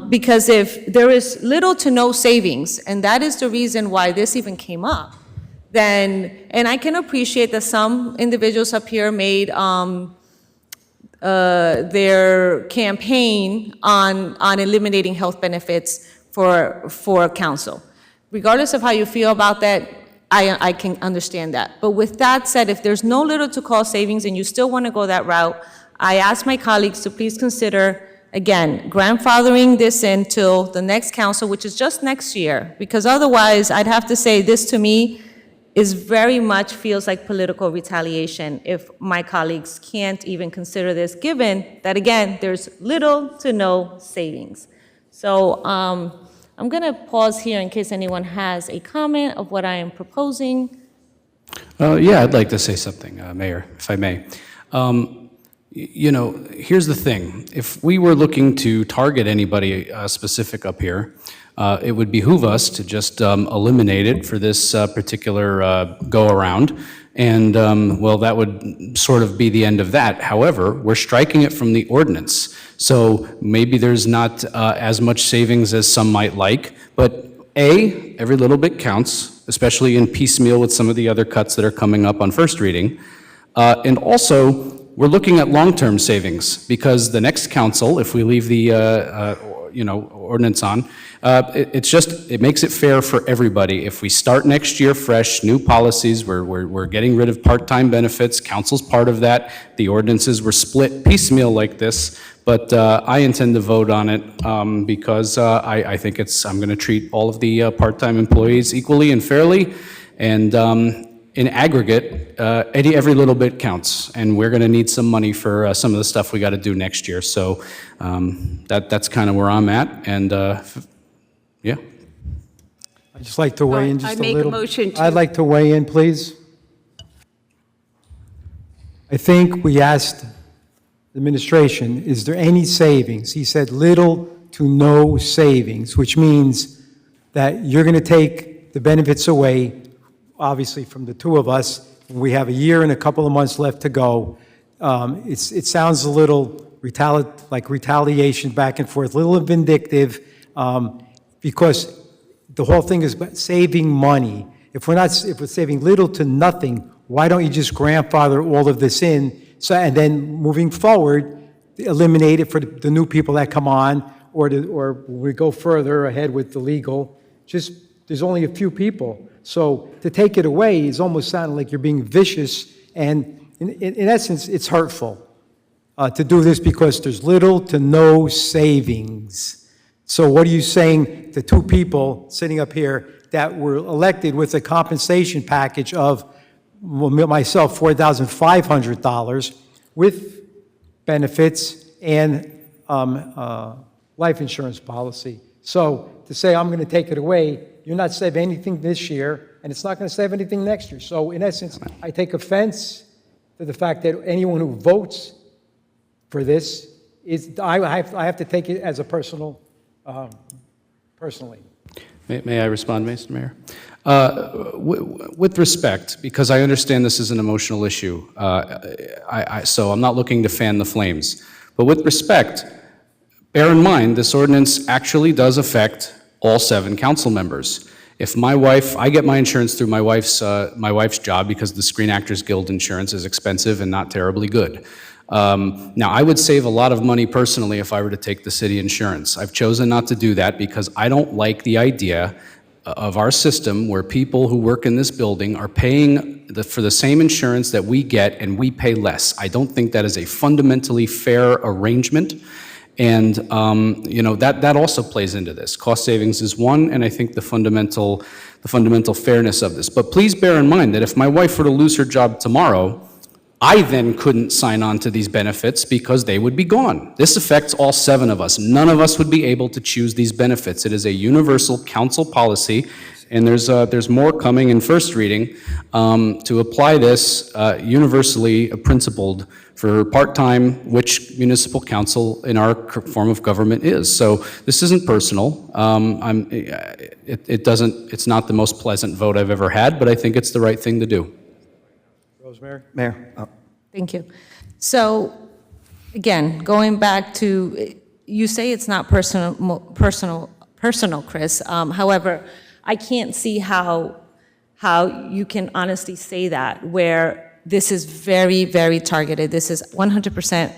because if there is little to no savings, and that is the reason why this even came up, then, and I can appreciate that some individuals up here made their campaign on eliminating health benefits for council. Regardless of how you feel about that, I can understand that. But with that said, if there's no little to call savings and you still want to go that route, I ask my colleagues to please consider, again, grandfathering this until the next council, which is just next year, because otherwise I'd have to say this to me is very much feels like political retaliation if my colleagues can't even consider this, given that, again, there's little to no savings. So I'm going to pause here in case anyone has a comment of what I am proposing.
Yeah, I'd like to say something, Mayor, if I may. You know, here's the thing. If we were looking to target anybody specific up here, it would behoove us to just eliminate it for this particular go-around. And, well, that would sort of be the end of that. However, we're striking it from the ordinance. So maybe there's not as much savings as some might like, but A, every little bit counts, especially in piecemeal with some of the other cuts that are coming up on first reading. And also, we're looking at long-term savings, because the next council, if we leave the, ordinance on. It makes it fair for everybody. If we start next year fresh, new policies, we're getting rid of part-time benefits, council's part of that. The ordinances were split piecemeal like this, but I intend to vote on it because I think I'm going to treat all of the part-time employees equally and fairly, and in aggregate, every little bit counts, and we're going to need some money for some of the stuff we got to do next year. So that's kind of where I'm at, and yeah.
I'd just like to weigh in just a little.
I make a motion to.
I'd like to weigh in, please. I think we asked the administration, is there any savings? He said little to no savings, which means that you're going to take the benefits away, obviously, from the two of us. We have a year and a couple of months left to go. It sounds a little like retaliation back and forth, a little vindictive, because the whole thing is about saving money. If we're saving little to nothing, why don't you just grandfather all of this in? So, and then moving forward, eliminate it for the new people that come on, or we go further ahead with the legal. There's only a few people. So to take it away is almost sounding like you're being vicious, and in essence, it's hurtful to do this because there's little to no savings. So what are you saying to two people sitting up here that were elected with a compensation package of, myself, $4,500 with benefits and life insurance policy? So to say I'm going to take it away, you're not saving anything this year, and it's not going to save anything next year. So in essence, I take offense to the fact that anyone who votes for this I have to take it as a personally.
May I respond, Mr. Mayor? With respect, because I understand this is an emotional issue, so I'm not looking to fan the flames. But with respect, bear in mind, this ordinance actually does affect all 7 council members. If my wife, I get my insurance through my wife's job because the Screen Actors Guild insurance is expensive and not terribly good. Now, I would save a lot of money personally if I were to take the city insurance. I've chosen not to do that because I don't like the idea of our system where people who work in this building are paying for the same insurance that we get and we pay less. I don't think that is a fundamentally fair arrangement. And that also plays into this. Cost savings is one, and I think the fundamental fairness of this. But please bear in mind that if my wife were to lose her job tomorrow, I then couldn't sign on to these benefits because they would be gone. This affects all 7 of us. None of us would be able to choose these benefits. It is a universal council policy, and there's more coming in first reading to apply this universally principled for part-time, which municipal council in our form of government is. So this isn't personal. It's not the most pleasant vote I've ever had, but I think it's the right thing to do.
Rosemary?
Mayor?
Thank you. So, again, going back to, you say it's not personal, Chris. However, I can't see how you can honestly say that, where this is very, very targeted. This is 100%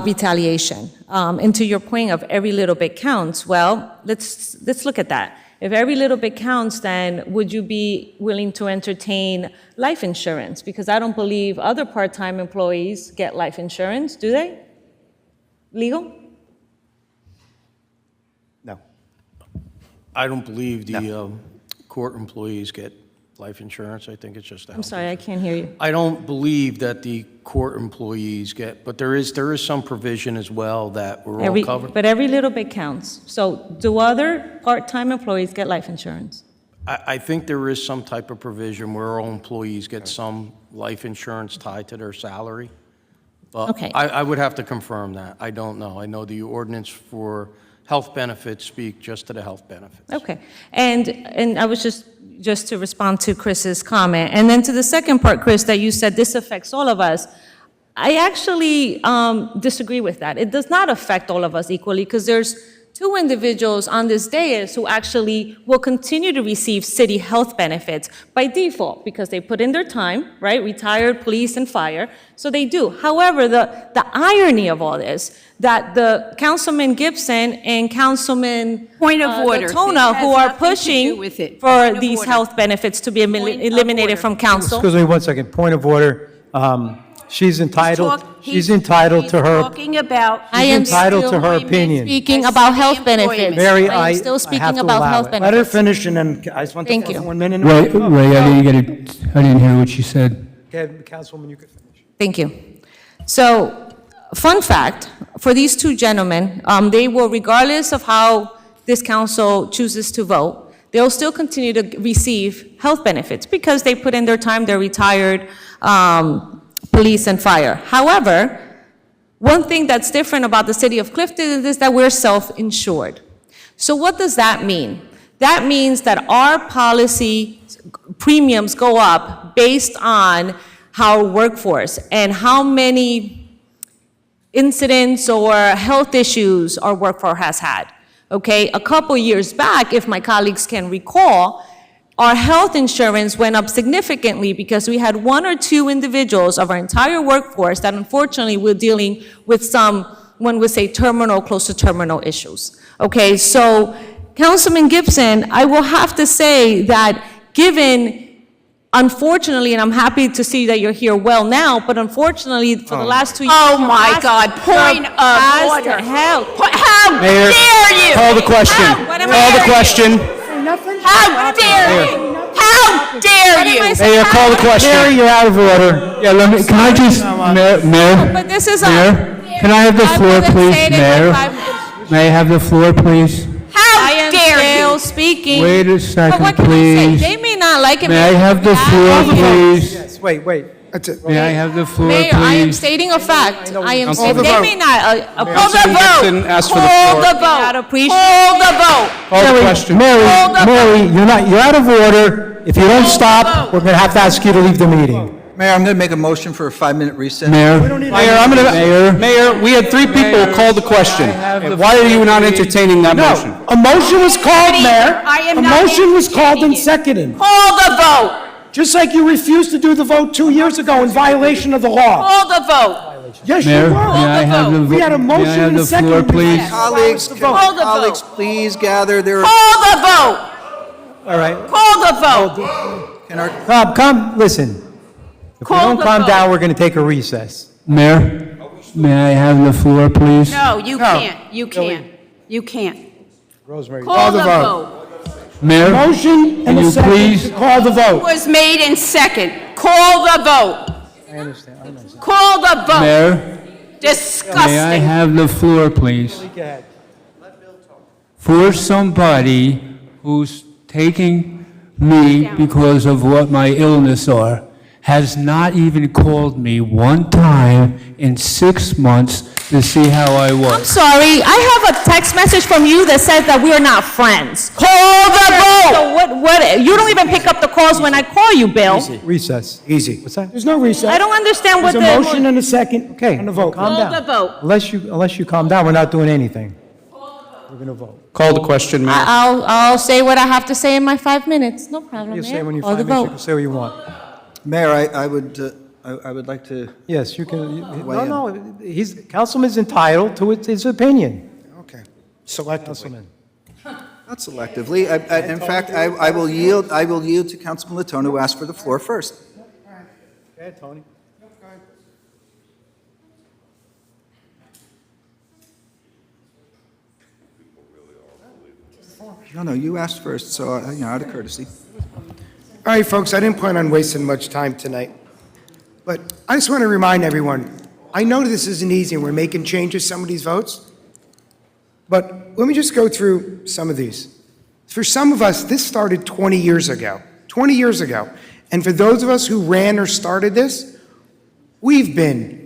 retaliation. And to your point of every little bit counts, well, let's look at that. If every little bit counts, then would you be willing to entertain life insurance? Because I don't believe other part-time employees get life insurance, do they? Legal?
No. I don't believe the court employees get life insurance. I think it's just a
I'm
health
sorry, I can't hear you.
I don't believe that the court employees get, but there is some provision as well that we're all covered.
But every little bit counts. So do other part-time employees get life insurance?
I think there is some type of provision where all employees get some life insurance tied to their salary. But
Okay.
I would have to confirm that. I don't know. I know the ordinance for health benefits speak just to the health benefits.
Okay. And I was just to respond to Chris's comment. And then to the second part, Chris, that you said this affects all of us. I actually disagree with that. It does not affect all of us equally because there's two individuals on this dais who actually will continue to receive city health benefits by default because they put in their time, right? Retired police and fire, so they do. However, the irony of all this, that the Councilman Gibson and Councilman
Point of order.
Latona,
It
who
has
are
nothing to do
pushing
with it.
for
Point of
these
order.
health benefits to be eliminated from council.
Excuse me one second, point of order. She's entitled
He's
to her,
talking about.
I am
entitled to her
employment
opinion.
Speaking
as
about
city
health
employment.
benefits.
Mary,
I
I
am still
I
speaking
have to
about
allow
health
it.
benefits.
Let her finish, and then I just want to
Thank
talk
you.
for 1 minute.
Ray, I didn't get it, I didn't hear what you said.
Okay, Councilwoman, you can finish.
Thank you. So, fun fact, for these two gentlemen, they will, regardless of how this council chooses to vote, they'll still continue to receive health benefits because they put in their time, they're retired police and fire. However, one thing that's different about the city of Clifton is that we're self-insured. So what does that mean? That means that our policy premiums go up based on our workforce and how many incidents or health issues our workforce has had. Okay, a couple years back, if my colleagues can recall, our health insurance went up significantly because we had one or two individuals of our entire workforce that unfortunately were dealing with some, one would say, terminal, close to terminal issues. Okay, so Councilman Gibson, I will have to say that given, unfortunately, and I'm happy to see that you're here well now, but unfortunately, for the last 2 years.
Oh, my God, point of order. How
Mayor,
dare you?
call the question.
What am
Call
I-
the question.
How dare you? How dare you?
Mayor, call the question.
Mary, you're out of order. Yeah, can I just, Mayor?
But this is
Mayor, can I have the
I
floor,
wouldn't
please,
say it in
Mayor?
5 minutes.
May I have the floor, please?
How
I am
dare
still
you?
speaking.
Wait a
But
second,
what can I say?
please.
They may not like it.
May I have the floor, please?
Yes, wait. That's it.
May I have the floor,
Mayor, I am
please?
stating a fact. I am
Call
stating,
the
they
vote.
may not approve the
Councilman Gibson
vote.
asked for the
Call
floor.
the
Not
vote.
appreciate.
Call the vote.
Call the question.
Mary, you're out of order. If you don't stop, we're going to have to ask you to leave the meeting.
Mayor, I'm going to make a motion for a 5-minute recess.
Mayor?
Mayor, we had 3 people call the question. Why are you not entertaining that motion?
A motion was called, Mayor.
I am
A
not
motion was called and
entertaining it.
seconded.
Call the vote.
Just like you refused to do the vote 2 years ago in violation of the law.
Call the vote.
Yes, you
Mayor,
were.
may I have the,
We had a
may I
motion
have
and a
the
second.
floor, please?
Colleagues,
Call the
colleagues,
vote.
please gather. There are,
Call the vote.
All right.
Call the vote.
can our,
Come, listen. If we
Call
don't
the
calm
vote.
down, we're going to take a recess.
Mayor, may I have the floor, please?
No, you can't. You can't. You can't.
Rosemary.
Call the vote.
Mayor,
Motion
can
and a
you
second
please?
to call the vote.
Was made in second. Call the vote.
I understand.
Call the vote.
Mayor, may I
Disgusting.
have the floor, please?
Go ahead.
For somebody who's taking me because of what my illness are, has not even called me one time in 6 months to see how I
I'm
was.
sorry, I have a text message from you that says that we are not friends. Call the vote! So what, you don't even pick up the calls when I call you, Bill.
Recess.
Easy.
What's that? There's no recess.
I don't understand what
There's
the.
a motion and a second. Okay. On the vote. Calm
Call the
down.
vote.
Unless you calm down, we're not doing anything. We're going to vote.
Call the question, Mayor.
I'll say what I have to say in my 5 minutes, no problem,
You say
Mayor.
when you
Call the
5 minutes, you
vote.
can say what you want.
Mayor, I would like to,
Yes, you can,
Weigh in.
no, Councilman's entitled to his opinion.
Okay. Selectively.
Councilman.
not selectively, in fact, I will yield to Councilman Latona, who asked for the floor first.
Go ahead, Tony.
No, you asked first, so, out of courtesy.
All right, folks, I didn't plan on wasting much time tonight, but I just want to remind everyone, I know this isn't easy and we're making changes, some of these votes, but let me just go through some of these. For some of us, this started 20 years ago. 20 years ago. And for those of us who ran or started this, we've been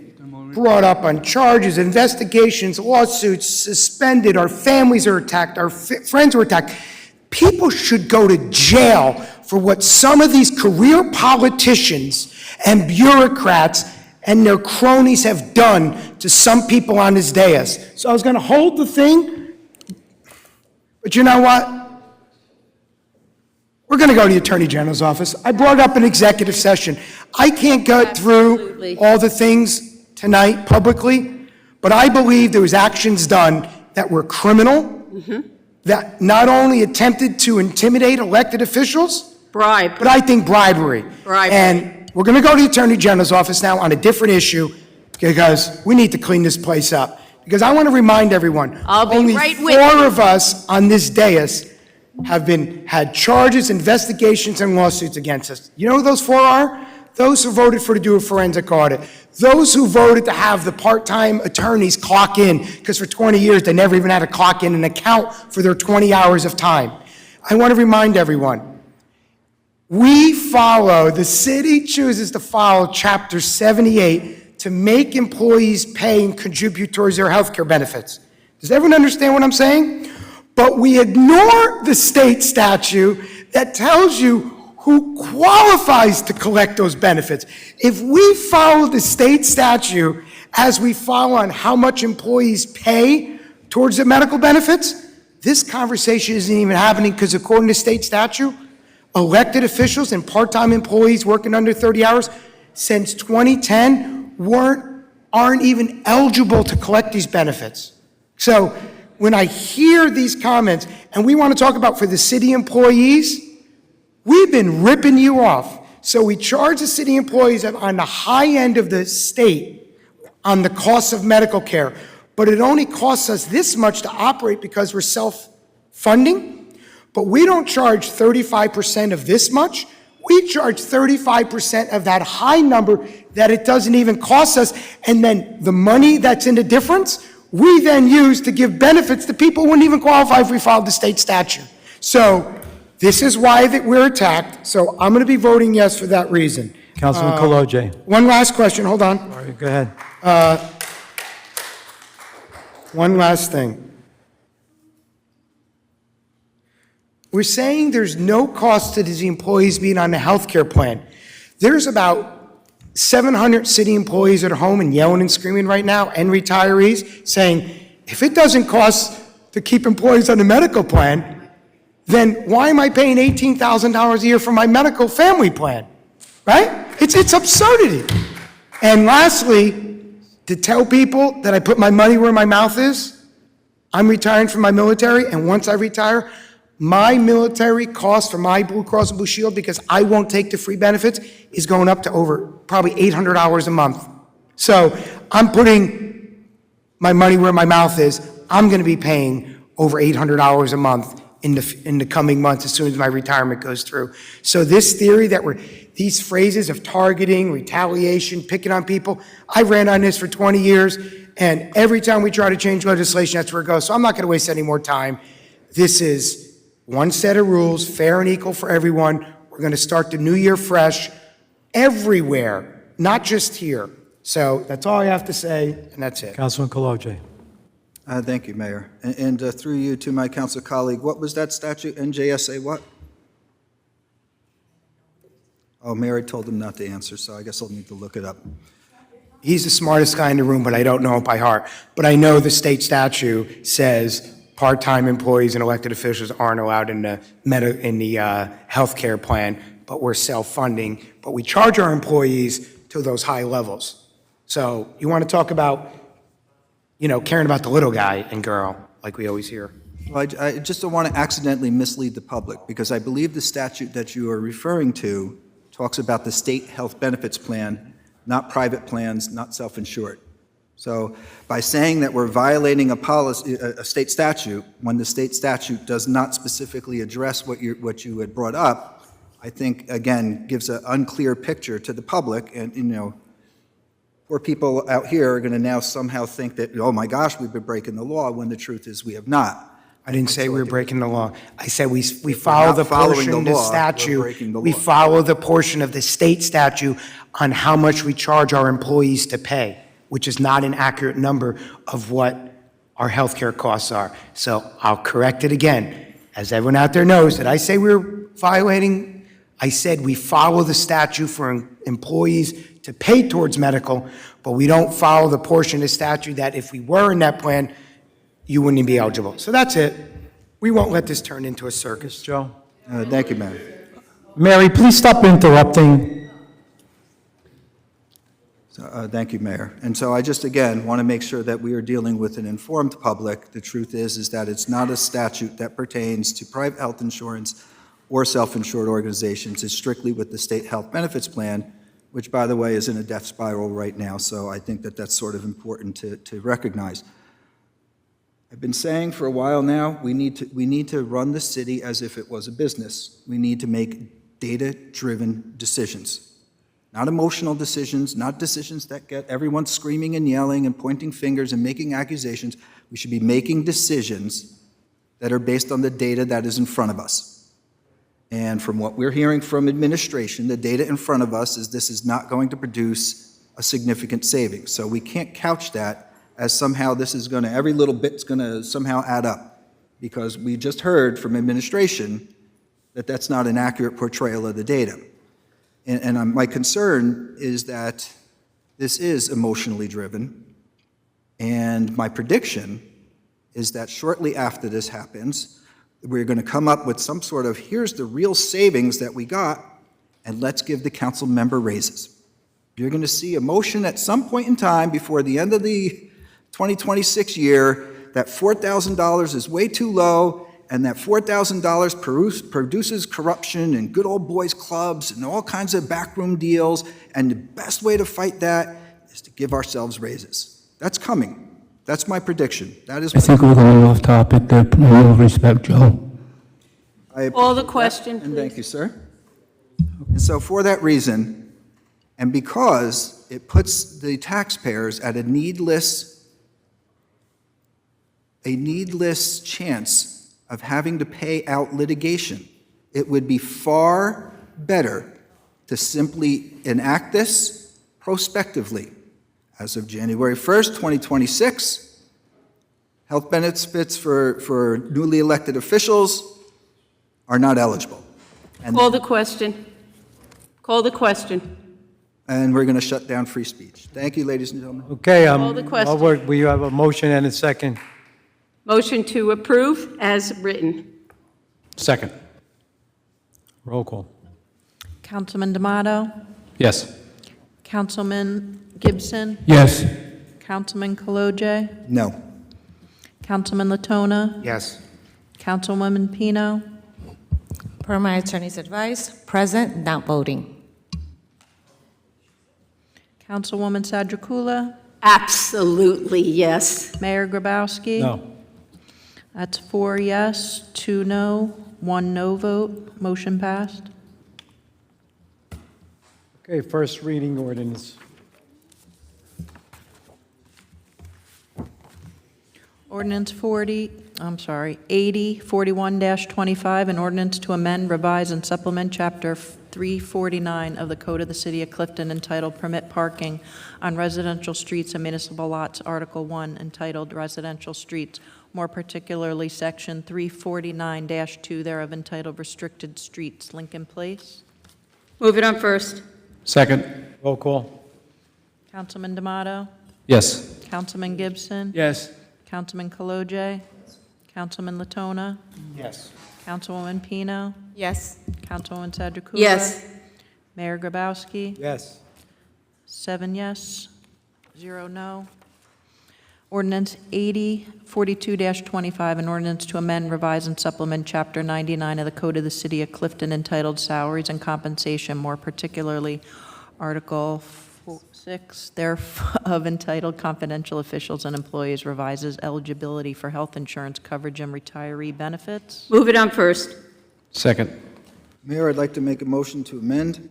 brought up on charges, investigations, lawsuits, suspended, our families are attacked, our friends were attacked. People should go to jail for what some of these career politicians and bureaucrats and their cronies have done to some people on this dais. So I was going to hold the thing
But you know what? We're going to go to the Attorney General's office. I brought it up in executive session. I can't go through
Absolutely.
all the things tonight publicly, but I believe there was actions done that were criminal, that not only attempted to intimidate elected officials,
Bribe.
but I think bribery.
Bribery.
And we're going to go to the Attorney General's office now on a different issue because we need to clean this place up. Because I want to remind everyone,
I'll be
only
right with
four
you.
of us on this dais have had charges, investigations, and lawsuits against us. You know who those four are? Those who voted to do a forensic audit. Those who voted to have the part-time attorneys clock in, because for 20 years they never even had to clock in and account for their 20 hours of time. I want to remind everyone, the city chooses to follow Chapter 78 to make employees pay and contribute towards their health care benefits. Does everyone understand what I'm saying? But we ignore the state statute that tells you who qualifies to collect those benefits. If we follow the state statute as we follow on how much employees pay towards the medical benefits, this conversation isn't even happening because according to state statute, elected officials and part-time employees working under 30 hours since 2010 aren't even eligible to collect these benefits. So when I hear these comments, and we want to talk about for the city employees, we've been ripping you off. So we charge the city employees on the high end of the state on the cost of medical care, but it only costs us this much to operate because we're self-funding, but we don't charge 35% of this much. We charge 35% of that high number that it doesn't even cost us, and then the money that's in the difference, we then use to give benefits to people who wouldn't even qualify if we followed the state statute. So this is why that we're attacked, so I'm going to be voting yes for that reason.
Councilman Koloje.
One last question, hold on.
All right, go ahead.
One last thing. We're saying there's no cost to these employees being on the health care plan. There's about 700 city employees at home and yelling and screaming right now, and retirees, saying, if it doesn't cost to keep employees on the medical plan, then why am I paying $18,000 a year for my medical family plan? Right? It's absurdity. And lastly, to tell people that I put my money where my mouth is, I'm retiring from my military, and once I retire, my military cost for my Blue Cross and Blue Shield, because I won't take the free benefits, is going up to over probably $800 a month. So I'm putting my money where my mouth is. I'm going to be paying over $800 a month in the coming months as soon as my retirement goes through. So this theory that these phrases of targeting, retaliation, picking on people, I ran on this for 20 years, and every time we try to change legislation, that's where it goes. So I'm not going to waste any more time. This is one set of rules, fair and equal for everyone. We're going to start the new year fresh everywhere, not just here. So that's all I have to say, and that's it.
Councilman Koloje.
Thank you, Mayor. And through you to my council colleague, what was that statute, NJSA what? Oh, Mary told him not to answer, so I guess I'll need to look it up.
He's the smartest guy in the room, but I don't know it by heart. But I know the state statute says part-time employees and elected officials aren't allowed in the healthcare plan, but we're self-funding, but we charge our employees to those high levels. So you want to talk about, caring about the little guy and girl, like we always hear.
Well, I just don't want to accidentally mislead the public, because I believe the statute that you are referring to talks about the state health benefits plan, not private plans, not self-insured. So by saying that we're violating a state statute, when the state statute does not specifically address what you had brought up, I think, again, gives an unclear picture to the public. And, poor people out here are going to now somehow think that, oh my gosh, we've been breaking the law, when the truth is we have not.
I didn't say we were breaking the law. I said we follow the portion of the statute. We follow the portion of the state statute on how much we charge our employees to pay, which is not an accurate number of what our healthcare costs are. So I'll correct it again. As everyone out there knows, that I say we're violating, I said we follow the statute for employees to pay towards medical, but we don't follow the portion of the statute that if we were in that plan, you wouldn't be eligible. So that's it. We won't let this turn into a circus.
Joe?
Thank you, Mayor.
Mary, please stop interrupting.
Thank you, Mayor. And so I just, again, want to make sure that we are dealing with an informed public. The truth is that it's not a statute that pertains to private health insurance or self-insured organizations. It's strictly with the state health benefits plan, which, by the way, is in a death spiral right now. So I think that that's sort of important to recognize. I've been saying for a while now, we need to run the city as if it was a business. We need to make data-driven decisions. Not emotional decisions, not decisions that get everyone screaming and yelling and pointing fingers and making accusations. We should be making decisions that are based on the data that is in front of us. And from what we're hearing from administration, the data in front of us is this is not going to produce a significant savings. So we can't couch that as somehow this is going to, every little bit's going to somehow add up. Because we just heard from administration that that's not an accurate portrayal of the data. And my concern is that this is emotionally driven, and my prediction is that shortly after this happens, we're going to come up with some sort of, here's the real savings that we got, and let's give the council member raises. You're going to see a motion at some point in time before the end of the 2026 year that $4,000 is way too low, and that $4,000 produces corruption and good old boys clubs and all kinds of backroom deals, and the best way to fight that is to give ourselves raises. That's coming. That's my prediction. That is.
I think we're going off topic there. With all respect, Joe.
Call the question,
and thank you, sir. And so for that reason, and because it puts the taxpayers at a needless chance of having to pay out litigation, it would be far better to simply enact this prospectively. As of January 1st, 2026, health benefits for newly elected officials are not eligible.
Call the question. Call the question.
And we're going to shut down free speech. Thank you, ladies and gentlemen.
Okay,
Call the question.
we have a motion and a second.
Motion to approve as written.
Second.
Roll call.
Councilman D'Amato?
Yes.
Councilman Gibson?
Yes.
Councilman Kalojay?
No.
Councilman Latona?
Yes.
Councilwoman Pino?
Per my attorney's advice, present, not voting.
Councilwoman Sadrikula?
Absolutely, yes.
Mayor Grabowski?
No.
That's 4 yes, 2 no, 1 no vote. Motion passed.
Okay, first reading ordinance.
Ordinance 80, 41-25, an ordinance to amend, revise, and supplement Chapter 349 of the Code of the City of Clifton entitled Permit Parking on Residential Streets and Municipal Lots, Article 1, entitled Residential Streets, more particularly Section 349-2 thereof entitled Restricted Streets, Lincoln Place.
Move it on first.
Second.
Roll call.
Councilman D'Amato?
Yes.
Councilman Gibson?
Yes.
Councilman Kalojay? Councilman Latona?
Yes.
Councilwoman Pino?
Yes.
Councilwoman Sadrikula?
Yes.
Mayor Grabowski?
Yes.
7 yes, 0 no. Ordinance 80, 42-25, an ordinance to amend, revise, and supplement Chapter 99 of the Code of the City of Clifton entitled Salaries and Compensation, more particularly Article 6 thereof entitled Confidential Officials and Employees, revises eligibility for health insurance coverage and retiree benefits.
Move it on first.
Second.
Mayor, I'd like to make a motion to amend.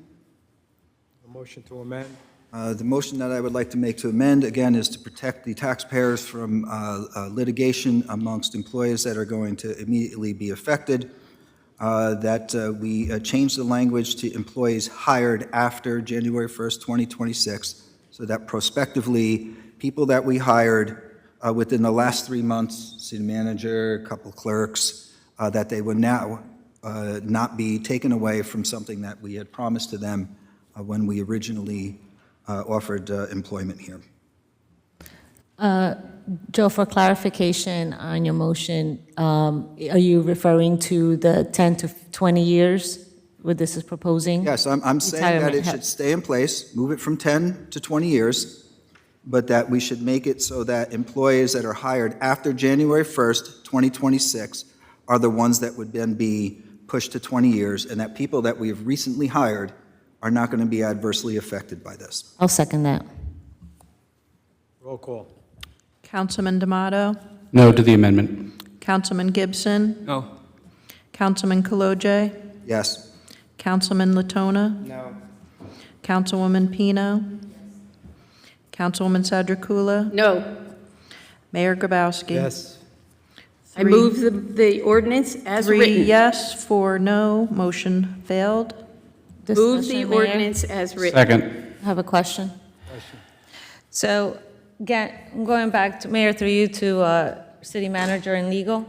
A motion to amend.
The motion that I would like to make to amend, again, is to protect the taxpayers from litigation amongst employees that are going to immediately be affected, that we change the language to employees hired after January 1st, 2026, so that prospectively, people that we hired within the last 3 months, city manager, a couple clerks, that they would now not be taken away from something that we had promised to them when we originally offered employment here.
Joe, for clarification on your motion, are you referring to the 10 to 20 years, what this is proposing?
Yes, I'm saying that it should stay in place, move it from 10 to 20 years, but that we should make it so that employees that are hired after January 1st, 2026 are the ones that would then be pushed to 20 years, and that people that we have recently hired are not going to be adversely affected by this.
I'll second that.
Roll call.
Councilman D'Amato,
No to the amendment.
Councilman Gibson,
No.
Councilman Kalojay,
Yes.
Councilman Latona,
No.
Councilwoman Pino, Councilwoman Sadrikula,
No.
Mayor Grabowski.
Yes.
I move the ordinance as
Three
written.
yes, 4 no, motion failed.
Move the
Discussion, Mayor?
ordinance as written.
Second.
I have a question. So, again, I'm going back to, Mayor, through you to City Manager and Legal.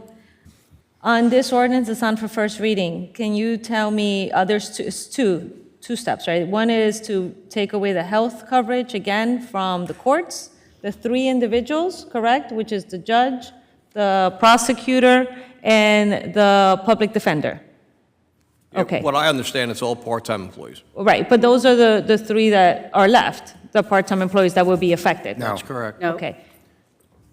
On this ordinance, it's on for first reading. Can you tell me, there's two steps, right? One is to take away the health coverage, again, from the courts, the 3 individuals, correct? Which is the judge, the prosecutor, and the public defender. Okay.
What I understand, it's all part-time employees.
Right, but those are the 3 that are left, the part-time employees that will be affected?
No.
That's correct.
No.
Okay.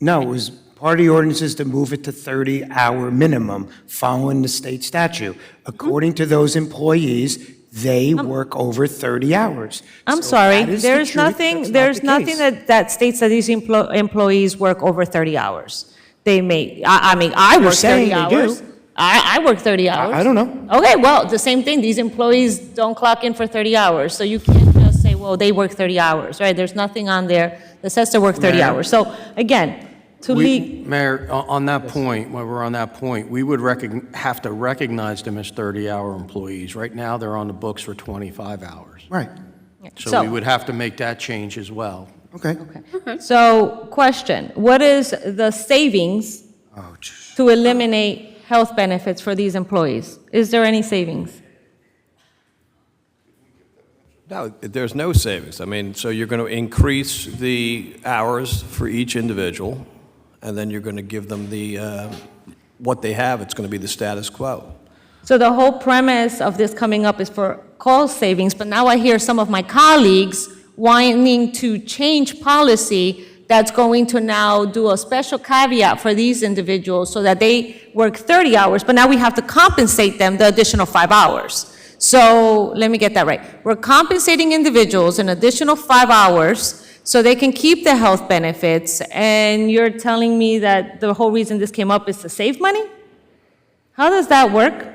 No, it was part of the ordinance is to move it to 30-hour minimum following the state statute. According to those employees, they work over 30 hours.
I'm
So
sorry,
that is the
there's
truth.
nothing,
That's not
there's
the
nothing
case.
that states that these employees work over 30 hours. They may, I mean, I
You're
work 30
saying they
hours.
do.
I work 30 hours.
I don't know.
Okay, well, the same thing, these employees don't clock in for 30 hours, so you can't just say, well, they work 30 hours, right? There's nothing on there that says to work 30
Mayor?
hours. So, again, to leave,
Mayor, on that point, when we're on that point, we would have to recognize them as 30-hour employees. Right now, they're on the books for 25 hours.
Right,
So we would have to make that change as well.
okay.
so, question, what is the savings
Oh,
to eliminate health benefits for these employees? Is there any savings?
No, there's no savings. I mean, so you're going to increase the hours for each individual, and then you're going to give them the, what they have, it's going to be the status quo.
So the whole premise of this coming up is for cost savings, but now I hear some of my colleagues wanting to change policy that's going to now do a special caveat for these individuals so that they work 30 hours, but now we have to compensate them the additional 5 hours. So let me get that right. We're compensating individuals an additional 5 hours so they can keep the health benefits, and you're telling me that the whole reason this came up is to save money? How does that work?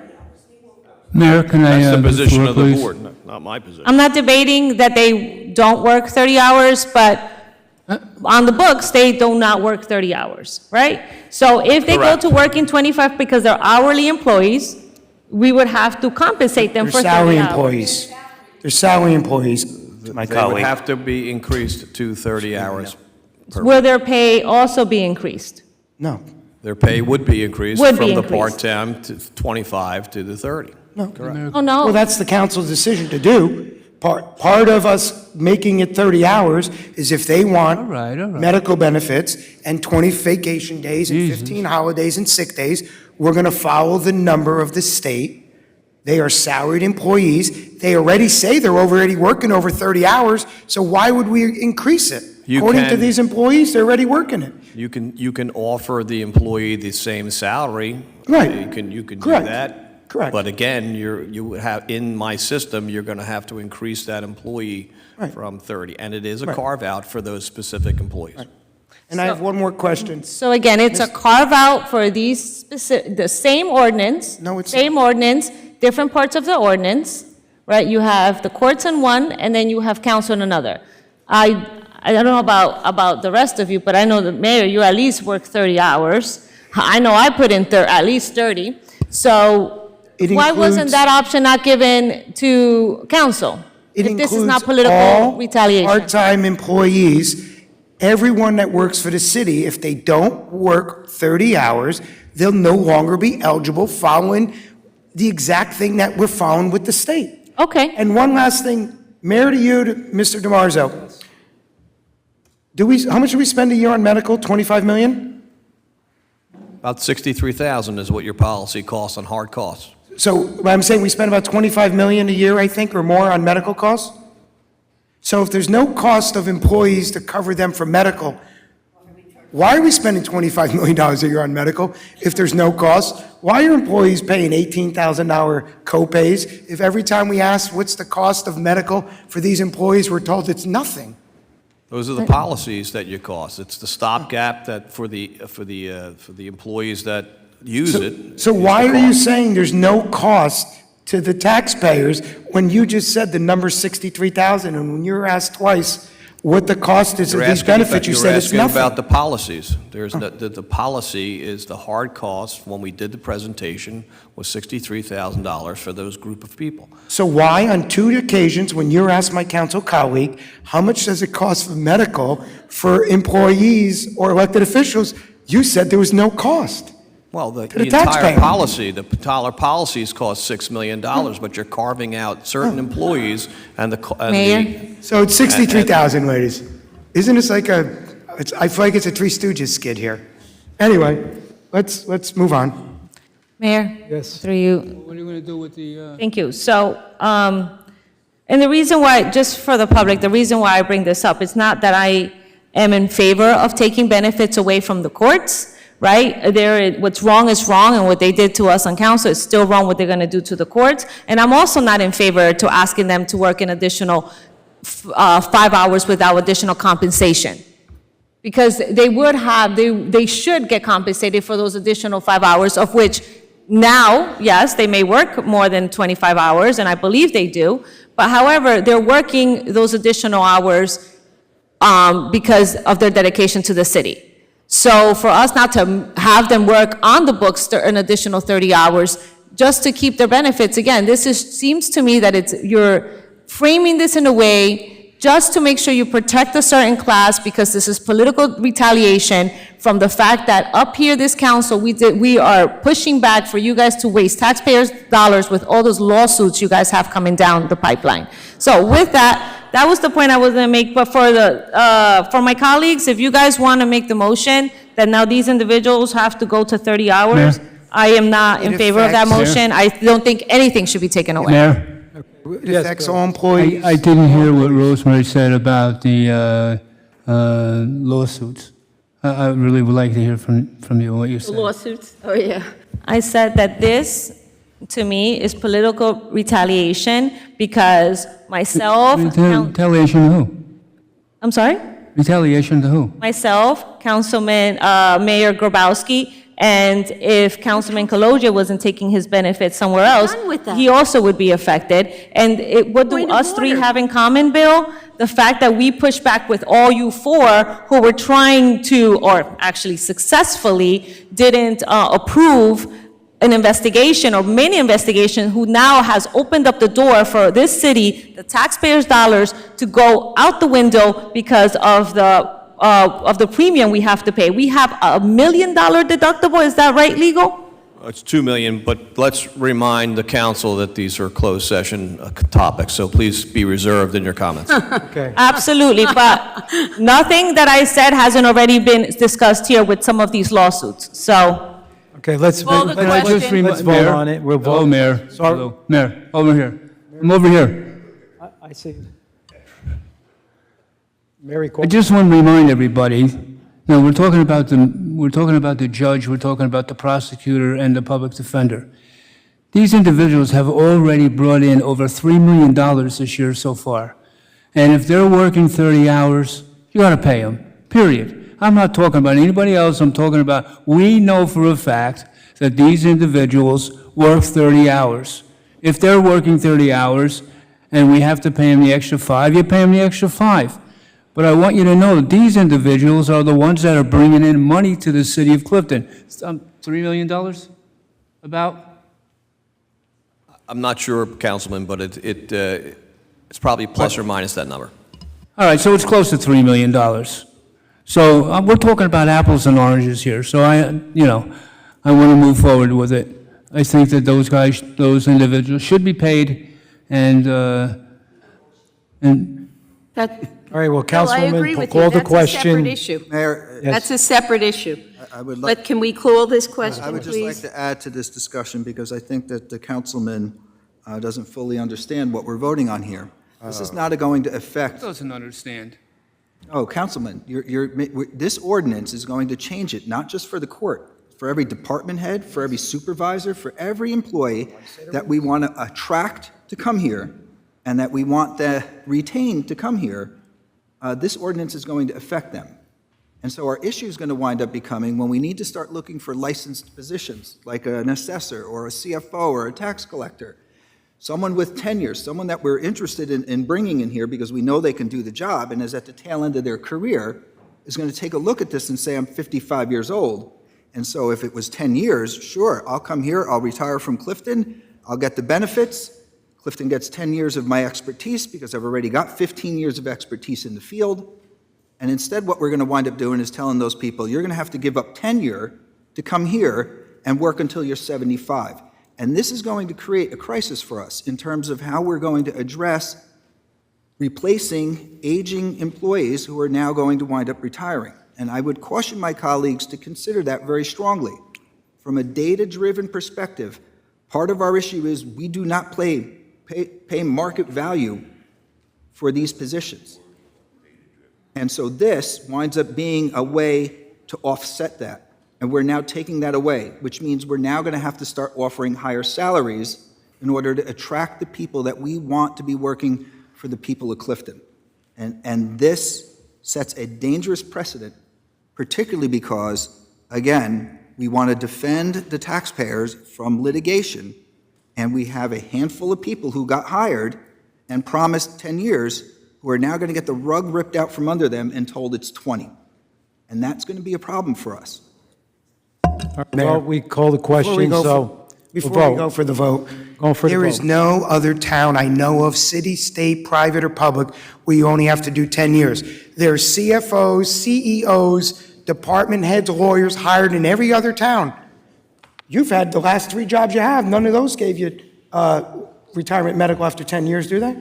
Mayor, can I
That's
have
the position
floor,
of the
please?
board, not my position.
I'm not debating that they don't work 30 hours, but on the books, they do not work 30 hours, right? So if they go
Correct.
to work in 25 because they're hourly employees, we would have to compensate them
They're
for 30
salary
hours.
employees. They're salary employees, my
They would
colleague.
have to be increased to 30 hours per
Will their pay also be increased?
No,
Their pay would be increased
Would
from
be
the
increased.
part-time to 25 to the 30.
no.
Oh, no.
Well, that's the council's decision to do. Part of us making it 30 hours is if they want
All right.
medical benefits and 20 vacation days and 15 holidays and sick days, we're going to follow the number of the state. They are salaried employees. They already say they're already working over 30 hours, so why would we increase it?
You
According to
can-
these employees, they're already working it.
You can offer the employee the same salary.
Right.
You can do
Correct.
that.
Correct.
But again, you would have, in my system, you're going to have to increase that employee
Right.
from 30. And it is a
Right.
carve-out for those specific employees.
And I have one more question.
So again, it's a carve-out for these the same ordinance.
No, it's
Same ordinance, different parts of the ordinance, right? You have the courts in one, and then you have council in another. I don't know about the rest of you, but I know the mayor, you at least work 30 hours. I know I put in at least 30. So why wasn't
includes-
that option not given to council?
It
If this is
includes
not political
all
retaliation.
part-time employees, everyone that works for the city, if they don't work 30 hours, they'll no longer be eligible following the exact thing that we're following with the state.
Okay.
And one last thing, Mayor, to you, to Mr. DiMarzo. How much do we spend a year on medical? 25 million?
About 63,000 is what your policy costs on hard costs.
So I'm saying we spend about 25 million a year, I think, or more on medical costs? So if there's no cost of employees to cover them for medical, why are we spending $25 million a year on medical if there's no cost? Why are employees paying $18,000 co-pays if every time we ask what's the cost of medical for these employees, we're told it's nothing?
Those are the policies that you cost. It's the stopgap that for the employees that use it.
So why are you saying there's no cost to the taxpayers when you just said the number's 63,000, and when you were asked twice what the cost is of these benefits, you said it's
You're asking
nothing?
about the policies. The policy is the hard cost, when we did the presentation, was $63,000 for those group of people.
So why, on 2 occasions, when you're asked my council colleague, how much does it cost for medical for employees or elected officials, you said there was no cost?
Well, the
To the
entire
taxpayer.
policy, the entire policies cost $6 million, but you're carving out certain employees and the.
Mayor?
So it's 63,000, ladies. Isn't this like I feel like it's a Three Stooges skit here. Anyway, let's move on.
Mayor?
Yes.
Through you.
What are you going to do with the?
Thank you. So, and the reason why, just for the public, the reason why I bring this up, it's not that I am in favor of taking benefits away from the courts, right? What's wrong is wrong, and what they did to us on council is still wrong, what they're going to do to the courts. And I'm also not in favor to asking them to work an additional 5 hours without additional compensation. Because they should get compensated for those additional 5 hours, of which now, yes, they may work more than 25 hours, and I believe they do. But however, they're working those additional hours because of their dedication to the city. So for us not to have them work on the books an additional 30 hours just to keep their benefits, again, seems to me that you're framing this in a way just to make sure you protect a certain class, because this is political retaliation from the fact that up here, this council, we are pushing back for you guys to waste taxpayers' dollars with all those lawsuits you guys have coming down the pipeline. So with that was the point I was going to make. But for my colleagues, if you guys want to make the motion that now these individuals have to go to 30 hours,
Mayor?
I am not in favor of that
affects-
motion. I don't think anything should be taken away.
Mayor?
It affects all employees.
I didn't hear what Rosemary said about the lawsuits. I really would like to hear from you what you said.
Lawsuits? Oh, yeah.
I said that this, to me, is political retaliation because myself,
Retaliation to who?
I'm sorry?
Retaliation to who?
Myself, Councilman, Mayor Grabowski, and if Councilman Kaloja wasn't taking his benefits somewhere else,
Done with that.
he also would be affected. And what do
Point of
us three
order.
have in common, Bill? The fact that we push back with all you four who were trying to, or actually successfully, didn't approve an investigation or mini investigation, who now has opened up the door for this city, the taxpayers' dollars, to go out the window because of the premium we have to pay. We have a $1 million deductible, is that right, legal?
It's $2 million, but let's remind the council that these are closed session topics, so please be reserved in your comments.
Okay.
Absolutely, but nothing that I said hasn't already been discussed here with some of these lawsuits, so.
Okay, let's
Call the
vote
question.
Mayor? On it. We'll vote.
Hello, Mayor.
Sorry.
Hello. Mayor, over here. I'm over here.
I see. Mary,
I just want to remind everybody, we're talking about the judge, we're talking about the prosecutor and the public defender. These individuals have already brought in over $3 million this year so far. And if they're working 30 hours, you got to pay them, period. I'm not talking about anybody else, I'm talking about, we know for a fact that these individuals work 30 hours. If they're working 30 hours and we have to pay them the extra 5, you pay them the extra 5. But I want you to know that these individuals are the ones that are bringing in money to the city of Clifton. $3 million, about?
I'm not sure, Councilman, but it's probably plus or minus that number.
All right, so it's close to $3 million. So we're talking about apples and oranges here. So I want to move forward with it. I think that those individuals should be paid, and
That,
All right, well,
Bill, I agree
Councilwoman,
with
call
you.
the
That's a separate
question.
issue.
Mayor,
That's a separate issue.
I would like.
But can we call this question,
I would just like
please?
to add to this discussion, because I think that the councilman doesn't fully understand what we're voting on here. This is not going to affect,
Doesn't understand.
oh, Councilman, this ordinance is going to change it, not just for the court, for every department head, for every supervisor, for every employee that we want to attract to come here and that we want to retain to come here. This ordinance is going to affect them. And so our issue is going to wind up becoming when we need to start looking for licensed positions, like an assessor or a CFO or a tax collector, someone with tenure, someone that we're interested in bringing in here because we know they can do the job and is at the tail end of their career, is going to take a look at this and say, I'm 55 years old. And so if it was 10 years, sure, I'll come here, I'll retire from Clifton, I'll get the benefits. Clifton gets 10 years of my expertise because I've already got 15 years of expertise in the field. And instead, what we're going to wind up doing is telling those people, you're going to have to give up tenure to come here and work until you're 75. And this is going to create a crisis for us in terms of how we're going to address replacing aging employees who are now going to wind up retiring. And I would caution my colleagues to consider that very strongly. From a data-driven perspective, part of our issue is we do not pay market value for these positions. And so this winds up being a way to offset that. And we're now taking that away, which means we're now going to have to start offering higher salaries in order to attract the people that we want to be working for the people of Clifton. And this sets a dangerous precedent, particularly because, again, we want to defend the taxpayers from litigation, and we have a handful of people who got hired and promised 10 years who are now going to get the rug ripped out from under them and told it's 20. And that's going to be a problem for us.
Well, we call the question, so.
Before we go for the vote, there is no other town I know of, city, state, private, or public, where you only have to do 10 years. There's CFOs, CEOs, department heads, lawyers hired in every other town. You've had the last 3 jobs you have, none of those gave you retirement medical after 10 years, do they?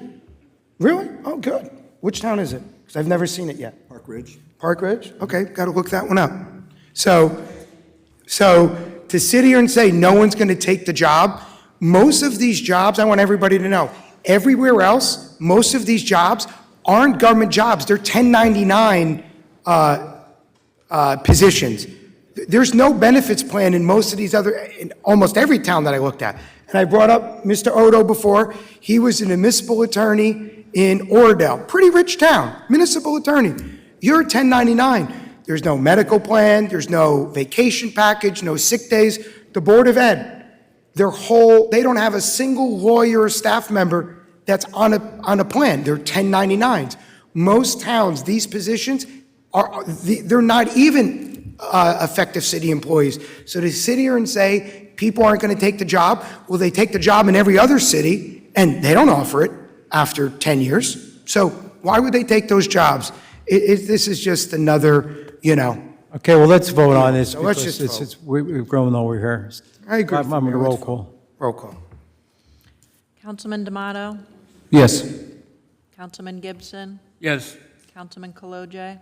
Really? Oh, good. Which town is it? Because I've never seen it yet.
Park Ridge.
Park Ridge? Okay, got to look that one up. So to sit here and say no one's going to take the job, most of these jobs, I want everybody to know, everywhere else, most of these jobs aren't government jobs. They're 1099 positions. There's no benefits plan in most of these in almost every town that I looked at. And I brought up Mr. Odo before. He was a municipal attorney in Oradell, pretty rich town, municipal attorney. You're 1099. There's no medical plan, there's no vacation package, no sick days. The Board of Ed, they don't have a single lawyer or staff member that's on a plan. They're 1099s. Most towns, these positions, they're not even effective city employees. So to sit here and say people aren't going to take the job, well, they take the job in every other city, and they don't offer it after 10 years. So why would they take those jobs? This is just another,
Okay, well, let's vote on this.
So let's
because
just
we've grown over here.
I agree.
I'm going to roll call.
Roll call.
Councilman D'Amato?
Yes.
Councilman Gibson?
Yes.
Councilman Kalojay?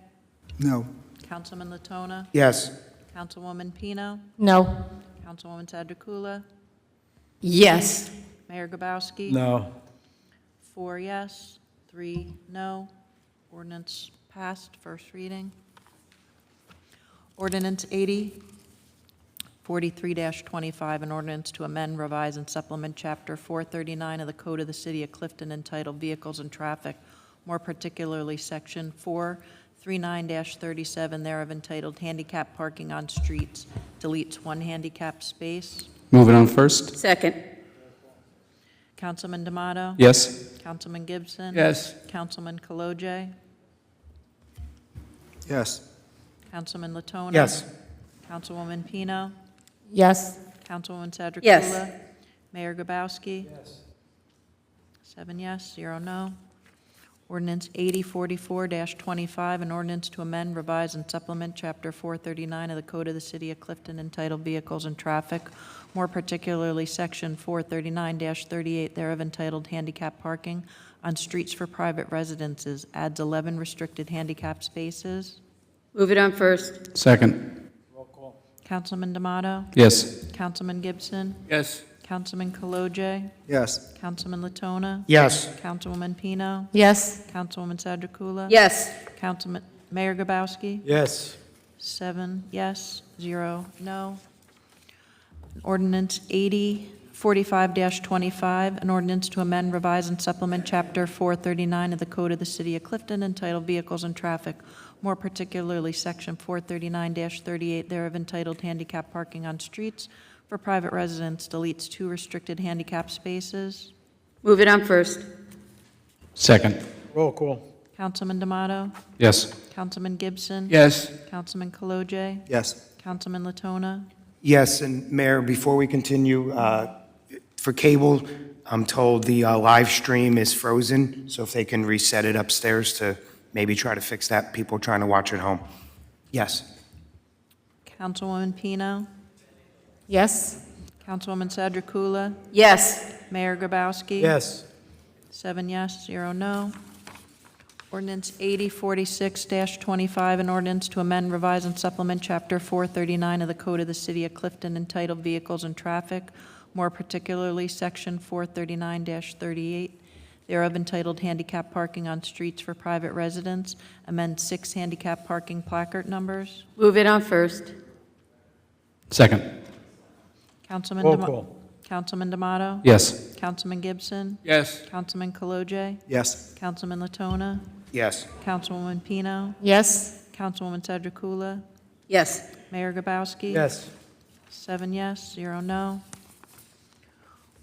No.
Councilman Latona?
Yes.
Councilwoman Pino?
No.
Councilwoman Sadrikula?
Yes.
Mayor Grabowski?
No.
4 yes, 3 no. Ordinance passed, first reading. Ordinance 43-25, an ordinance to amend, revise, and supplement Chapter 439 of the Code of the City of Clifton entitled Vehicles and Traffic, more particularly Section 439-37 thereof entitled Handicap Parking on Streets, deletes 1 handicap space.
Move it on first?
Second.
Councilman D'Amato?
Yes.
Councilman Gibson?
Yes.
Councilman Kalojay?
Yes.
Councilman Latona?
Yes.
Councilwoman Pino?
Yes.
Councilwoman Sadrikula?
Yes.
Mayor Grabowski? Yes. 7 yes, 0 no. Ordinance 44-25, an ordinance to amend, revise, and supplement Chapter 439 of the Code of the City of Clifton entitled Vehicles and Traffic, more particularly Section 439-38 thereof entitled Handicap Parking on Streets for Private Residences, adds 11 restricted handicap spaces.
Move it on first.
Second.
Councilman D'Amato?
Yes.
Councilman Gibson?
Yes.
Councilman Kalojay?
Yes.
Councilman Latona?
Yes.
Councilwoman Pino?
Yes.
Councilwoman Sadrikula?
Yes.
Councilman, Mayor Gabowski?
Yes.
7 yes, 0 no. Ordinance 45-25, an ordinance to amend, revise, and supplement Chapter 439 of the Code of the City of Clifton entitled Vehicles and Traffic, more particularly Section 439-38 thereof entitled Handicap Parking on Streets for Private Residents, deletes 2 restricted handicap spaces.
Move it on first.
Second.
Roll call.
Councilman D'Amato?
Yes.
Councilman Gibson?
Yes.
Councilman Kalojay?
Yes.
Councilman Latona?
Yes, and Mayor, before we continue, for cable, I'm told the live stream is frozen, so if they can reset it upstairs to maybe try to fix that, people trying to watch at home. Yes.
Councilwoman Pino?
Yes.
Councilwoman Sadrikula?
Yes.
Mayor Grabowski?
Yes.
7 yes, 0 no. Ordinance 8046-25, an ordinance to amend, revise, and supplement Chapter 439 of the Code of the City of Clifton entitled Vehicles and Traffic, more particularly Section 439-38 thereof entitled Handicap Parking on Streets for Private Residents, amend 6 handicap parking placard numbers.
Move it on first.
Second.
Councilman
Roll
D'Amato?
call.
Councilman D'Amato?
Yes.
Councilman Gibson?
Yes.
Councilman Kalojay?
Yes.
Councilman Latona?
Yes.
Councilwoman Pino?
Yes.
Councilwoman Sadrikula?
Yes.
Mayor Gabowski?
Yes.
7 yes, 0 no.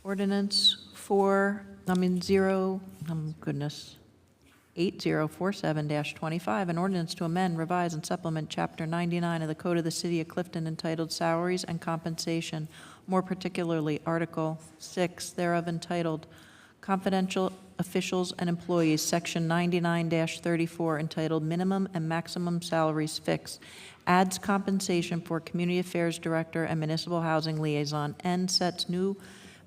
Ordinance 8047-25, an ordinance to amend, revise, and supplement Chapter 99 of the Code of the City of Clifton entitled Salaries and Compensation, more particularly Article 6 thereof entitled Confidential Officials and Employees, Section 99-34 entitled Minimum and Maximum Salaries Fixed, adds compensation for Community Affairs Director and Municipal Housing Liaison, and sets new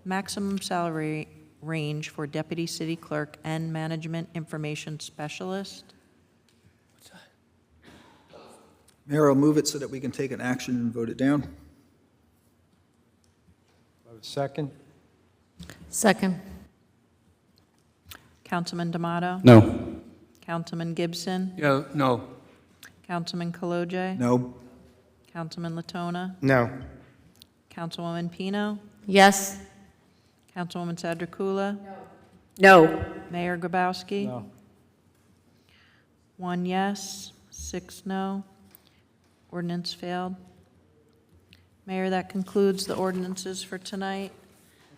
maximum salary range for Deputy City Clerk and Management Information Specialist.
Mayor, I'll move it so that we can take an action and vote it down.
Second.
Second.
Councilman D'Amato?
No.
Councilman Gibson?
Yeah, no.
Councilman Kalojay?
No.
Councilman Latona?
No.
Councilwoman Pino?
Yes.
Councilwoman Sadrikula?
No.
Mayor Grabowski?
No.
1 yes, 6 no. Ordinance failed. Mayor, that concludes the ordinances for tonight.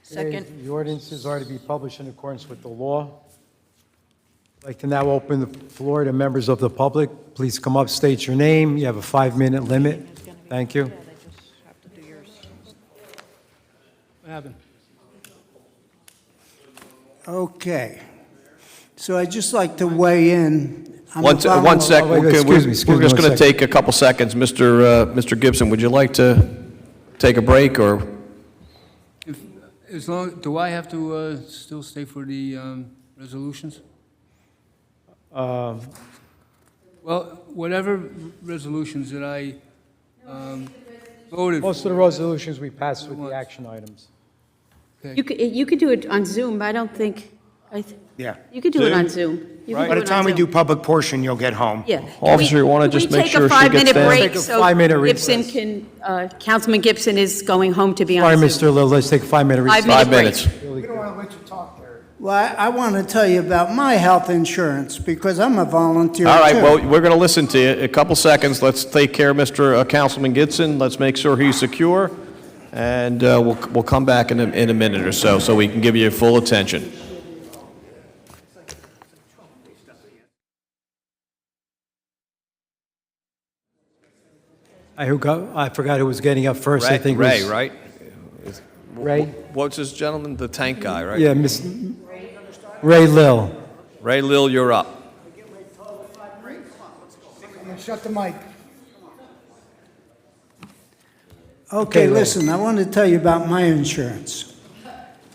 Second,
The ordinances are to be published in accordance with the law. I'd like to now open the floor to members of the public. Please come up, state your name. You have a 5-minute limit. Thank you.
What happened?
Okay. So I'd just like to weigh in. I'm
One
a
sec,
wait, excuse me,
we're just
one
going to
second.
take a couple seconds. Mr. Gibson, would you like to take a break, or?
As long, do I have to still stay for the resolutions? Well, whatever resolutions that I voted for.
Most of the resolutions we passed with the action items.
You could do it on Zoom, but I don't think,
Yeah.
you could do it on Zoom. You could
By
do
the
it
time
on
we
Zoom.
do public portion, you'll get home.
Yeah.
Officer, you wanna just make sure she gets
Can we take a
there?
5-minute
Take a
break so
5-minute
Gibson
recess.
can, Councilman Gibson is going home to be
Sorry,
on Zoom.
Mr. Lill, let's take a 5-minute recess.
5
5
minutes.
minutes.
We don't want to let you talk there.
Well, I want to tell you about my health insurance because I'm a volunteer
All right,
too.
well, we're going to listen to you. A couple seconds. Let's take care of Mr. Councilman Gibson. Let's make sure he's secure, and we'll come back in a minute or so we can give you full attention.
I forgot who was getting up first. I think it
Ray,
was
right?
Ray?
What's this gentleman? The tank guy, right?
Yeah, Ray Lill.
Ray Lill, you're up.
Shut the mic.
Okay,
Lou.
listen, I want to tell you about my insurance.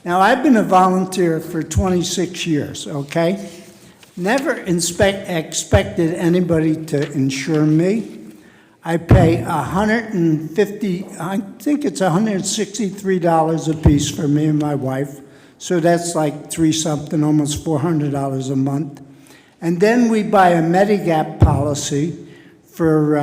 Now, I've been a volunteer for 26 years, okay? Never expected anybody to insure me. I pay $163 a piece for me and my wife. So that's like $3-something, almost $400 a month. And then we buy a Medigap policy for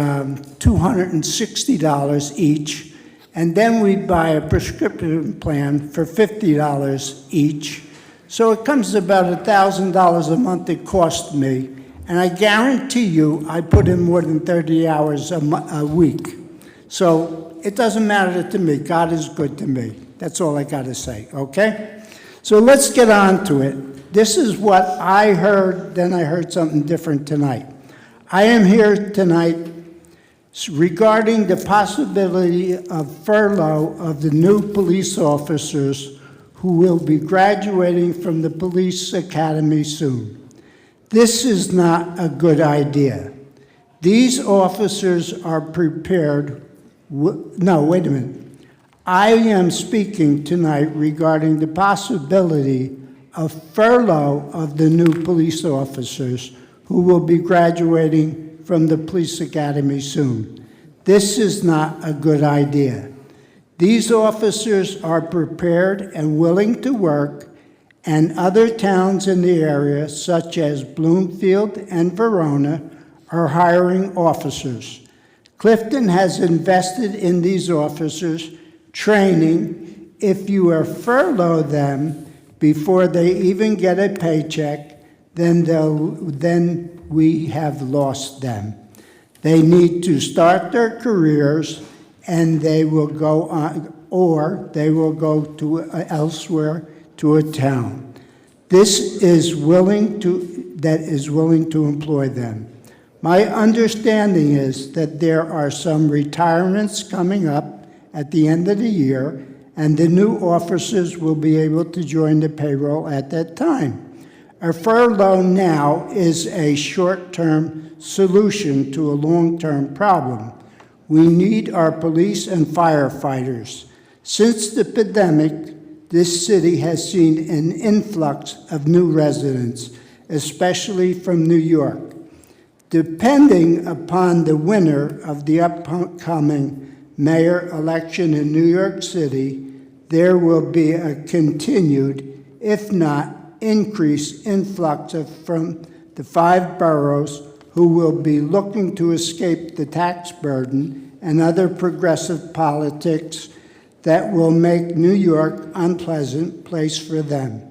$260 each. And then we buy a prescription plan for $50 each. So it comes to about $1,000 a month it cost me. And I guarantee you, I put in more than 30 hours a week. So it doesn't matter to me. God is good to me. That's all I got to say, okay? So let's get on to it. This is what I heard, then I heard something different tonight. I am here tonight regarding the possibility of furlough of the new police officers who will be graduating from the police academy soon. This is not a good idea. These officers are prepared. No, wait a minute. I am speaking tonight regarding the possibility of furlough of the new police officers who will be graduating from the police academy soon. This is not a good idea. These officers are prepared and willing to work, and other towns in the area, such as Bloomfield and Verona, are hiring officers. Clifton has invested in these officers, training. If you furlough them before they even get a paycheck, then we have lost them. They need to start their careers, and they will go on, or they will go to elsewhere to a town. That is willing to employ them. My understanding is that there are some retirements coming up at the end of the year, and the new officers will be able to join the payroll at that time. A furlough now is a short-term solution to a long-term problem. We need our police and firefighters. Since the pandemic, this city has seen an influx of new residents, especially from New York. Depending upon the winner of the upcoming mayor election in New York City, there will be a continued, if not increased, influx from the 5 boroughs who will be looking to escape the tax burden and other progressive politics that will make New York an unpleasant place for them.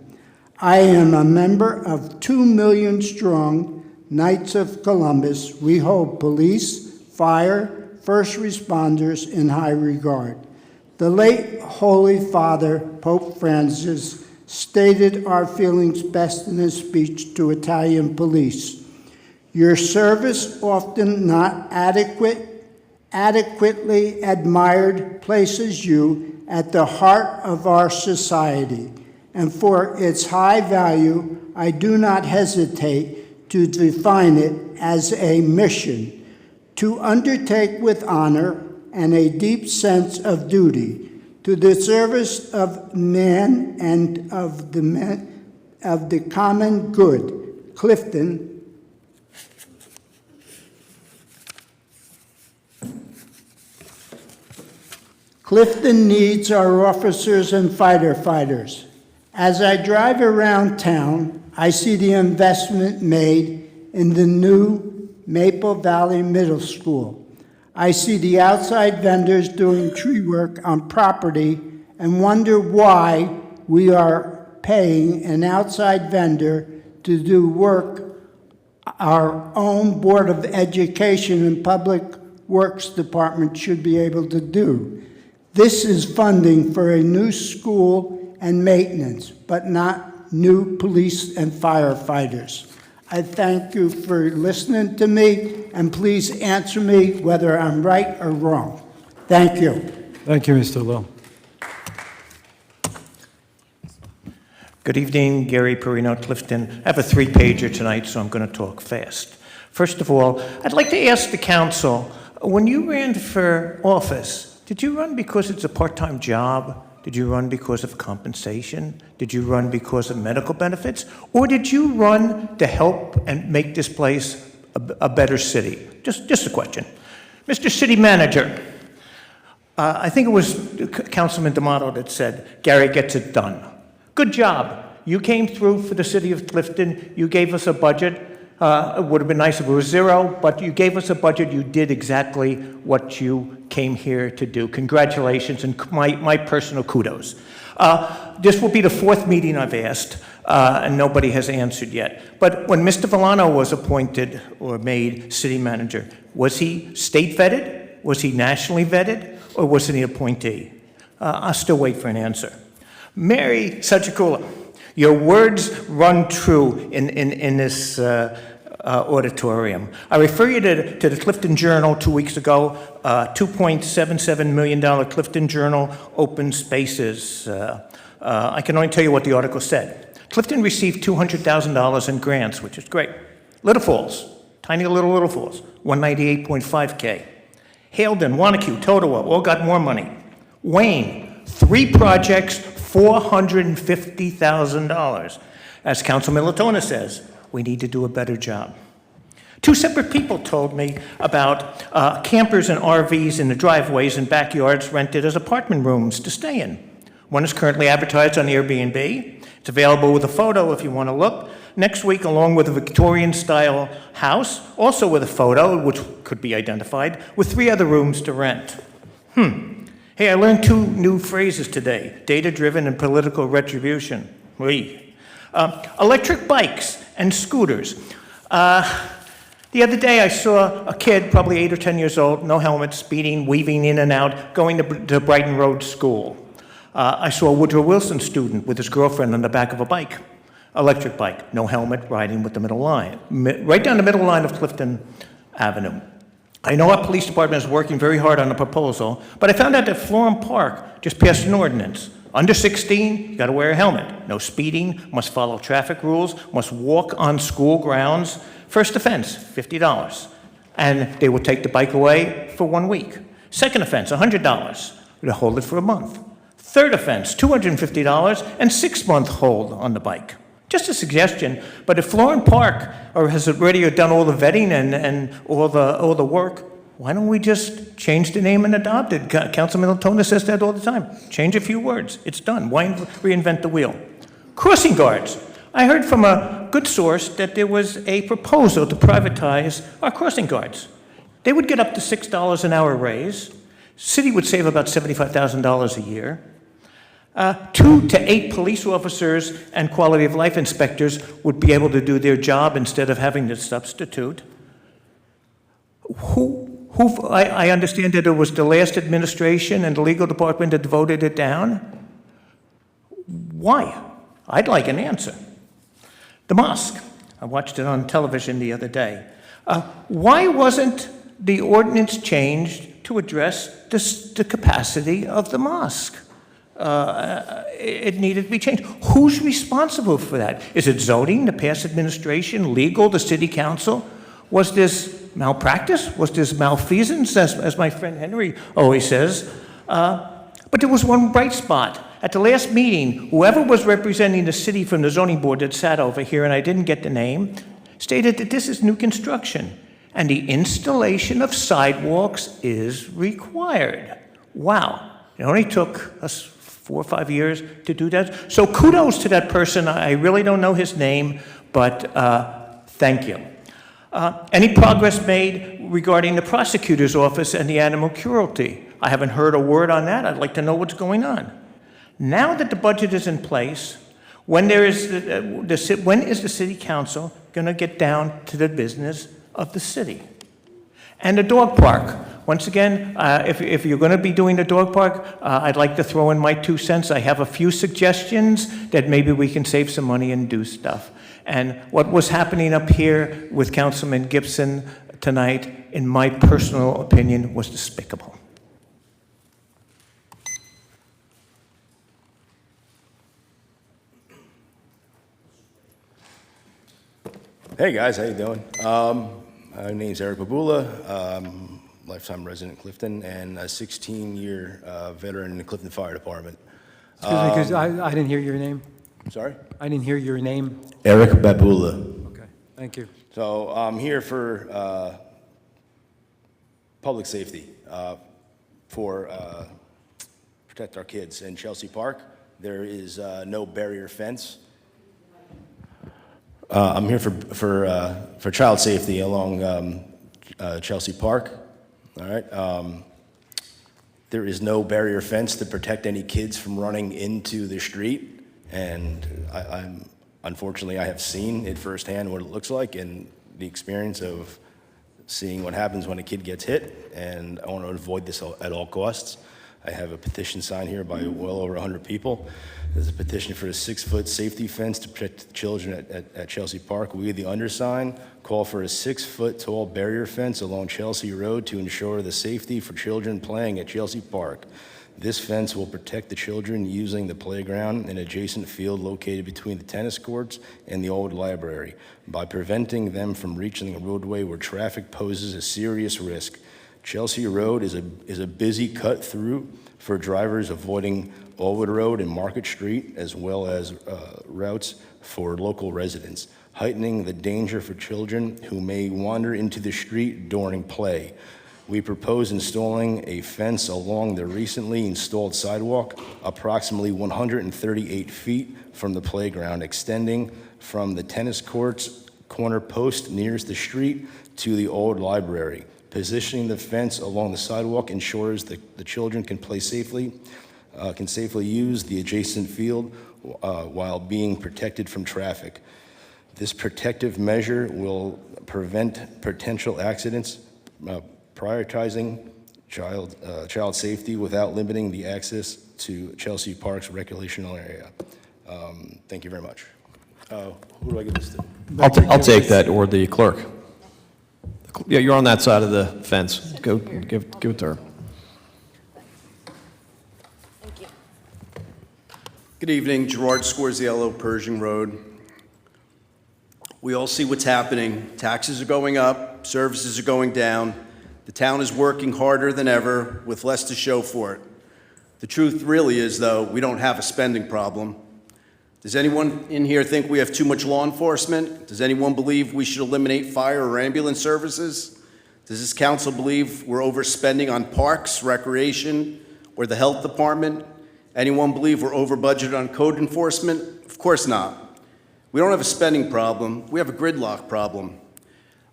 I am a member of 2 million strong Knights of Columbus. We hold police, fire, first responders in high regard. The late Holy Father, Pope Francis, stated our feelings best in his speech to Italian police. Your service, often not adequately admired, places you at the heart of our society, and for its high value, I do not hesitate to define it as a mission to undertake with honor and a deep sense of duty to the service of man and of the common good. Clifton. Clifton needs our officers and firefighters. As I drive around town, I see the investment made in the new Maple Valley Middle School. I see the outside vendors doing tree work on property and wonder why we are paying an outside vendor to do work our own Board of Education and Public Works Department should be able to do. This is funding for a new school and maintenance, but not new police and firefighters. I thank you for listening to me, and please answer me whether I'm right or wrong. Thank you.
Thank you, Mr. Lowe.
Good evening, Gary Perino, Clifton. I have a 3-pager tonight, so I'm going to talk fast. First of all, I'd like to ask the council, when you ran for office, Did you run because it's a part-time job? Did you run because of compensation? Did you run because of medical benefits? Or did you run to help and make this place a better city? Just a question. Mr. City Manager, I think it was Councilman D'Amato that said, Gary gets it done. Good job. You came through for the city of Clifton. You gave us a budget. It would have been nice if it was zero, but you gave us a budget. You did exactly what you came here to do. Congratulations, and my personal kudos. This will be the fourth meeting I've asked, and nobody has answered yet. But when Mr. Villano was appointed or made city manager, was he state vetted? Was he nationally vetted? Or was he an appointee? I'll still wait for an answer. Mary Sajikula, your words run true in this auditorium. I refer you to the Clifton Journal 2 weeks ago, $2.77 million Clifton Journal Open Spaces. I can only tell you what the article said. Clifton received $200,000 in grants, which is great. Little Falls, tiny Little Falls, $198.5K. Haledon, Wanacue, Totowa, all got more money. Wayne, 3 projects, $450,000. As Councilman Latona says, we need to do a better job. 2 separate people told me about campers and RVs in the driveways and backyards rented as apartment rooms to stay in. One is currently advertised on Airbnb. It's available with a photo if you want to look. Next week, along with a Victorian-style house, also with a photo, which could be identified, with 3 other rooms to rent. Hey, I learned 2 new phrases today, data-driven and political retribution. Electric bikes and scooters. The other day I saw a kid, probably 8 or 10 years old, no helmet, speeding, weaving in and out, going to Brighton Road School. I saw a Woodrow Wilson student with his girlfriend on the back of a bike, electric bike, no helmet, riding with the middle line, right down the middle line of Clifton Avenue. I know our police department is working very hard on a proposal, but I found out that Florham Park just passed an ordinance. Under 16, you got to wear a helmet. No speeding, must follow traffic rules, must walk on school grounds. First offense, $50. And they will take the bike away for 1 week. Second offense, $100. They'll hold it for a month. Third offense, $250 and 6-month hold on the bike. Just a suggestion, but if Florham Park has already done all the vetting and all the work, why don't we just change the name and adopt it? Councilman Latona says that all the time. Change a few words. It's done. Why reinvent the wheel? Crossing guards. I heard from a good source that there was a proposal to privatize our crossing guards. They would get up to $6 an hour raise. City would save about $75,000 a year. 2 to 8 police officers and quality of life inspectors would be able to do their job instead of having to substitute. I understand that it was the last administration and the legal department that voted it down. Why? I'd like an answer. The mosque. I watched it on television the other day. Why wasn't the ordinance changed to address the capacity of the mosque? It needed to be changed. Who's responsible for that? Is it zoning, the past administration, legal, the city council? Was this malpractice? Was this malfeasance, as my friend Henry always says? But there was one bright spot. At the last meeting, whoever was representing the city from the zoning board that sat over here, and I didn't get the name, stated that this is new construction, and the installation of sidewalks is required. Wow. It only took us 4 or 5 years to do that. So kudos to that person. I really don't know his name, but thank you. Any progress made regarding the prosecutor's office and the animal cruelty? I haven't heard a word on that. I'd like to know what's going on. Now that the budget is in place, when is the city council going to get down to the business of the city? And the dog park. Once again, if you're going to be doing the dog park, I'd like to throw in my 2 cents. I have a few suggestions that maybe we can save some money and do stuff. And what was happening up here with Councilman Gibson tonight, in my personal opinion, was despicable.
Hey guys, how you doing? My name's Eric Babula. lifetime resident in Clifton, and a 16-year veteran in the Clifton Fire Department.
Excuse me, because I didn't hear your name.
Sorry?
I didn't hear your name.
Eric Babula.
Okay, thank you.
So I'm here for public safety, for protect our kids. In Chelsea Park, there is no barrier fence. I'm here for child safety along Chelsea Park. All right. There is no barrier fence to protect any kids from running into the street, and unfortunately I have seen it firsthand what it looks like and the experience of seeing what happens when a kid gets hit, and I want to avoid this at all costs. I have a petition signed here by well over 100 people. There's a petition for a 6-foot safety fence to protect children at Chelsea Park. We, the undersigned, call for a 6-foot tall barrier fence along Chelsea Road to ensure the safety for children playing at Chelsea Park. This fence will protect the children using the playground and adjacent field located between the tennis courts and the old library by preventing them from reaching a roadway where traffic poses a serious risk. Chelsea Road is a busy cut through for drivers avoiding Allwood Road and Market Street, as well as routes for local residents, heightening the danger for children who may wander into the street during play. We propose installing a fence along the recently installed sidewalk, approximately 138 feet from the playground, extending from the tennis courts corner post nearest the street to the old library. Positioning the fence along the sidewalk ensures that the children can safely use the adjacent field while being protected from traffic. This protective measure will prevent potential accidents, prioritizing child safety without limiting the access to Chelsea Park's recreational area. Thank you very much. Who do I give this to?
I'll take that, or the clerk. Yeah, you're on that side of the fence. Go, give it to her.
Thank you.
Good evening, Gerard Scorziello, Pershing Road. We all see what's happening. Taxes are going up, services are going down. The town is working harder than ever with less to show for it. The truth really is, though, we don't have a spending problem. Does anyone in here think we have too much law enforcement? Does anyone believe we should eliminate fire or ambulance services? Does this council believe we're overspending on parks, recreation, or the health department? Anyone believe we're over budgeted on code enforcement? Of course not. We don't have a spending problem, we have a gridlock problem.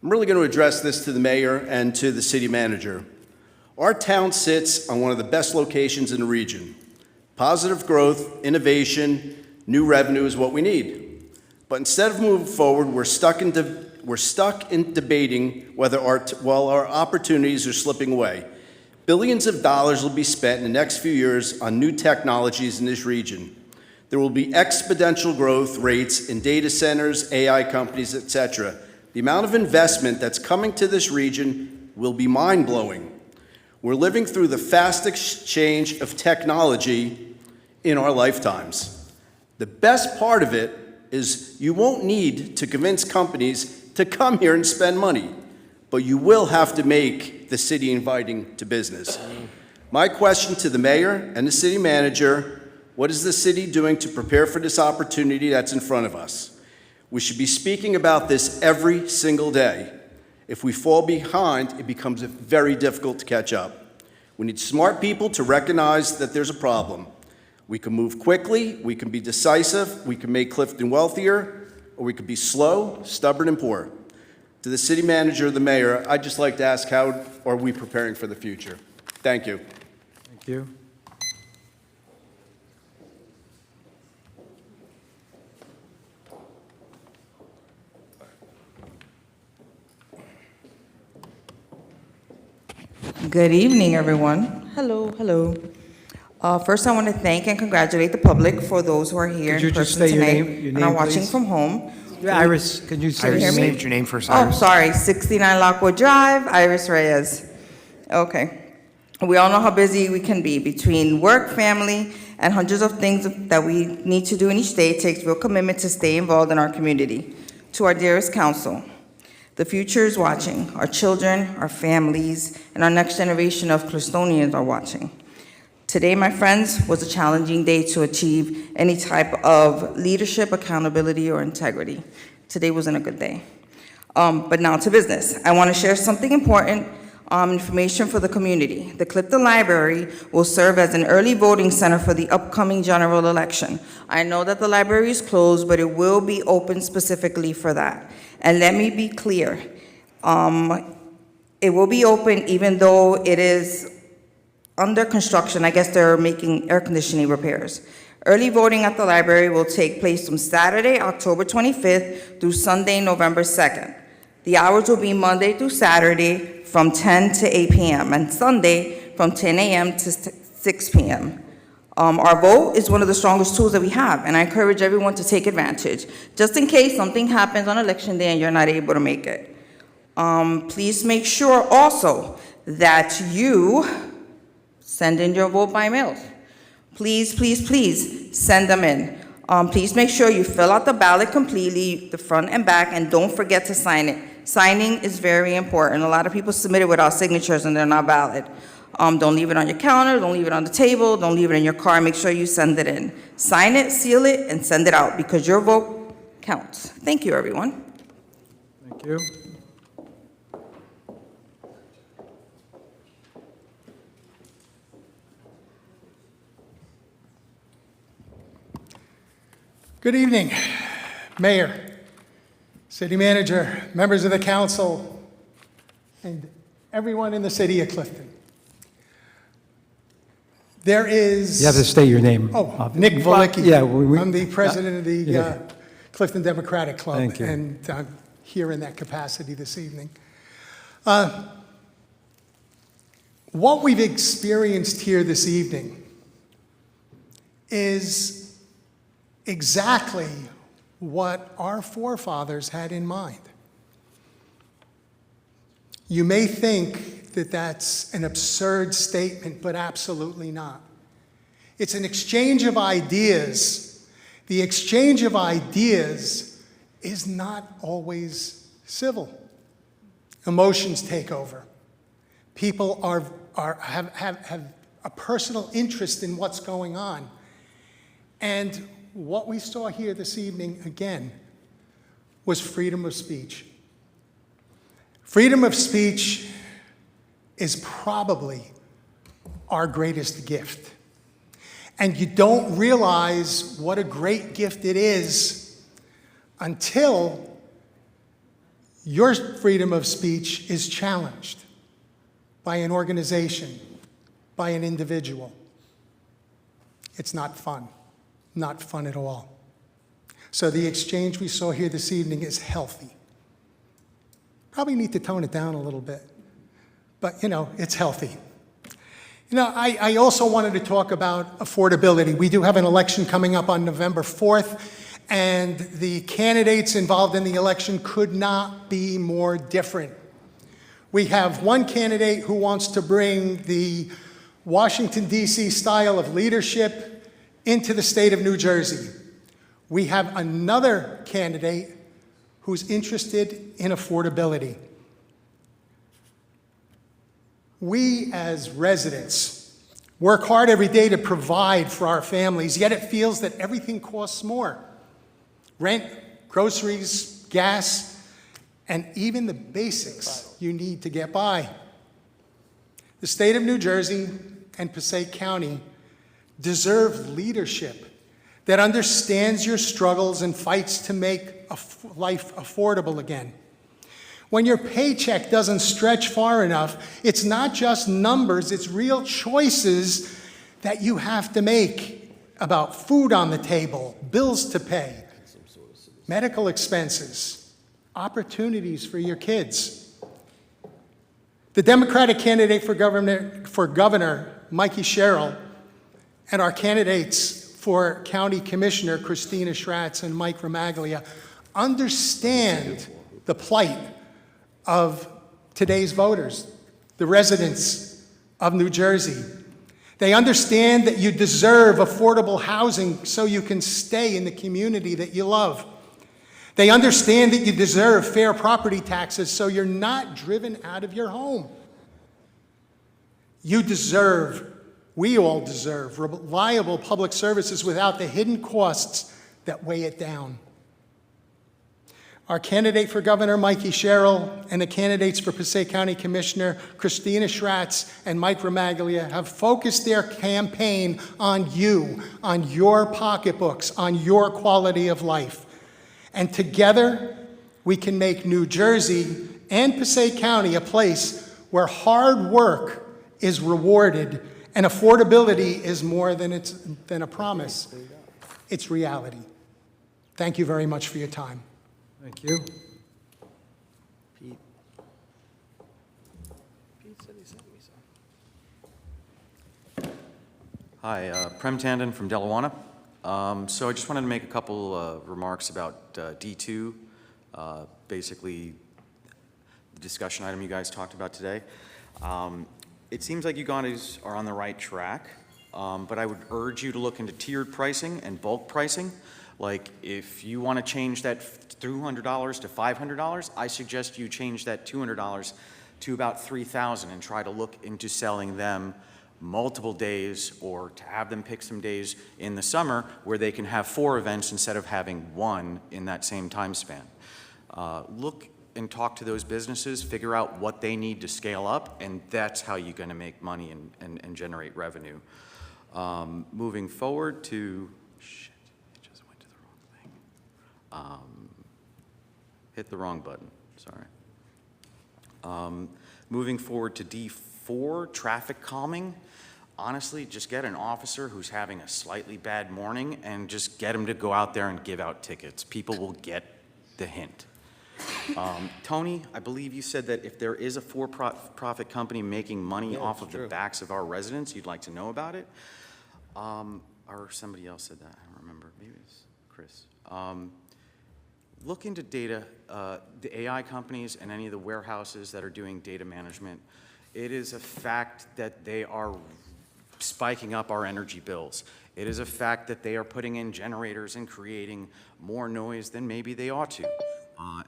I'm really going to address this to the mayor and to the city manager. Our town sits on one of the best locations in the region. Positive growth, innovation, new revenue is what we need. But instead of moving forward, we're stuck in debating while our opportunities are slipping away. Billions of dollars will be spent in the next few years on new technologies in this region. There will be exponential growth rates in data centers, AI companies, etc. The amount of investment that's coming to this region will be mind-blowing. We're living through the fastest change of technology in our lifetimes. The best part of it is you won't need to convince companies to come here and spend money, but you will have to make the city inviting to business. My question to the mayor and the city manager, what is the city doing to prepare for this opportunity that's in front of us? We should be speaking about this every single day. If we fall behind, it becomes very difficult to catch up. We need smart people to recognize that there's a problem. We can move quickly, we can be decisive, we can make Clifton wealthier, or we could be slow, stubborn, and poor. To the city manager, the mayor, I'd just like to ask, how are we preparing for the future? Thank you.
Thank you.
Good evening, everyone. Hello, hello. First, I want to thank and congratulate the public for those who are here
Could you
in
just
person
say your
tonight
name,
and are watching
please?
from home.
Iris, could you say
Iris,
your name?
your name first, Iris. Oh, sorry, 69 Lockwood Drive, Iris Reyes. Okay. We all know how busy we can be between work, family, and hundreds of things that we need to do in each day. It takes real commitment to stay involved in our community. To our dearest council, The future is watching. Our children, our families, and our next generation of Cliftonians are watching. Today, my friends, was a challenging day to achieve any type of leadership, accountability, or integrity. Today wasn't a good day. But now to business. I want to share something important, information for the community. The Clifton Library will serve as an early voting center for the upcoming general election. I know that the library is closed, but it will be open specifically for that. And let me be clear, it will be open even though it is under construction. I guess they're making air conditioning repairs. Early voting at the library will take place from Saturday, October 25th through Sunday, November 2nd. The hours will be Monday through Saturday from 10 to 8 p.m. and Sunday from 10 a.m. to 6 p.m. Our vote is one of the strongest tools that we have, and I encourage everyone to take advantage, just in case something happens on election day and you're not able to make it. Please make sure also that you send in your vote by mail. Please, please, please send them in. Please make sure you fill out the ballot completely, the front and back, and don't forget to sign it. Signing is very important. A lot of people submit it without signatures and they're not valid. Don't leave it on your counter, don't leave it on the table, don't leave it in your car. Make sure you send it in. Sign it, seal it, and send it out because your vote counts. Thank you, everyone.
Thank you. Good evening, Mayor, City Manager, members of the council, and everyone in the city of Clifton. There is...
You have to state your name.
Oh, Nick Valicki.
Yeah,
I'm the president of the Clifton Democratic Club.
Thank you.
And I'm here in that capacity this evening. What we've experienced here this evening is exactly what our forefathers had in mind. You may think that that's an absurd statement, but absolutely not. It's an exchange of ideas. The exchange of ideas is not always civil. Emotions take over. People have a personal interest in what's going on. And what we saw here this evening, again, was freedom of speech. Freedom of speech is probably our greatest gift. And you don't realize what a great gift it is until your freedom of speech is challenged by an organization, by an individual. It's not fun. Not fun at all. So the exchange we saw here this evening is healthy. Probably need to tone it down a little bit, but it's healthy. I also wanted to talk about affordability. We do have an election coming up on November 4th, and the candidates involved in the election could not be more different. We have one candidate who wants to bring the Washington, D.C. style of leadership into the state of New Jersey. We have another candidate who's interested in affordability. We as residents work hard every day to provide for our families, yet it feels that everything costs more. Rent, groceries, gas, and even the basics you need to get by. The state of New Jersey and Passaic County deserve leadership that understands your struggles and fights to make life affordable again. When your paycheck doesn't stretch far enough, it's not just numbers, it's real choices that you have to make about food on the table, bills to pay, medical expenses, opportunities for your kids. The Democratic candidate for governor, Mikey Sherrill, and our candidates for County Commissioner, Christina Schratz and Mike Ramaglia, understand the plight of today's voters, the residents of New Jersey. They understand that you deserve affordable housing so you can stay in the community that you love.
They understand that you deserve fair property taxes so you're not driven out of your home. You deserve, we all deserve, reliable public services without the hidden costs that weigh it down. Our candidate for governor, Mikey Sherrill, and the candidates for Passaic County Commissioner, Christina Schratz and Mike Ramaglia, have focused their campaign on you, on your pocketbooks, on your quality of life. And together, we can make New Jersey and Passaic County a place where hard work is rewarded and affordability is more than a promise. It's reality. Thank you very much for your time.
Thank you.
Hi, Prem Tandon from Delawana. So I just wanted to make a couple remarks about D2, basically the discussion item you guys talked about today. It seems like you guys are on the right track, but I would urge you to look into tiered pricing and bulk pricing. Like if you want to change that $200 to $500, I suggest you change that $200 to about $3,000 and try to look into selling them multiple days, or to have them pick some days in the summer where they can have 4 events instead of having 1 in that same time span. Look and talk to those businesses, figure out what they need to scale up, and that's how you're going to make money and generate revenue. Moving forward to, shit, it just went to the wrong thing. Hit the wrong button, sorry. Moving forward to D4, traffic calming. Honestly, just get an officer who's having a slightly bad morning and just get him to go out there and give out tickets. People will get the hint. Tony, I believe you said that if there is a for-profit company making money off of the backs of our residents, you'd like to know about it. Or somebody else said that, I don't remember, maybe it's Chris. Look into data, the AI companies and any of the warehouses that are doing data management. It is a fact that they are spiking up our energy bills. It is a fact that they are putting in generators and creating more noise than maybe they ought to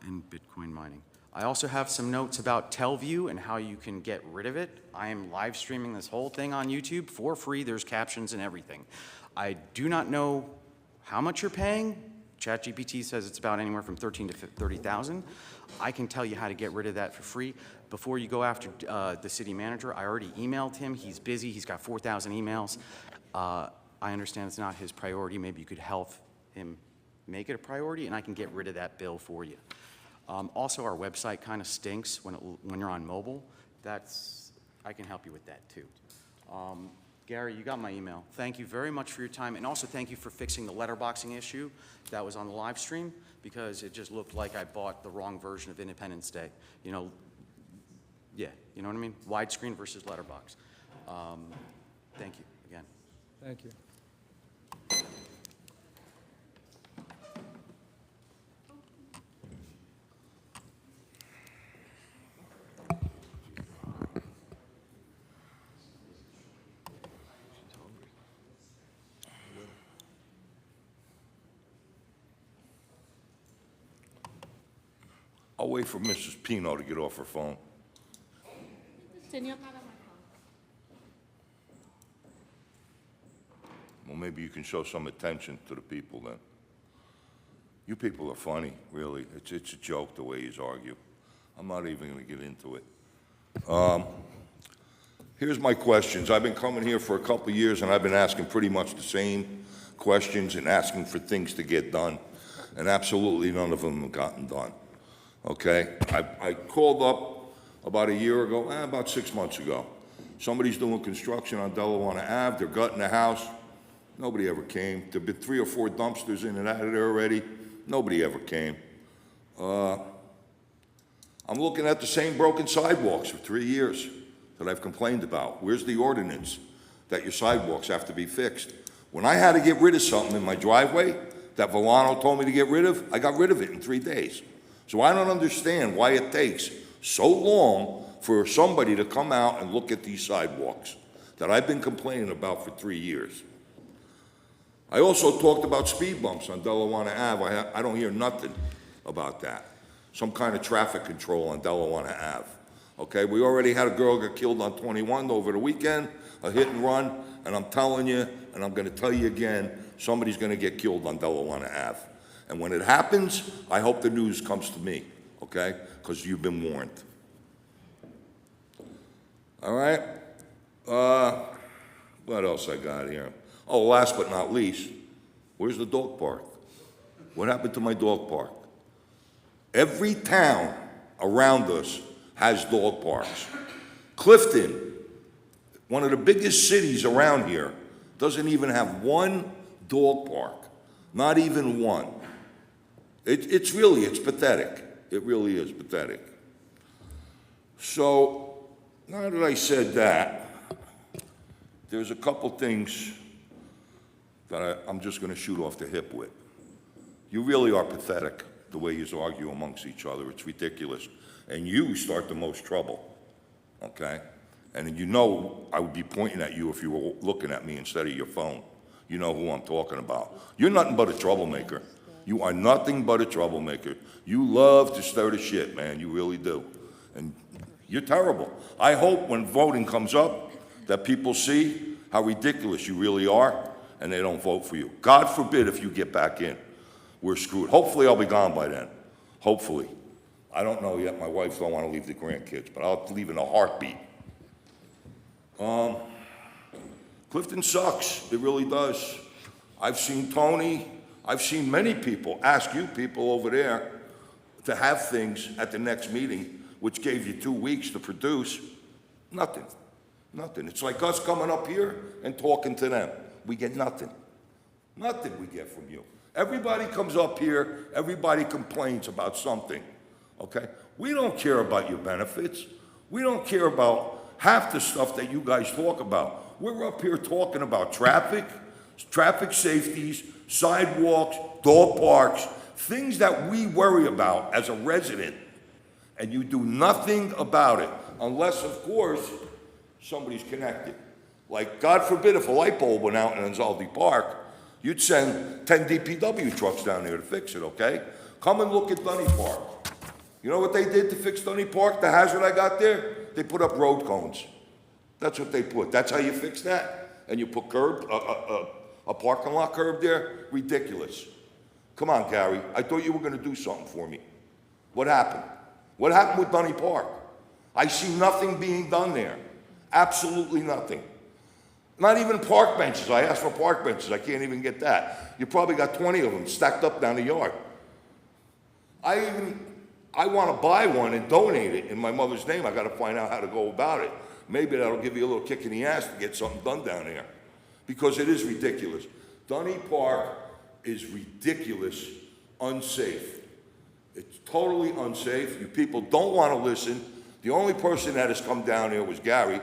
in Bitcoin mining. I also have some notes about Telview and how you can get rid of it. I am live streaming this whole thing on YouTube for free. There's captions and everything. I do not know how much you're paying. ChatGPT says it's about anywhere from $13,000 to $30,000. I can tell you how to get rid of that for free. Before you go after the city manager, I already emailed him. He's busy. He's got 4,000 emails. I understand it's not his priority. Maybe you could help him make it a priority, and I can get rid of that bill for you. Also, our website kind of stinks when you're on mobile. I can help you with that too. Gary, you got my email. Thank you very much for your time, and also thank you for fixing the letterboxing issue that was on the live stream, because it just looked like I bought the wrong version of Independence Day. You know, yeah, you know what I mean? Widescreen versus letterbox. Thank you again.
Thank you.
I'll wait for Mrs. Pino to get off her phone. Well, maybe you can show some attention to the people then. You people are funny, really. It's a joke the way you argue. I'm not even going to get into it. Here's my questions. I've been coming here for a couple of years, and I've been asking pretty much the same questions and asking for things to get done, and absolutely none of them have gotten done. Okay? I called up about a year ago, about 6 months ago. Somebody's doing construction on Delawana Ave. They're gutting the house. Nobody ever came. There have been 3 or 4 dumpsters in and out of there already. Nobody ever came. I'm looking at the same broken sidewalks for 3 years that I've complained about. Where's the ordinance that your sidewalks have to be fixed? When I had to get rid of something in my driveway that Volano told me to get rid of, I got rid of it in 3 days. So I don't understand why it takes so long for somebody to come out and look at these sidewalks that I've been complaining about for 3 years. I also talked about speed bumps on Delawana Ave. I don't hear nothing. about that. Some kind of traffic control on Delaware Ave. Okay, we already had a girl get killed on 21 over the weekend, a hit and run, and I'm telling you, and I'm gonna tell you again, somebody's gonna get killed on Delaware Ave. And when it happens, I hope the news comes to me, okay? Because you've been warned. All right? What else I got here? Oh, last but not least, where's the dog park? What happened to my dog park? Every town around us has dog parks. Clifton, one of the biggest cities around here, doesn't even have one dog park. Not even one. It's pathetic. It really is pathetic. So, now that I said that, there's a couple things that I'm just gonna shoot off the hip with. You really are pathetic, the way you argue amongst each other. It's ridiculous. And you start the most trouble, okay? And you know I would be pointing at you if you were looking at me instead of your phone. You know who I'm talking about. You're nothing but a troublemaker. You are nothing but a troublemaker. You love to stir the shit, man. You really do. And you're terrible. I hope when voting comes up that people see how ridiculous you really are and they don't vote for you. God forbid if you get back in. We're screwed. Hopefully I'll be gone by then. Hopefully. I don't know yet. My wife don't want to leave the grandkids, but I'll leave in a heartbeat. Clifton sucks. It really does. I've seen Tony, I've seen many people ask you people over there to have things at the next meeting, which gave you 2 weeks to produce. Nothing. Nothing. It's like us coming up here and talking to them. We get nothing. Nothing we get from you. Everybody comes up here, everybody complains about something, okay? We don't care about your benefits. We don't care about half the stuff that you guys talk about. We're up here talking about traffic safeties, sidewalks, dog parks, things that we worry about as a resident, and you do nothing about it, unless, of course, somebody's connected. Like, God forbid, if a light bulb went out in Anzaldi Park, you'd send 10 DPW trucks down there to fix it, okay? Come and look at Dunny Park. You know what they did to fix Dunny Park, the hazard I got there? They put up road cones. That's what they put. That's how you fix that? And you put a parking lot curb there? Ridiculous. Come on, Gary. I thought you were gonna do something for me. What happened? What happened with Dunny Park? I see nothing being done there. Absolutely nothing. Not even park benches. I asked for park benches. I can't even get that. You probably got 20 of them stacked up down the yard. I want to buy one and donate it in my mother's name. I got to find out how to go about it. Maybe that'll give you a little kick in the ass to get something done down there, because it is ridiculous. Dunny Park is ridiculous, unsafe. It's totally unsafe. You people don't want to listen. The only person that has come down here was Gary,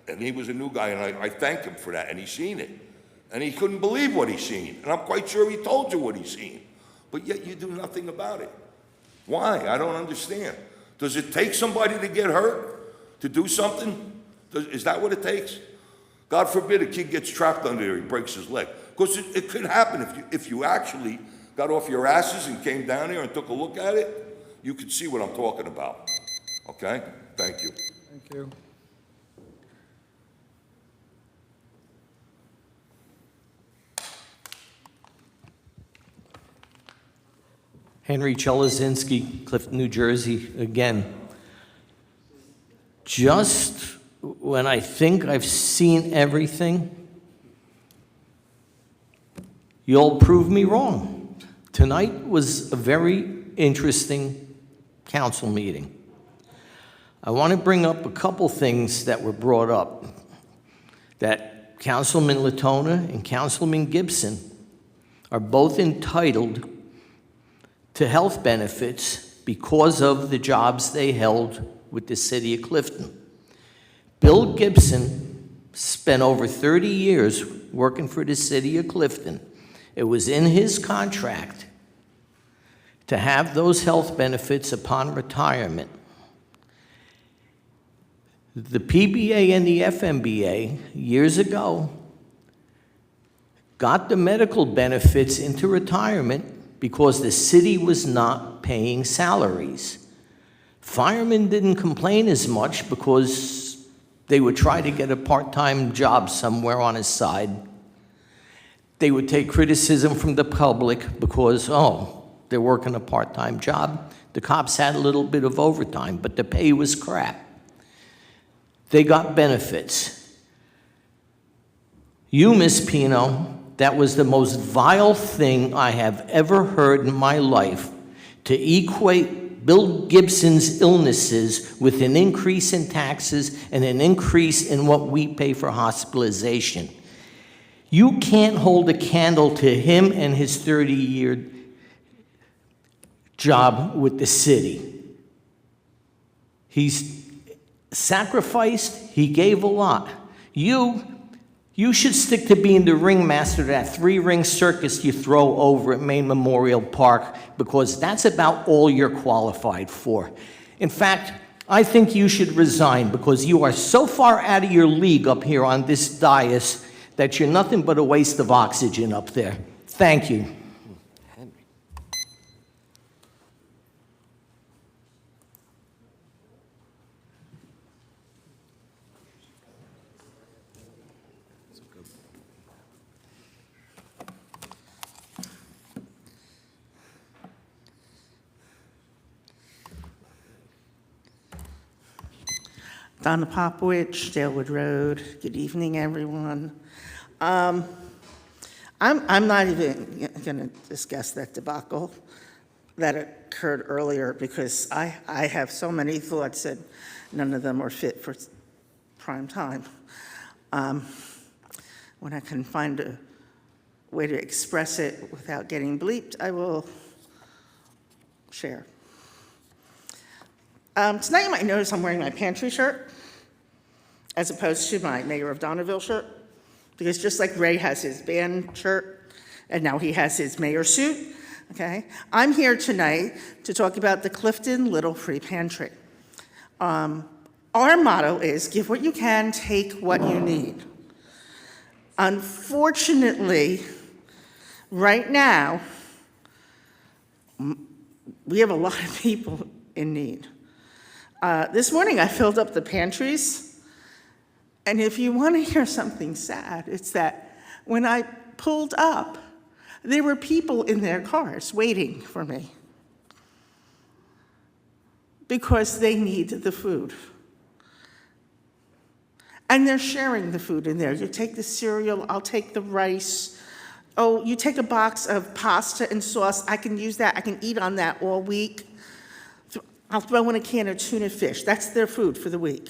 and he was a new guy, and I thank him for that, and he's seen it. And he couldn't believe what he's seen, and I'm quite sure he told you what he's seen. But yet you do nothing about it. Why? I don't understand. Does it take somebody to get hurt to do something? Is that what it takes? God forbid a kid gets trapped under there, he breaks his leg. Because it could happen if you actually got off your asses and came down here and took a look at it, you could see what I'm talking about. Okay? Thank you.
Thank you.
Henry Chelazinski, Clifton, New Jersey, again. Just when I think I've seen everything, you'll prove me wrong. Tonight was a very interesting council meeting. I want to bring up a couple things that were brought up, that Councilman Latona and Councilman Gibson are both entitled to health benefits because of the jobs they held with the city of Clifton. Bill Gibson spent over 30 years working for the city of Clifton. It was in his contract to have those health benefits upon retirement. The PBA and the FMBA, years ago, got the medical benefits into retirement because the city was not paying salaries. Firemen didn't complain as much because they would try to get a part-time job somewhere on his side. They would take criticism from the public because, oh, they're working a part-time job. The cops had a little bit of overtime, but the pay was crap. They got benefits. You, Miss Pino, that was the most vile thing I have ever heard in my life, to equate Bill Gibson's illnesses with an increase in taxes and an increase in what we pay for hospitalization. You can't hold a candle to him and his 30-year job with the city. He's sacrificed, he gave a lot. You should stick to being the ringmaster of that three-ring circus you throw over at Maine Memorial Park, because that's about all you're qualified for. In fact, I think you should resign, because you are so far out of your league up here on this dais that you're nothing but a waste of oxygen up there. Thank you.
Donna Popowich, Dalewood Road. Good evening, everyone. I'm not even going to discuss that debacle that occurred earlier, because I have so many thoughts and none of them are fit for prime time. When I can find a way to express it without getting bleeped, I will share. Tonight you might notice I'm wearing my pantry shirt as opposed to my Mayor of Donneville shirt, because just like Ray has his band shirt and now he has his mayor suit, okay? I'm here tonight to talk about the Clifton Little Free Pantry. Our motto is give what you can, take what you need. Unfortunately, right now, we have a lot of people in need. This morning I filled up the pantries, and if you want to hear something sad, it's that when I pulled up, there were people in their cars waiting for me because they need the food. And they're sharing the food in there. You take the cereal, I'll take the rice. Oh, you take a box of pasta and sauce, I can use that, I can eat on that all week. I'll throw in a can of tuna fish. That's their food for the week.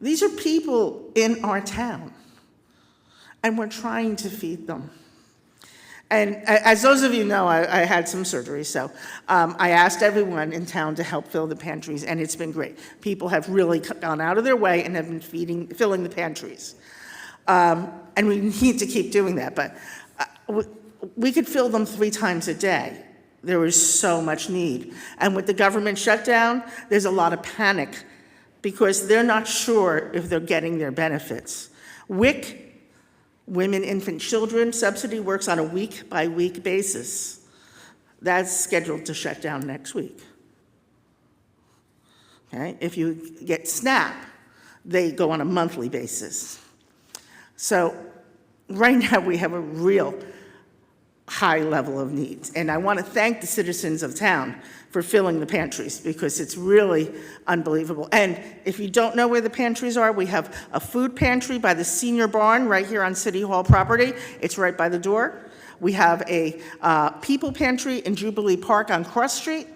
These are people in our town, and we're trying to feed them. And as those of you know, I had some surgery, so I asked everyone in town to help fill the pantries, and it's been great. People have really gone out of their way and have been filling the pantries. And we need to keep doing that, but we could fill them 3 times a day. There was so much need. And with the government shutdown, there's a lot of panic because they're not sure if they're getting their benefits. WIC, Women, Infant, Children subsidy, works on a week-by-week basis. That's scheduled to shut down next week. Okay? If you get SNAP, they go on a monthly basis. So right now we have a real high level of needs. And I want to thank the citizens of town for filling the pantries because it's really unbelievable. And if you don't know where the pantries are, we have a food pantry by the senior barn right here on City Hall property. It's right by the door. We have a people pantry in Jubilee Park on Cross Street.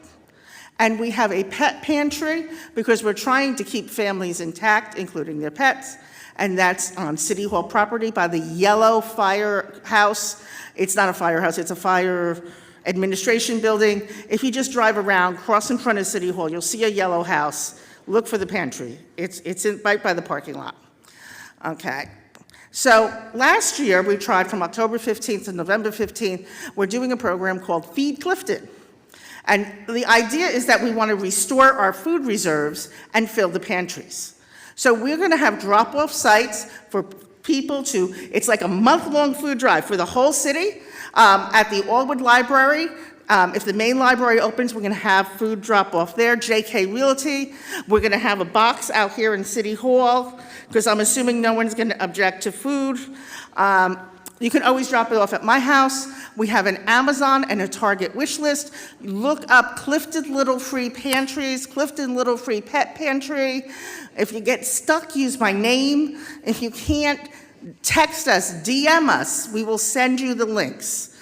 And we have a pet pantry because we're trying to keep families intact, including their pets. And that's on City Hall property by the yellow firehouse. It's not a firehouse, it's a fire administration building. If you just drive around, cross in front of City Hall, you'll see a yellow house. Look for the pantry. It's right by the parking lot. Okay. So last year, we tried from October 15th to November 15th, we're doing a program called Feed Clifton. And the idea is that we want to restore our food reserves and fill the pantries. So we're going to have drop-off sites for people to, it's like a month-long food drive for the whole city. At the Allwood Library, if the main library opens, we're going to have food drop off there. JK Realty, we're going to have a box out here in City Hall, because I'm assuming no one's going to object to food. You can always drop it off at my house. We have an Amazon and a Target wish list. Look up Clifton Little Free Pantries, Clifton Little Free Pet Pantry. If you get stuck, use my name. If you can't, text us, DM us. We will send you the links.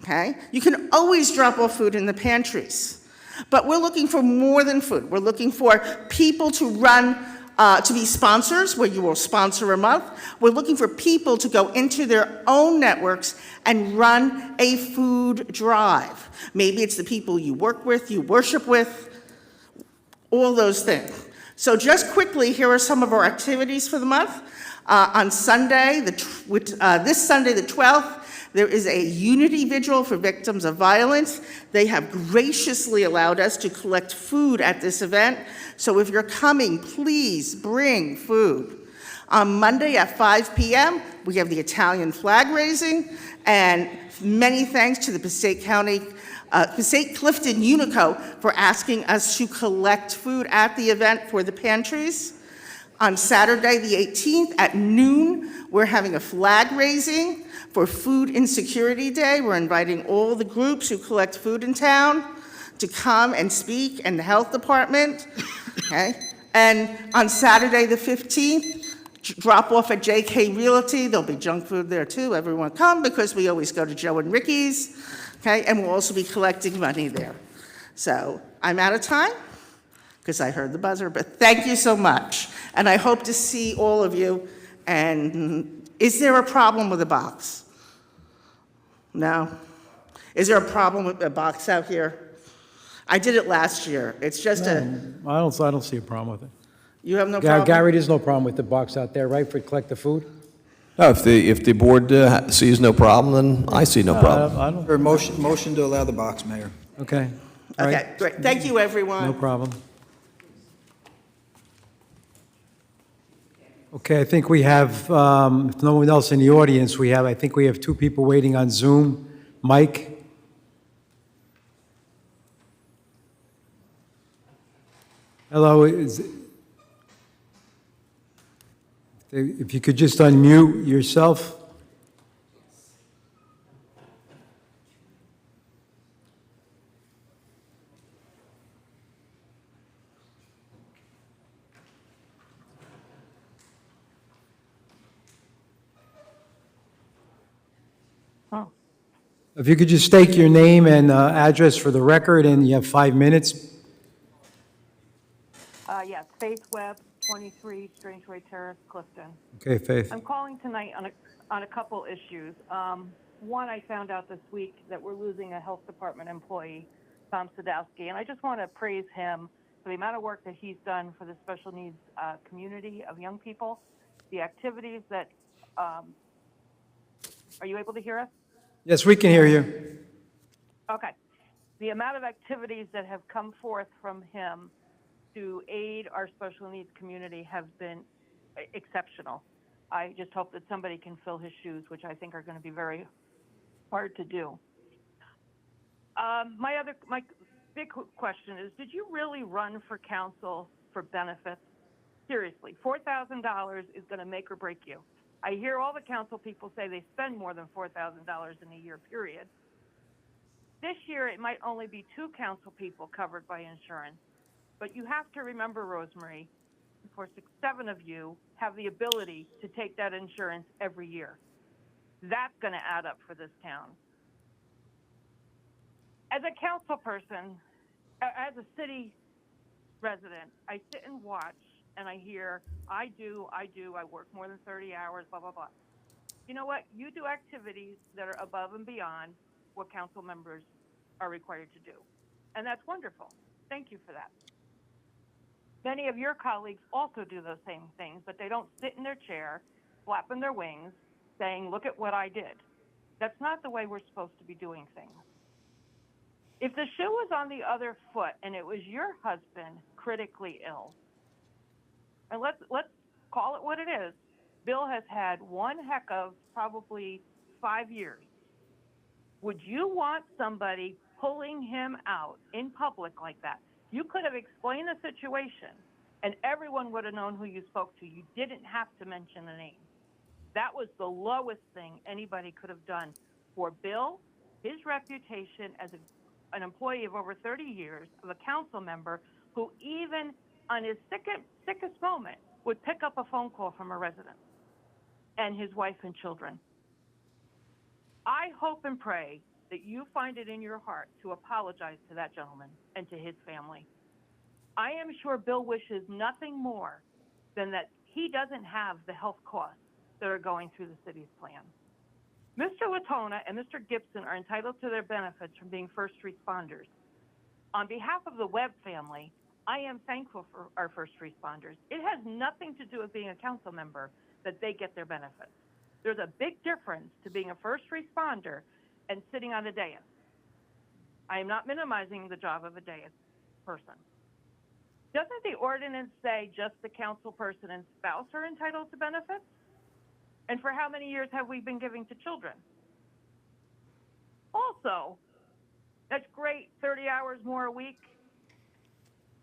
Okay? You can always drop off food in the pantries. But we're looking for more than food. We're looking for people to run, to be sponsors, where you will sponsor a month. We're looking for people to go into their own networks and run a food drive. Maybe it's the people you work with, you worship with, all those things. So just quickly, here are some of our activities for the month. On Sunday, this Sunday the 12th, there is a unity vigil for victims of violence. They have graciously allowed us to collect food at this event. So if you're coming, please bring food. On Monday at 5 p.m., we have the Italian flag raising, and many thanks to the Passaic Clifton Unico for asking us to collect food at the event for the pantries. On Saturday, the 18th at noon, we're having a flag raising for Food Insecurity Day. We're inviting all the groups who collect food in town to come and speak, and the health department. Okay? And on Saturday, the 15th, drop off at JK Realty. There'll be junk food there too. Everyone come, because we always go to Joe and Ricky's. Okay? And we'll also be collecting money there. So I'm out of time, because I heard the buzzer, but thank you so much. And I hope to see all of you. And is there a problem with the box? No? Is there a problem with the box out here? I did it last year. It's just
I don't see a problem with it.
You have no problem?
Gary, there's no problem with the box out there, right, for collect the food?
No, if the board sees no problem, then I see no problem.
I don't.
Or motion to allow the box, Mayor.
Okay. All
Okay,
right.
great. Thank you, everyone.
No problem. Okay, I think we have, if no one else in the audience, I think we have two people waiting on Zoom. Mike? Hello, if you could just unmute yourself. If you could just state your name and address for the record, and you have 5 minutes.
Yes, Faith Webb, 23 Strangeway Terrace, Clifton.
Okay, Faith.
I'm calling tonight on a couple issues. One, I found out this week that we're losing a health department employee, Tom Sadowski, and I just want to praise him for the amount of work that he's done for the special needs community of young people, the activities that, are you able to hear us?
Yes, we can hear you.
Okay. The amount of activities that have come forth from him to aid our special needs community have been exceptional. I just hope that somebody can fill his shoes, which I think are going to be very hard to do. My big question is, did you really run for council for benefits? Seriously, $4,000 is going to make or break you. I hear all the council people say they spend more than $4,000 in a year, period. This year, it might only be 2 council people covered by insurance. But you have to remember, Rosemary, for 7 of you have the ability to take that insurance every year. That's going to add up for this town. As a council person, as a city resident, I sit and watch and I hear, I work more than 30 hours, blah, blah, blah. You know what? You do activities that are above and beyond what council members are required to do. And that's wonderful. Thank you for that. Many of your colleagues also do those same things, but they don't sit in their chair, flapping their wings, saying, look at what I did. That's not the way we're supposed to be doing things. If the shoe was on the other foot and it was your husband critically ill, and let's call it what it is, Bill has had one heck of probably 5 years. Would you want somebody pulling him out in public like that? You could have explained the situation and everyone would have known who you spoke to. You didn't have to mention the name. That was the lowest thing anybody could have done for Bill, his reputation as an employee of over 30 years, of a council member who even on his sickest moment would pick up a phone call from a resident and his wife and children. I hope and pray that you find it in your heart to apologize to that gentleman and to his family. I am sure Bill wishes nothing more than that he doesn't have the health costs that are going through the city's plan. Mr. Latona and Mr. Gibson are entitled to their benefits from being first responders. On behalf of the Webb family, I am thankful for our first responders. It has nothing to do with being a council member that they get their benefits. There's a big difference to being a first responder and sitting on a dais. I am not minimizing the job of a dais person. Doesn't the ordinance say just the council person and spouse are entitled to benefits? And for how many years have we been giving to children? Also, that's great, 30 hours more a week,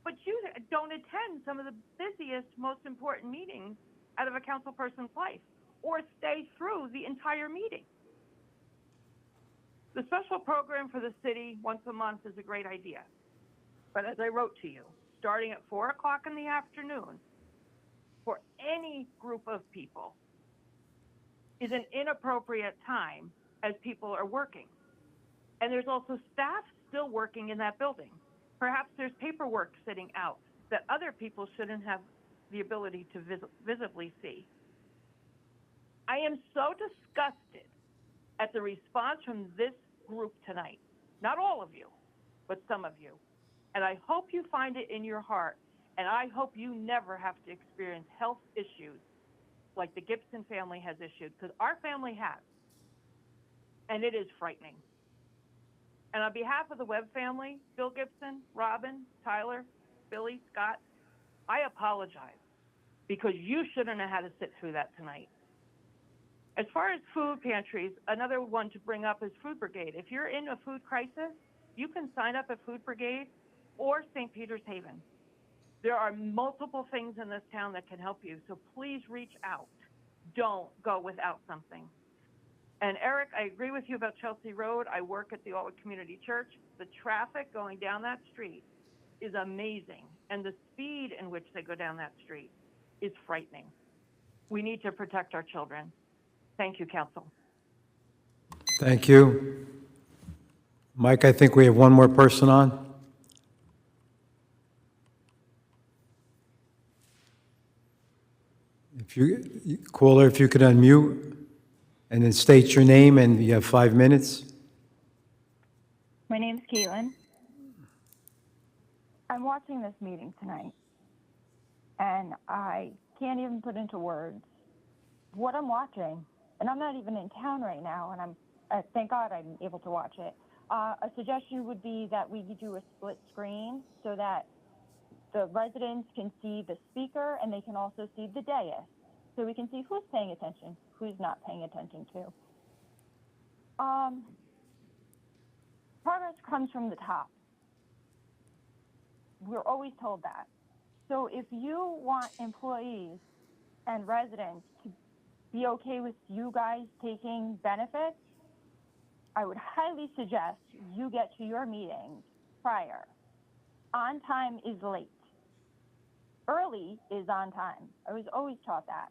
but you don't attend some of the busiest, most important meetings out of a council person's life, or stay through the entire meeting. The special program for the city once a month is a great idea. But as I wrote to you, starting at 4 o'clock in the afternoon for any group of people is an inappropriate time as people are working. And there's also staff still working in that building. Perhaps there's paperwork sitting out that other people shouldn't have the ability to visibly see. I am so disgusted at the response from this group tonight. Not all of you, but some of you. And I hope you find it in your heart, and I hope you never have to experience health issues like the Gibson family has issued, because our family has. And it is frightening. And on behalf of the Webb family, Bill Gibson, Robin, Tyler, Billy, Scott, I apologize, because you shouldn't have had to sit through that tonight. As far as food pantries, another one to bring up is Food Brigade. If you're in a food crisis, you can sign up at Food Brigade or St. Peter's Haven. There are multiple things in this town that can help you, so please reach out. Don't go without something. And Eric, I agree with you about Chelsea Road. I work at the Alwood Community Church. The traffic going down that street is amazing, and the speed in which they go down that street is frightening. We need to protect our children. Thank you, Council.
Thank you. Mike, I think we have one more person on. Caller, if you could unmute and then state your name, and you have 5 minutes.
My name's Caitlin. I'm watching this meeting tonight, and I can't even put into words what I'm watching. And I'm not even in town right now, and thank God I'm able to watch it. A suggestion would be that we do a split screen so that the residents can see the speaker and they can also see the dais, so we can see who's paying attention, who's not paying attention to. Progress comes from the top. We're always told that. So if you want employees and residents to be okay with you guys taking benefits, I would highly suggest you get to your meetings prior. On time is late. Early is on time. I was always taught that.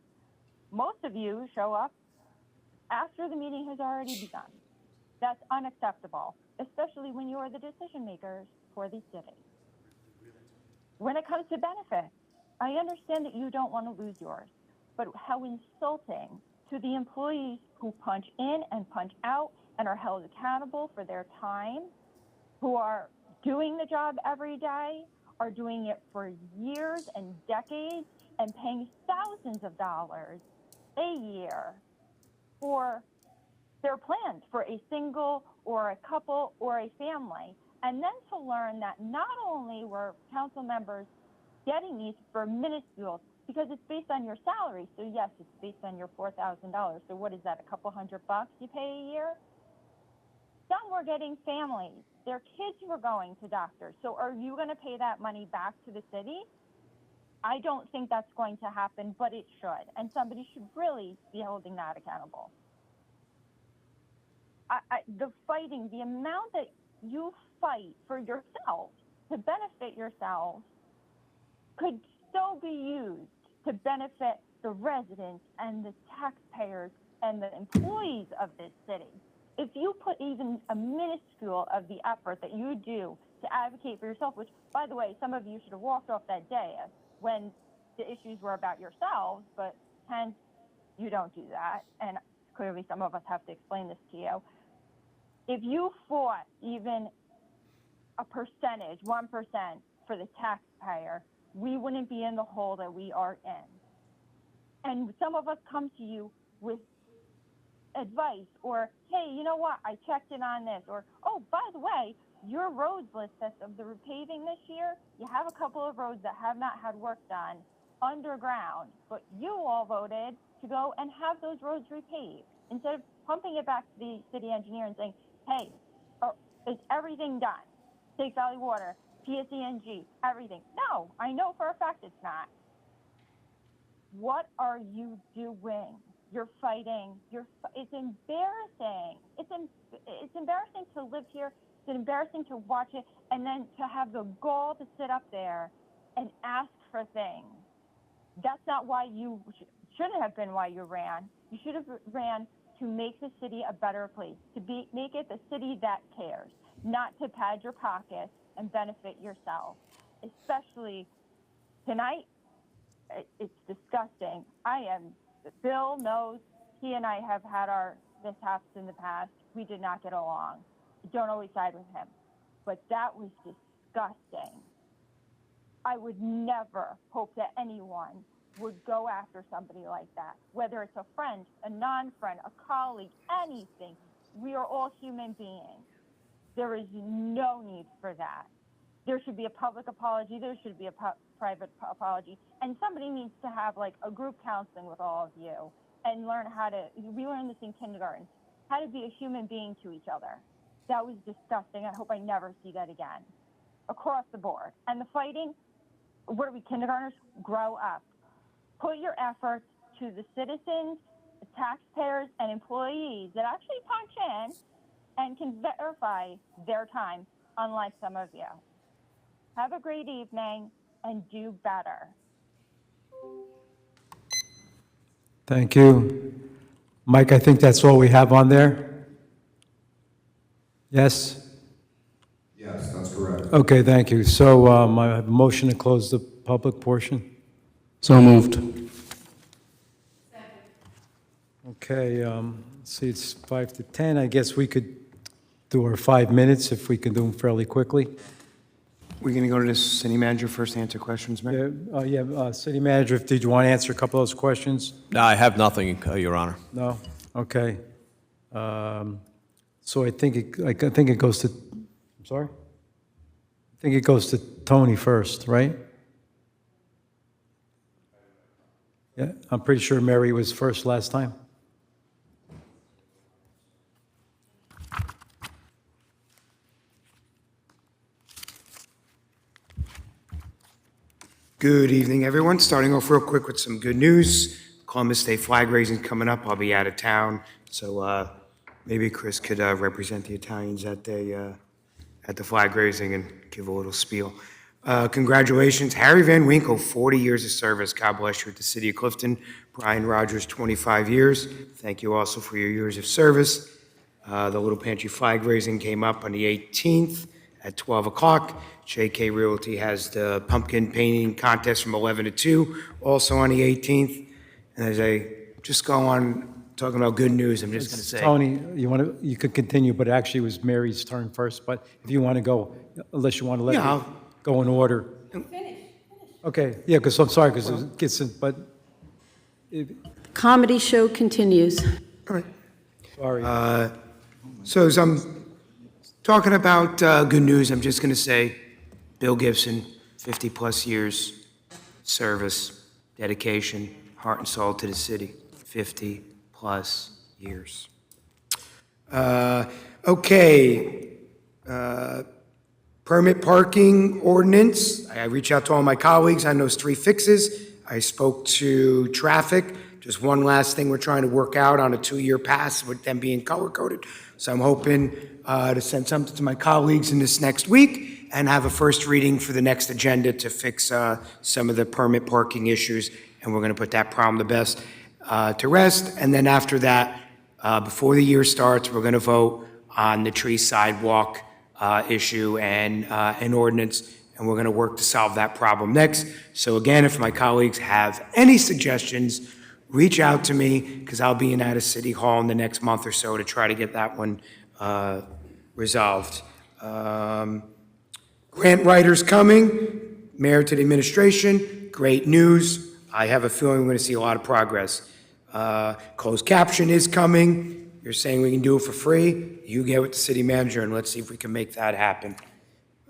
Most of you show up after the meeting has already begun. That's unacceptable, especially when you are the decision makers for the city. When it comes to benefits, I understand that you don't want to lose yours, but how insulting to the employees who punch in and punch out and are held accountable for their time, who are doing the job every day, are doing it for years and decades, and paying thousands of dollars a year for their plans for a single or a couple or a family. And then to learn that not only were council members getting these for minuscule, because it's based on your salary. So yes, it's based on your $4,000. So what is that, a couple $100 you pay a year? Some were getting families. Their kids were going to doctors. So are you going to pay that money back to the city? I don't think that's going to happen, but it should. And somebody should really be holding that accountable. The fighting, the amount that you fight for yourself to benefit yourself could still be used to benefit the residents and the taxpayers and the employees of this city. If you put even a minuscule of the effort that you do to advocate for yourself, which, by the way, some of you should have walked off that day when the issues were about yourselves, but hence you don't do that, and clearly some of us have to explain this to you. If you fought even a percentage, 1% for the taxpayer, we wouldn't be in the hole that we are in. And some of us come to you with advice or, hey, you know what, I checked in on this, or, oh, by the way, your roads list of the repaving this year, you have a couple of roads that have not had work done underground, but you all voted to go and have those roads repaved instead of pumping it back to the city engineer and saying, hey, is everything done? State Valley Water, clifton-nj, everything. No, I know for a fact it's not. What are you doing? You're fighting. It's embarrassing. It's embarrassing to live here. It's embarrassing to watch it, and then to have the gall to sit up there and ask for things. That's not why you shouldn't have been why you ran. You should have ran to make the city a better place, to make it the city that cares, not to pad your pockets and benefit yourself. Especially tonight, it's disgusting. Bill knows, he and I have had our mishaps in the past. We did not get along. I don't always side with him, but that was disgusting. I would never hope that anyone would go after somebody like that, whether it's a friend, a non-friend, a colleague, anything. We are all human beings. There is no need for that. There should be a public apology. There should be a private apology. And somebody needs to have like a group counseling with all of you and learn we learned this in kindergarten, how to be a human being to each other. That was disgusting. I hope I never see that again. Across the board. And the fighting, what are we, kindergartners? Grow up. Put your efforts to the citizens, the taxpayers, and employees that actually punch in and can verify their time, unlike some of you. Have a great evening and do better.
Thank you. Mike, I think that's all we have on there? Yes?
Yes, that's correct.
Okay, thank you. So I have a motion to close the public portion.
So moved.
Okay, let's see, it's 5 to 10. I guess we could do our 5 minutes if we can do them fairly quickly.
We're going to go to the city manager first to answer questions, Mayor?
City Manager, did you want to answer a couple of those questions?
No, I have nothing, Your Honor.
No? Okay. So I think it goes to, I'm sorry? I think it goes to Tony first, right? Yeah, I'm pretty sure Mary was first last time.
Good evening, everyone. Starting off real quick with some good news. Columbus Day flag raising coming up. I'll be out of town, so maybe Chris could represent the Italians at the flag raising and give a little spiel. Congratulations, Harry Van Winkle, 40 years of service. God bless you at the City of Clifton. Brian Rogers, 25 years. Thank you also for your years of service. The Little Pantry flag raising came up on the 18th at 12 o'clock. JK Realty has the pumpkin painting contest from 11 to 2, also on the 18th. And as I just go on talking about good news, I'm just going to say.
Tony, you could continue, but actually it was Mary's turn first, but if you want to go, unless you want to let me go in order.
Finish.
Okay, yeah, because I'm sorry, because it gets in, but.
Comedy show continues.
All right.
Sorry.
So as I'm talking about good news, I'm just going to say Bill Gibson, 50-plus years service, dedication, heart and soul to the city, 50-plus years.
Okay. Permit parking ordinance. I reached out to all my colleagues on those 3 fixes. I spoke to traffic. Just one last thing we're trying to work out on a 2-year pass with them being color-coded. So I'm hoping to send something to my colleagues in this next week and have a first reading for the next agenda to fix some of the permit parking issues. And we're going to put that problem to rest. And then after that, before the year starts, we're going to vote on the tree sidewalk issue and an ordinance, and we're going to work to solve that problem next. So again, if my colleagues have any suggestions, reach out to me, because I'll be in at City Hall in the next month or so to try to get that one resolved. Grant writers coming, mayor to the administration, great news. I have a feeling we're going to see a lot of progress. Closed caption is coming. You're saying we can do it for free. You get with the city manager, and let's see if we can make that happen.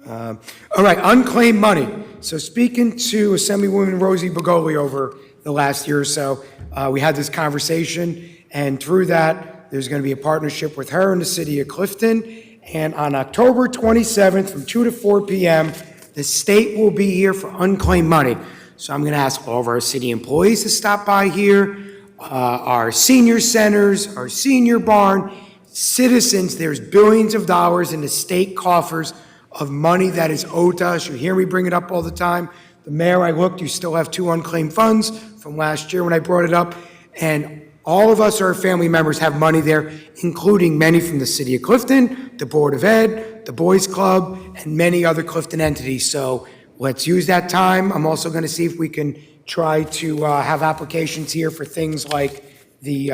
All right, unclaimed money. So speaking to Assemblywoman Rosie Begoli over the last year or so, we had this conversation, and through that, there's going to be a partnership with her and the city of Clifton. And on October 27th from 2 to 4 p.m., the state will be here for unclaimed money. So I'm going to ask all of our city employees to stop by here, our senior centers, our senior barn, citizens. There's billions of dollars in the state coffers of money that is owed to us. You hear me bring it up all the time. The mayor, I looked, you still have 2 unclaimed funds from last year when I brought it up. And all of us, our family members, have money there, including many from the city of Clifton, the Board of Ed, the Boys Club, and many other Clifton entities. So let's use that time. I'm also going to see if we can try to have applications here for things like the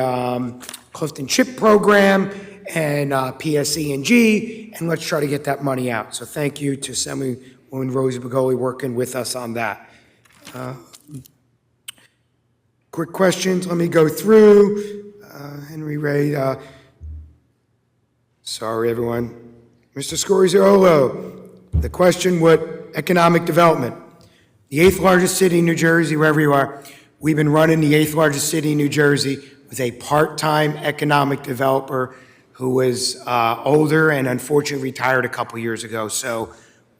Clifton Chip Program and PSE&G, and let's try to get that money out. So thank you to Assemblywoman Rosie Begoli working with us on that. Quick questions, let me go through. Henry Ray, sorry everyone. Mr. Scorziolo, the question, what economic development? The 8th largest city in New Jersey, wherever you are, we've been running the 8th largest city in New Jersey with a part-time economic developer who was older and unfortunately retired a couple years ago. So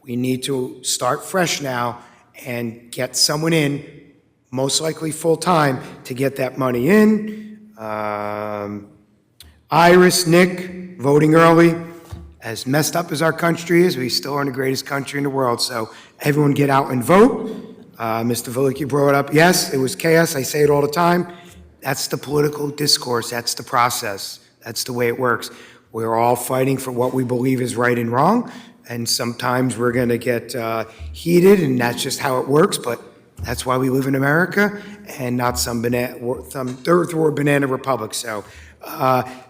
we need to start fresh now and get someone in, most likely full-time, to get that money in. Iris, Nick, voting early. As messed up as our country is, we still are the greatest country in the world. So everyone get out and vote. Mr. Velicky brought it up. Yes, it was chaos. I say it all the time. That's the political discourse. That's the process. That's the way it works. We're all fighting for what we believe is right and wrong. And sometimes we're going to get heated, and that's just how it works. But that's why we live in America and not some third world banana republic. So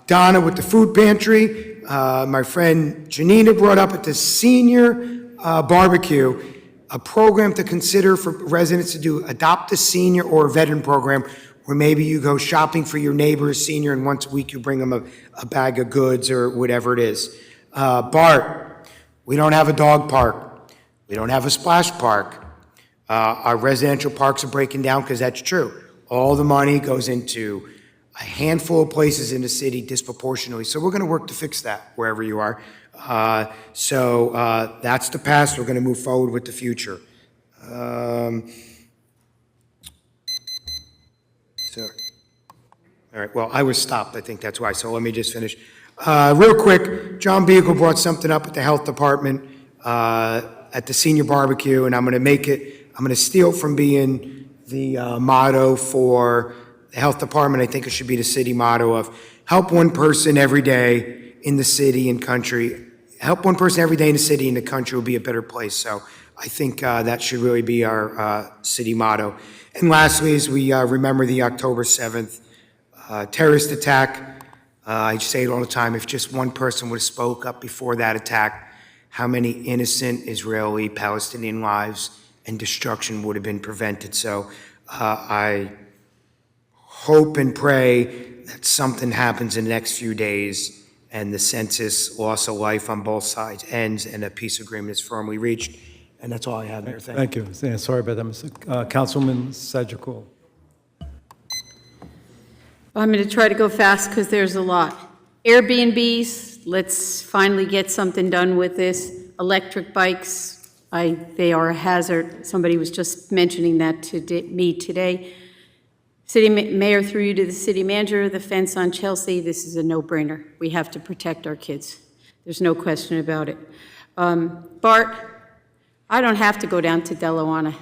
Donna with the food pantry. My friend Janina brought up at the senior barbecue a program to consider for residents to do, adopt a senior or a veteran program, where maybe you go shopping for your neighbor's senior and once a week you bring them a bag of goods or whatever it is. Bart, we don't have a dog park. We don't have a splash park. Our residential parks are breaking down because that's true. All the money goes into a handful of places in the city disproportionately. So we're going to work to fix that wherever you are. So that's the past. We're going to move forward with the future. All right, well, I was stopped. I think that's why. So let me just finish. Real quick, John Beagle brought something up at the health department at the senior barbecue, and I'm going to steal from being the motto for the health department. I think it should be the city motto of help one person every day in the city and country. Help one person every day in the city and the country will be a better place. So I think that should really be our city motto. And lastly, as we remember the October 7th terrorist attack, I say it all the time, if just one person would have spoke up before that attack, how many innocent Israeli, Palestinian lives and destruction would have been prevented. So I hope and pray that something happens in the next few days and the census loss of life on both sides ends and a peace agreement is firmly reached. And that's all I have there.
Thank you. Yeah, sorry about that, Councilman Sajikul.
I'm going to try to go fast because there's a lot. Airbnbs, let's finally get something done with this. Electric bikes, they are a hazard. Somebody was just mentioning that to me today. City Mayor, through you to the city manager, the fence on Chelsea, this is a no-brainer. We have to protect our kids. There's no question about it. Bart, I don't have to go down to Delawana.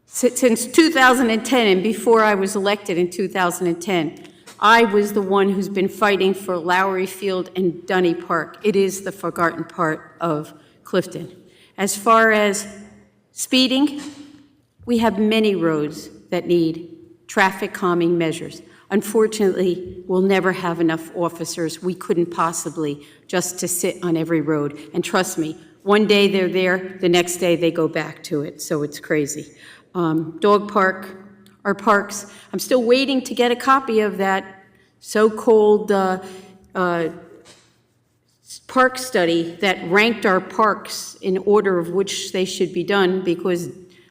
Since 2010, and before I was elected in 2010, I was the one who's been fighting for Lowry Field and Dunny Park. It is the forgotten part of Clifton. As far as speeding, we have many roads that need traffic calming measures. Unfortunately, we'll never have enough officers. We couldn't possibly just to sit on every road. And trust me, one day they're there, the next day they go back to it, so it's crazy. Dog park, our parks, I'm still waiting to get a copy of that so-called park study that ranked our parks in order of which they should be done, because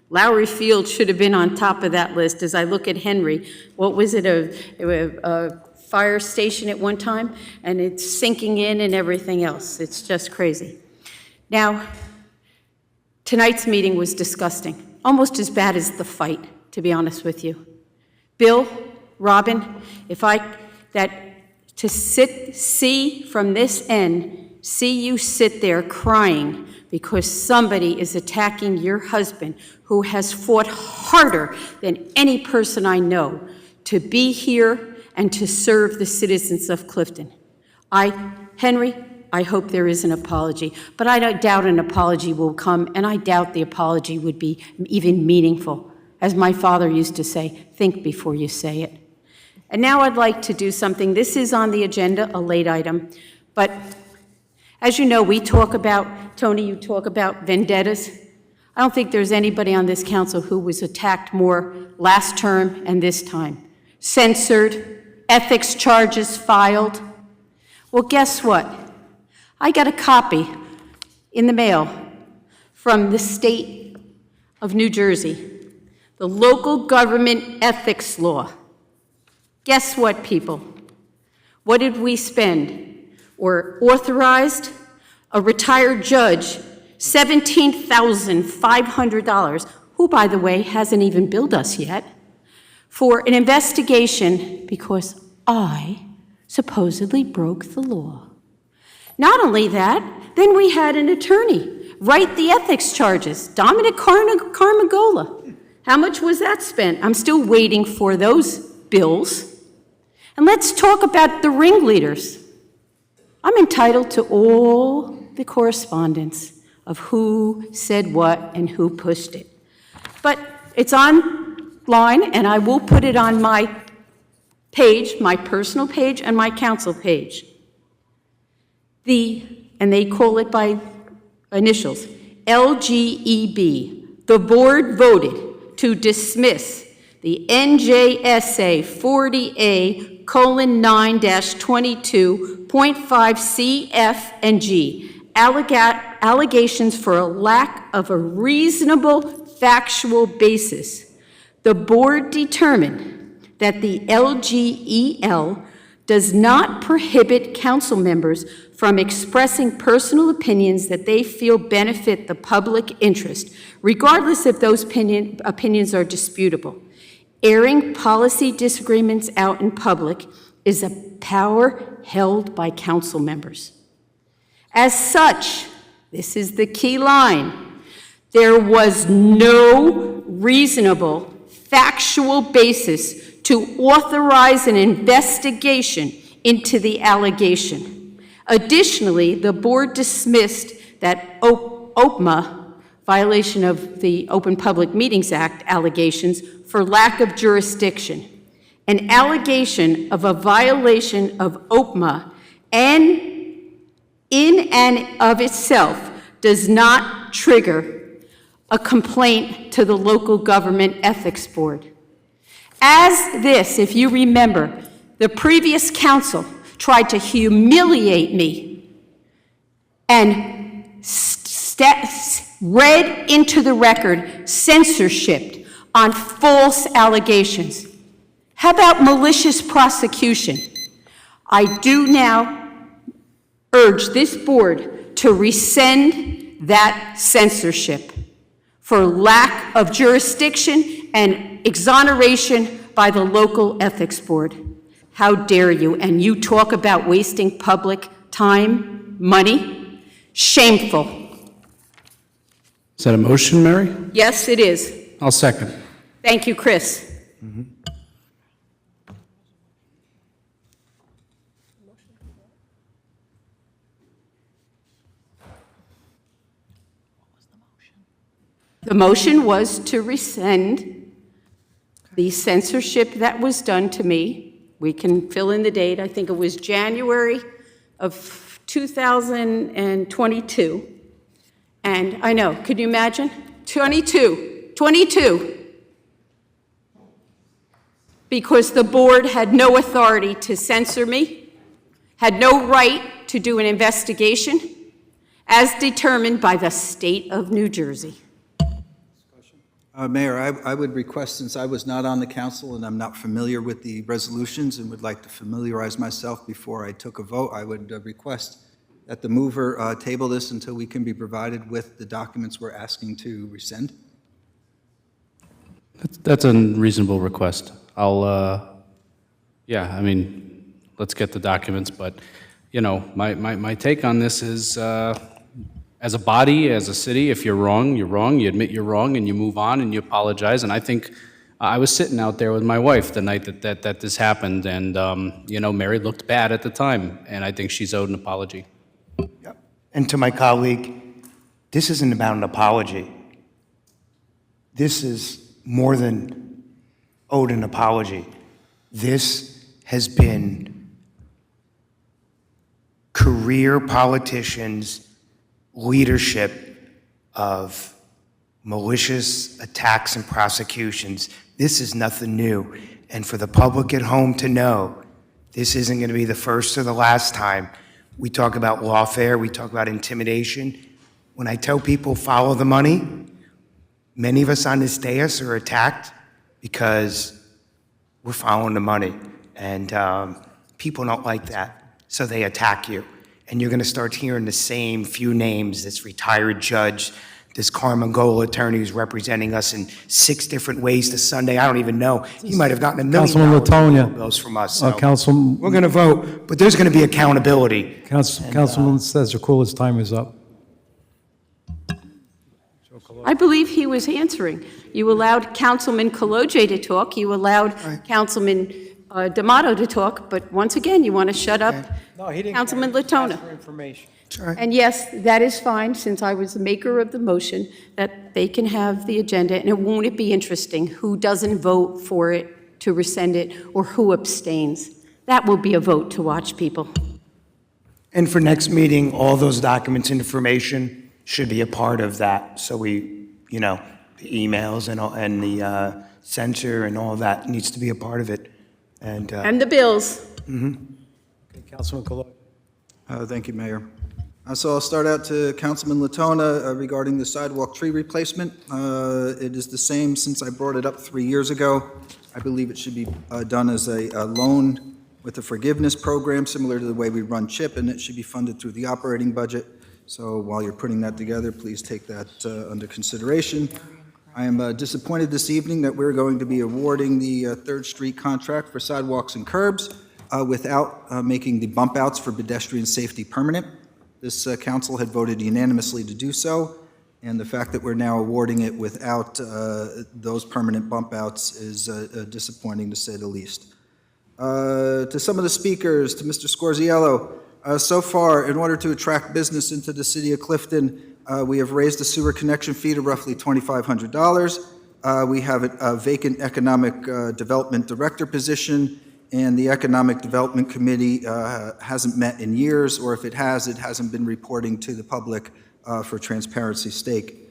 Lowry Field should have been on top of that list. As I look at Henry, what was it, a fire station at one time? And it's sinking in and everything else. It's just crazy. Now, tonight's meeting was disgusting, almost as bad as the fight, to be honest with you. Bill, Robin, to see from this end, see you sit there crying because somebody is attacking your husband, who has fought harder than any person I know to be here and to serve the citizens of Clifton. Henry, I hope there is an apology, but I doubt an apology will come, and I doubt the apology would be even meaningful. As my father used to say, think before you say it. And now I'd like to do something. This is on the agenda, a late item, but as you know, we talk about, Tony, you talk about vendettas. I don't think there's anybody on this council who was attacked more last term and this time. Censored, ethics charges filed. Well, guess what? I got a copy in the mail from the state of New Jersey, the local government ethics law. Guess what, people? What did we spend or authorized? A retired judge, $17,500, who, by the way, hasn't even billed us yet, for an investigation because I supposedly broke the law. Not only that, then we had an attorney write the ethics charges, Dominic Carmagola. How much was that spent? I'm still waiting for those bills. And let's talk about the ringleaders. I'm entitled to all the correspondence of who said what and who pushed it. But it's online, and I will put it on my page, my personal page and my council page. And they call it by initials, LGEB. The board voted to dismiss the NJSA 40A:9-22.5 C, F, and G, allegations for a lack of a reasonable factual basis. The board determined that the LGEL does not prohibit council members from expressing personal opinions that they feel benefit the public interest, regardless if those opinions are disputable. Airing policy disagreements out in public is a power held by council members. As such, this is the key line, there was no reasonable factual basis to authorize an investigation into the allegation. Additionally, the board dismissed that OPMA, violation of the Open Public Meetings Act allegations, for lack of jurisdiction. An allegation of a violation of OPMA and in and of itself does not trigger a complaint to the local government ethics board. As this, if you remember, the previous council tried to humiliate me and read into the record censorship on false allegations. How about malicious prosecution? I do now urge this board to rescind that censorship for lack of jurisdiction and exoneration by the local ethics board. How dare you? And you talk about wasting public time, money? Shameful.
Is that a motion, Mary?
Yes, it is.
I'll second.
Thank you, Chris. The motion was to rescind the censorship that was done to me. We can fill in the date. I think it was January of 2022. And I know, could you imagine? 22. Because the board had no authority to censor me, had no right to do an investigation, as determined by the state of New Jersey.
Mayor, I would request, since I was not on the council and I'm not familiar with the resolutions and would like to familiarize myself before I took a vote, I would request that the mover table this until we can be provided with the documents we're asking to rescind.
That's a reasonable request. Yeah, I mean, let's get the documents, but, you know, my take on this is, as a body, as a city, if you're wrong, you admit you're wrong, and you move on and you apologize. And I think I was sitting out there with my wife the night that this happened, and, you know, Mary looked bad at the time, and I think she's owed an apology.
Yep. And to my colleague, this isn't about an apology. This is more than owed an apology. This has been career politicians' leadership of malicious attacks and prosecutions. This is nothing new. And for the public at home to know, this isn't going to be the first or the last time. We talk about lawfare, we talk about intimidation. When I tell people follow the money, many of us on this dais are attacked because we're following the money. And people don't like that, so they attack you. And you're going to start hearing the same few names, this retired judge, this Carmangola attorney who's representing us in 6 different ways to Sunday. I don't even know. He might have gotten $1 million
Councilman Latonia.
bills from us. So
Councilman,
we're going to vote, but there's going to be accountability.
Councilman Sedgwick's time is up.
I believe he was answering. You allowed Councilman Kaloje to talk, you allowed Councilman D'Amato to talk, but once again, you want to shut up
No, he didn't.
Councilman
Ask
Latona.
for information.
And yes, that is fine, since I was the maker of the motion, that they can have the agenda, and won't it be interesting who doesn't vote for it to rescind it, or who abstains? That will be a vote to watch, people.
And for next meeting, all those documents and information should be a part of that. So we, you know, the emails and the censor and all that needs to be a part of it. And
the bills.
Okay, Councilman Kaloy.
Thank you, Mayor. So I'll start out to Councilman Latona regarding the sidewalk tree replacement. It is the same since I brought it up 3 years ago. I believe it should be done as a loan with a forgiveness program similar to the way we run CHIP, and it should be funded through the operating budget. So while you're putting that together, please take that under consideration. I am disappointed this evening that we're going to be awarding the 3rd Street contract for sidewalks and curbs without making the bump outs for pedestrian safety permanent. This council had voted unanimously to do so, and the fact that we're now awarding it without those permanent bump outs is disappointing, to say the least. To some of the speakers, to Mr. Scorziello, so far, in order to attract business into the city of Clifton, we have raised the sewer connection fee to roughly $2,500. We have a vacant economic development director position, and the Economic Development Committee hasn't met in years, or if it has, it hasn't been reporting to the public for transparency's sake.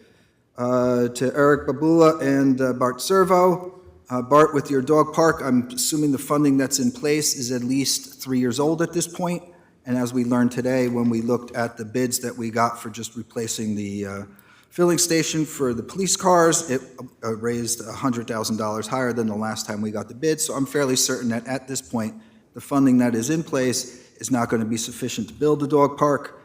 To Eric Babula and Bart Servo, Bart, with your dog park, I'm assuming the funding that's in place is at least 3 years old at this point. And as we learned today, when we looked at the bids that we got for just replacing the filling station for the police cars, it raised $100,000 higher than the last time we got the bid. So I'm fairly certain that at this point, the funding that is in place is not going to be sufficient to build the dog park.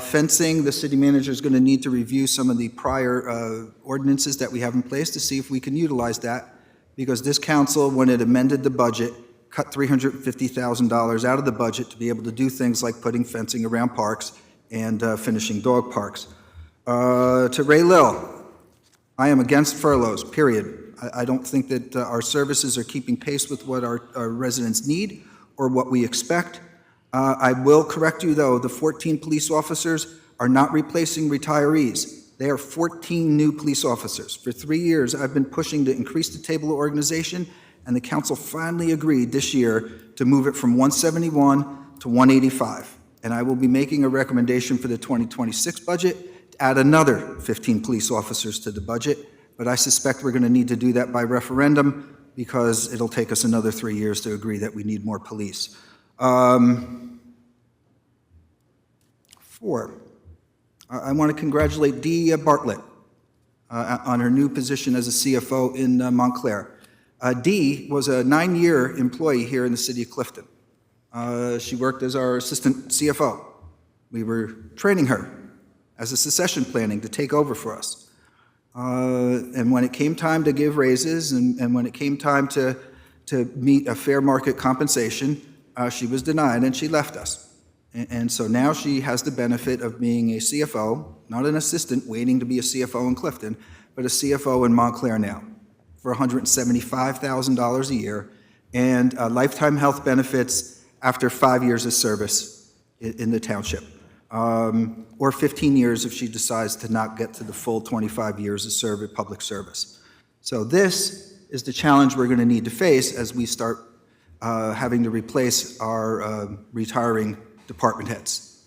Fencing, the city manager is going to need to review some of the prior ordinances that we have in place to see if we can utilize that, because this council, when it amended the budget, cut $350,000 out of the budget to be able to do things like putting fencing around parks and finishing dog parks. To Ray Lill, I am against furloughs, period. I don't think that our services are keeping pace with what our residents need or what we expect. I will correct you, though, the 14 police officers are not replacing retirees. They are 14 new police officers. For 3 years, I've been pushing to increase the table of organization, and the council finally agreed this year to move it from 171 to 185. And I will be making a recommendation for the 2026 budget to add another 15 police officers to the budget. But I suspect we're going to need to do that by referendum, because it'll take us another 3 years to agree that we need more police. 4, I want to congratulate Dee Bartlett on her new position as a CFO in Montclair. Dee was a 9-year employee here in the city of Clifton. She worked as our assistant CFO. We were training her as a succession planning to take over for us. And when it came time to give raises and when it came time to meet a fair market compensation, she was denied and she left us. And so now she has the benefit of being a CFO, not an assistant waiting to be a CFO in Clifton, but a CFO in Montclair now for $175,000 a year and lifetime health benefits after 5 years of service in the township. Or 15 years if she decides to not get to the full 25 years of public service. So this is the challenge we're going to need to face as we start having to replace our retiring department heads.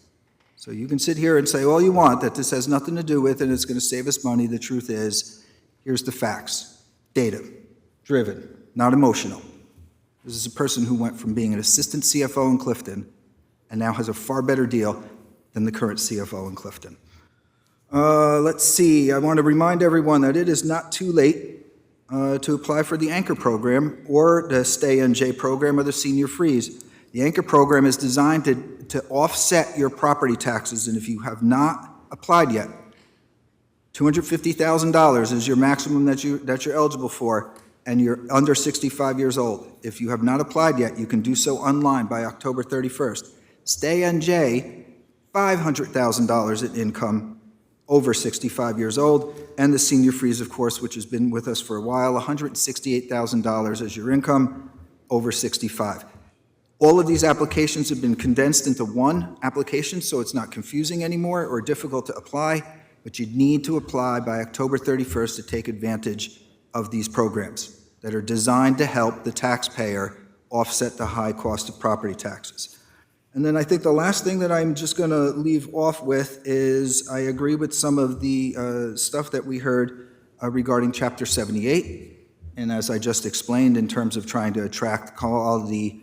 So you can sit here and say all you want that this has nothing to do with and it's going to save us money. The truth is, here's the facts. Data, driven, not emotional. This is a person who went from being an assistant CFO in Clifton and now has a far better deal than the current CFO in Clifton. Let's see, I want to remind everyone that it is not too late to apply for the Anchor program or the Stay NJ program or the Senior Freeze. The Anchor program is designed to offset your property taxes, and if you have not applied yet, $250,000 is your maximum that you're eligible for, and you're under 65 years old. If you have not applied yet, you can do so online by October 31st. Stay NJ, $500,000 in income over 65 years old, and the Senior Freeze, of course, which has been with us for a while, $168,000 as your income over 65. All of these applications have been condensed into one application, so it's not confusing anymore or difficult to apply, but you need to apply by October 31st to take advantage of these programs that are designed to help the taxpayer offset the high cost of property taxes. And then I think the last thing that I'm just going to leave off with is I agree with some of the stuff that we heard regarding Chapter 78. And as I just explained, in terms of trying to attract quality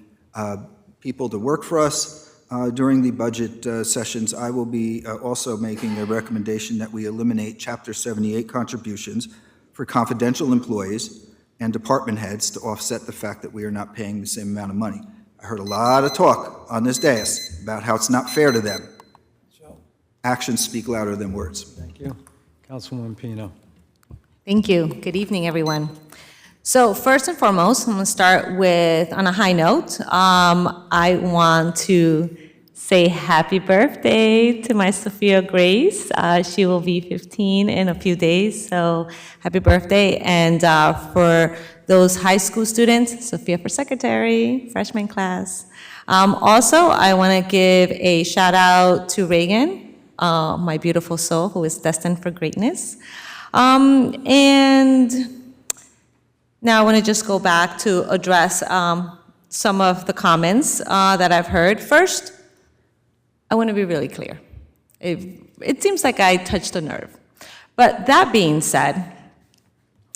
people to work for us during the budget sessions, I will be also making a recommendation that we eliminate Chapter 78 contributions for confidential employees and department heads to offset the fact that we are not paying the same amount of money. I heard a lot of talk on this dais about how it's not fair to them. Actions speak louder than words.
Thank you. Councilwoman Pino.
Thank you. Good evening, everyone. So first and foremost, I'm going to start with, on a high note, I want to say happy birthday to my Sophia Grace. She will be 15 in a few days, so happy birthday. And for those high school students, Sophia for secretary, freshman class. Also, I want to give a shout out to Reagan, my beautiful soul who is destined for greatness. And now I want to just go back to address some of the comments that I've heard. First, I want to be really clear. It seems like I touched a nerve. But that being said,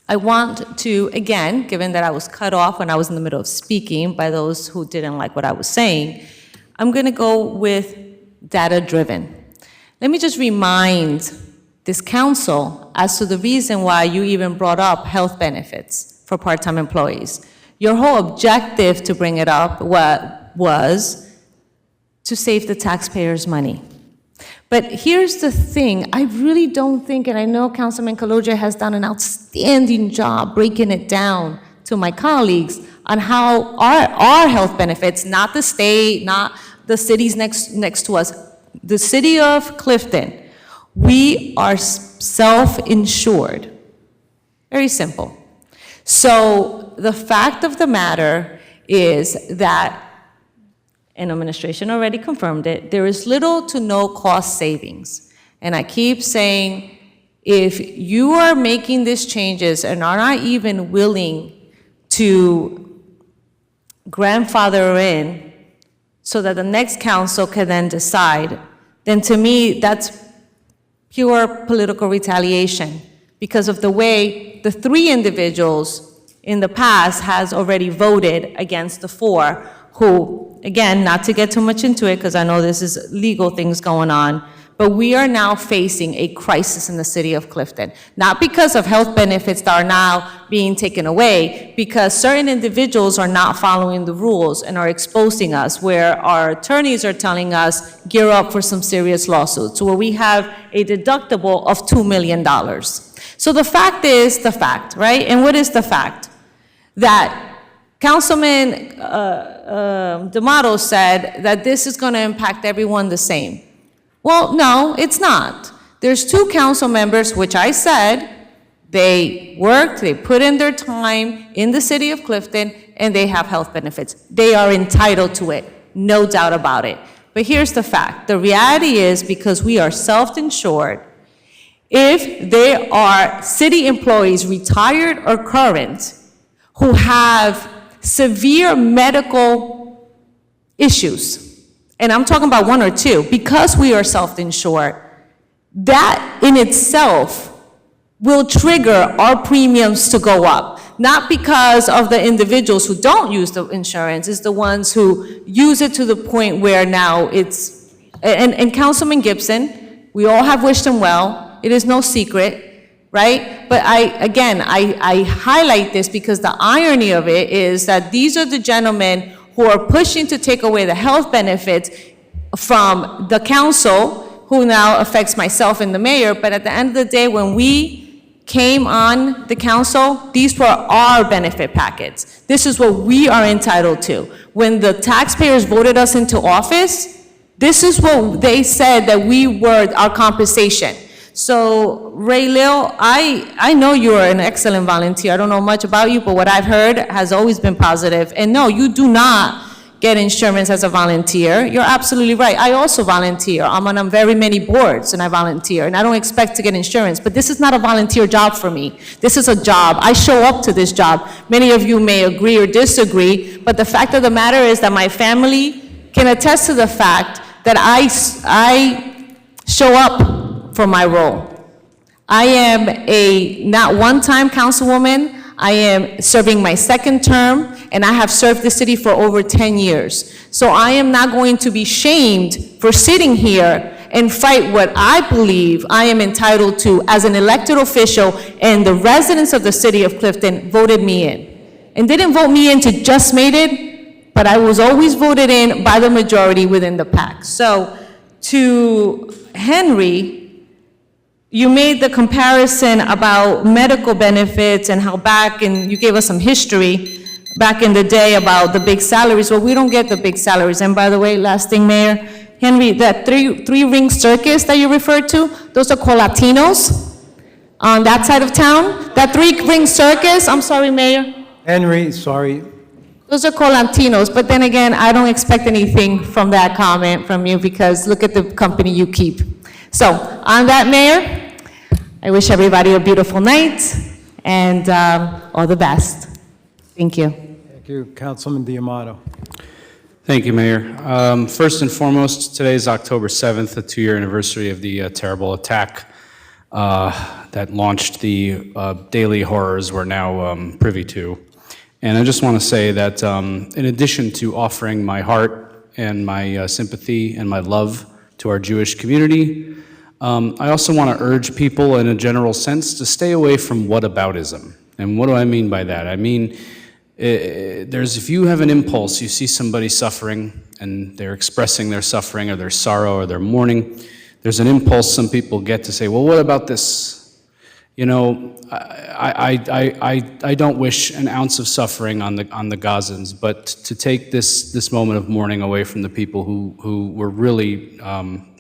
I want to, again, given that I was cut off when I was in the middle of speaking by those who didn't like what I was saying, I'm going to go with data-driven. Let me just remind this council as to the reason why you even brought up health benefits for part-time employees. Your whole objective to bring it up was to save the taxpayers' money. But here's the thing, I really don't think, and I know Councilman Kaloja has done an outstanding job breaking it down to my colleagues on how our health benefits, not the state, not the cities next to us, the city of Clifton, we are self-insured. Very simple. So the fact of the matter is that, and administration already confirmed it, there is little to no cost savings. And I keep saying, if you are making these changes and are not even willing to grandfather in so that the next council can then decide, then to me, that's pure political retaliation because of the way the 3 individuals in the past has already voted against the 4 who, again, not to get too much into it because I know this is legal things going on, but we are now facing a crisis in the city of Clifton. Not because of health benefits that are now being taken away, because certain individuals are not following the rules and are exposing us, where our attorneys are telling us, gear up for some serious lawsuits, where we have a deductible of $2 million. So the fact is the fact, right? And what is the fact? That Councilman D'Amato said that this is going to impact everyone the same. Well, no, it's not. There's 2 council members, which I said, they worked, they put in their time in the city of Clifton, and they have health benefits. They are entitled to it, no doubt about it. But here's the fact. The reality is, because we are self-insured, if there are city employees, retired or current, who have severe medical issues, and I'm talking about 1 or 2, because we are self-insured, that in itself will trigger our premiums to go up. Not because of the individuals who don't use the insurance, it's the ones who use it to the point where now it's, and Councilman Gibson, we all have wished him well, it is no secret, right? But I highlight this because the irony of it is that these are the gentlemen who are pushing to take away the health benefits from the council, who now affects myself and the mayor, but at the end of the day, when we came on the council, these were our benefit packets. This is what we are entitled to. When the taxpayers voted us into office, this is what they said that we were our compensation. So, Ray Lil, I know you are an excellent volunteer. I don't know much about you, but what I've heard has always been positive. And no, you do not get insurance as a volunteer. You're absolutely right. I also volunteer. I'm on very many boards, and I volunteer. And I don't expect to get insurance, but this is not a volunteer job for me. This is a job. I show up to this job. Many of you may agree or disagree, but the fact of the matter is that my family can attest to the fact that I show up for my role. I am a not one-time councilwoman. I am serving my 2nd term, and I have served the city for over 10 years. So I am not going to be shamed for sitting here and fight what I believe I am entitled to as an elected official, and the residents of the city of Clifton voted me in. And didn't vote me in to just made it, but I was always voted in by the majority within the pack. So to Henry, you made the comparison about medical benefits and how and you gave us some history back in the day about the big salaries. Well, we don't get the big salaries. And by the way, last thing, Mayor, Henry, that three-ring circus that you referred to, those are called Latinos on that side of town. That 3-ring circus, I'm sorry, Mayor.
Henry, sorry.
Those are called Latinos, but then again, I don't expect anything from that comment from you because look at the company you keep. So, on that, Mayor, I wish everybody a beautiful night and all the best. Thank you.
Thank you, Councilman D'Amato.
Thank you, Mayor. First and foremost, today is October 7th, the 2-year anniversary of the terrible attack that launched the daily horrors we're now privy to. And I just want to say that in addition to offering my heart and my sympathy and my love to our Jewish community, I also want to urge people in a general sense to stay away from whataboutism. And what do I mean by that? I mean, If you have an impulse, you see somebody suffering and they're expressing their suffering or their sorrow or their mourning, there's an impulse some people get to say, well, what about this? You know, I don't wish an ounce of suffering on the Gazans, but to take this moment of mourning away from the people who were really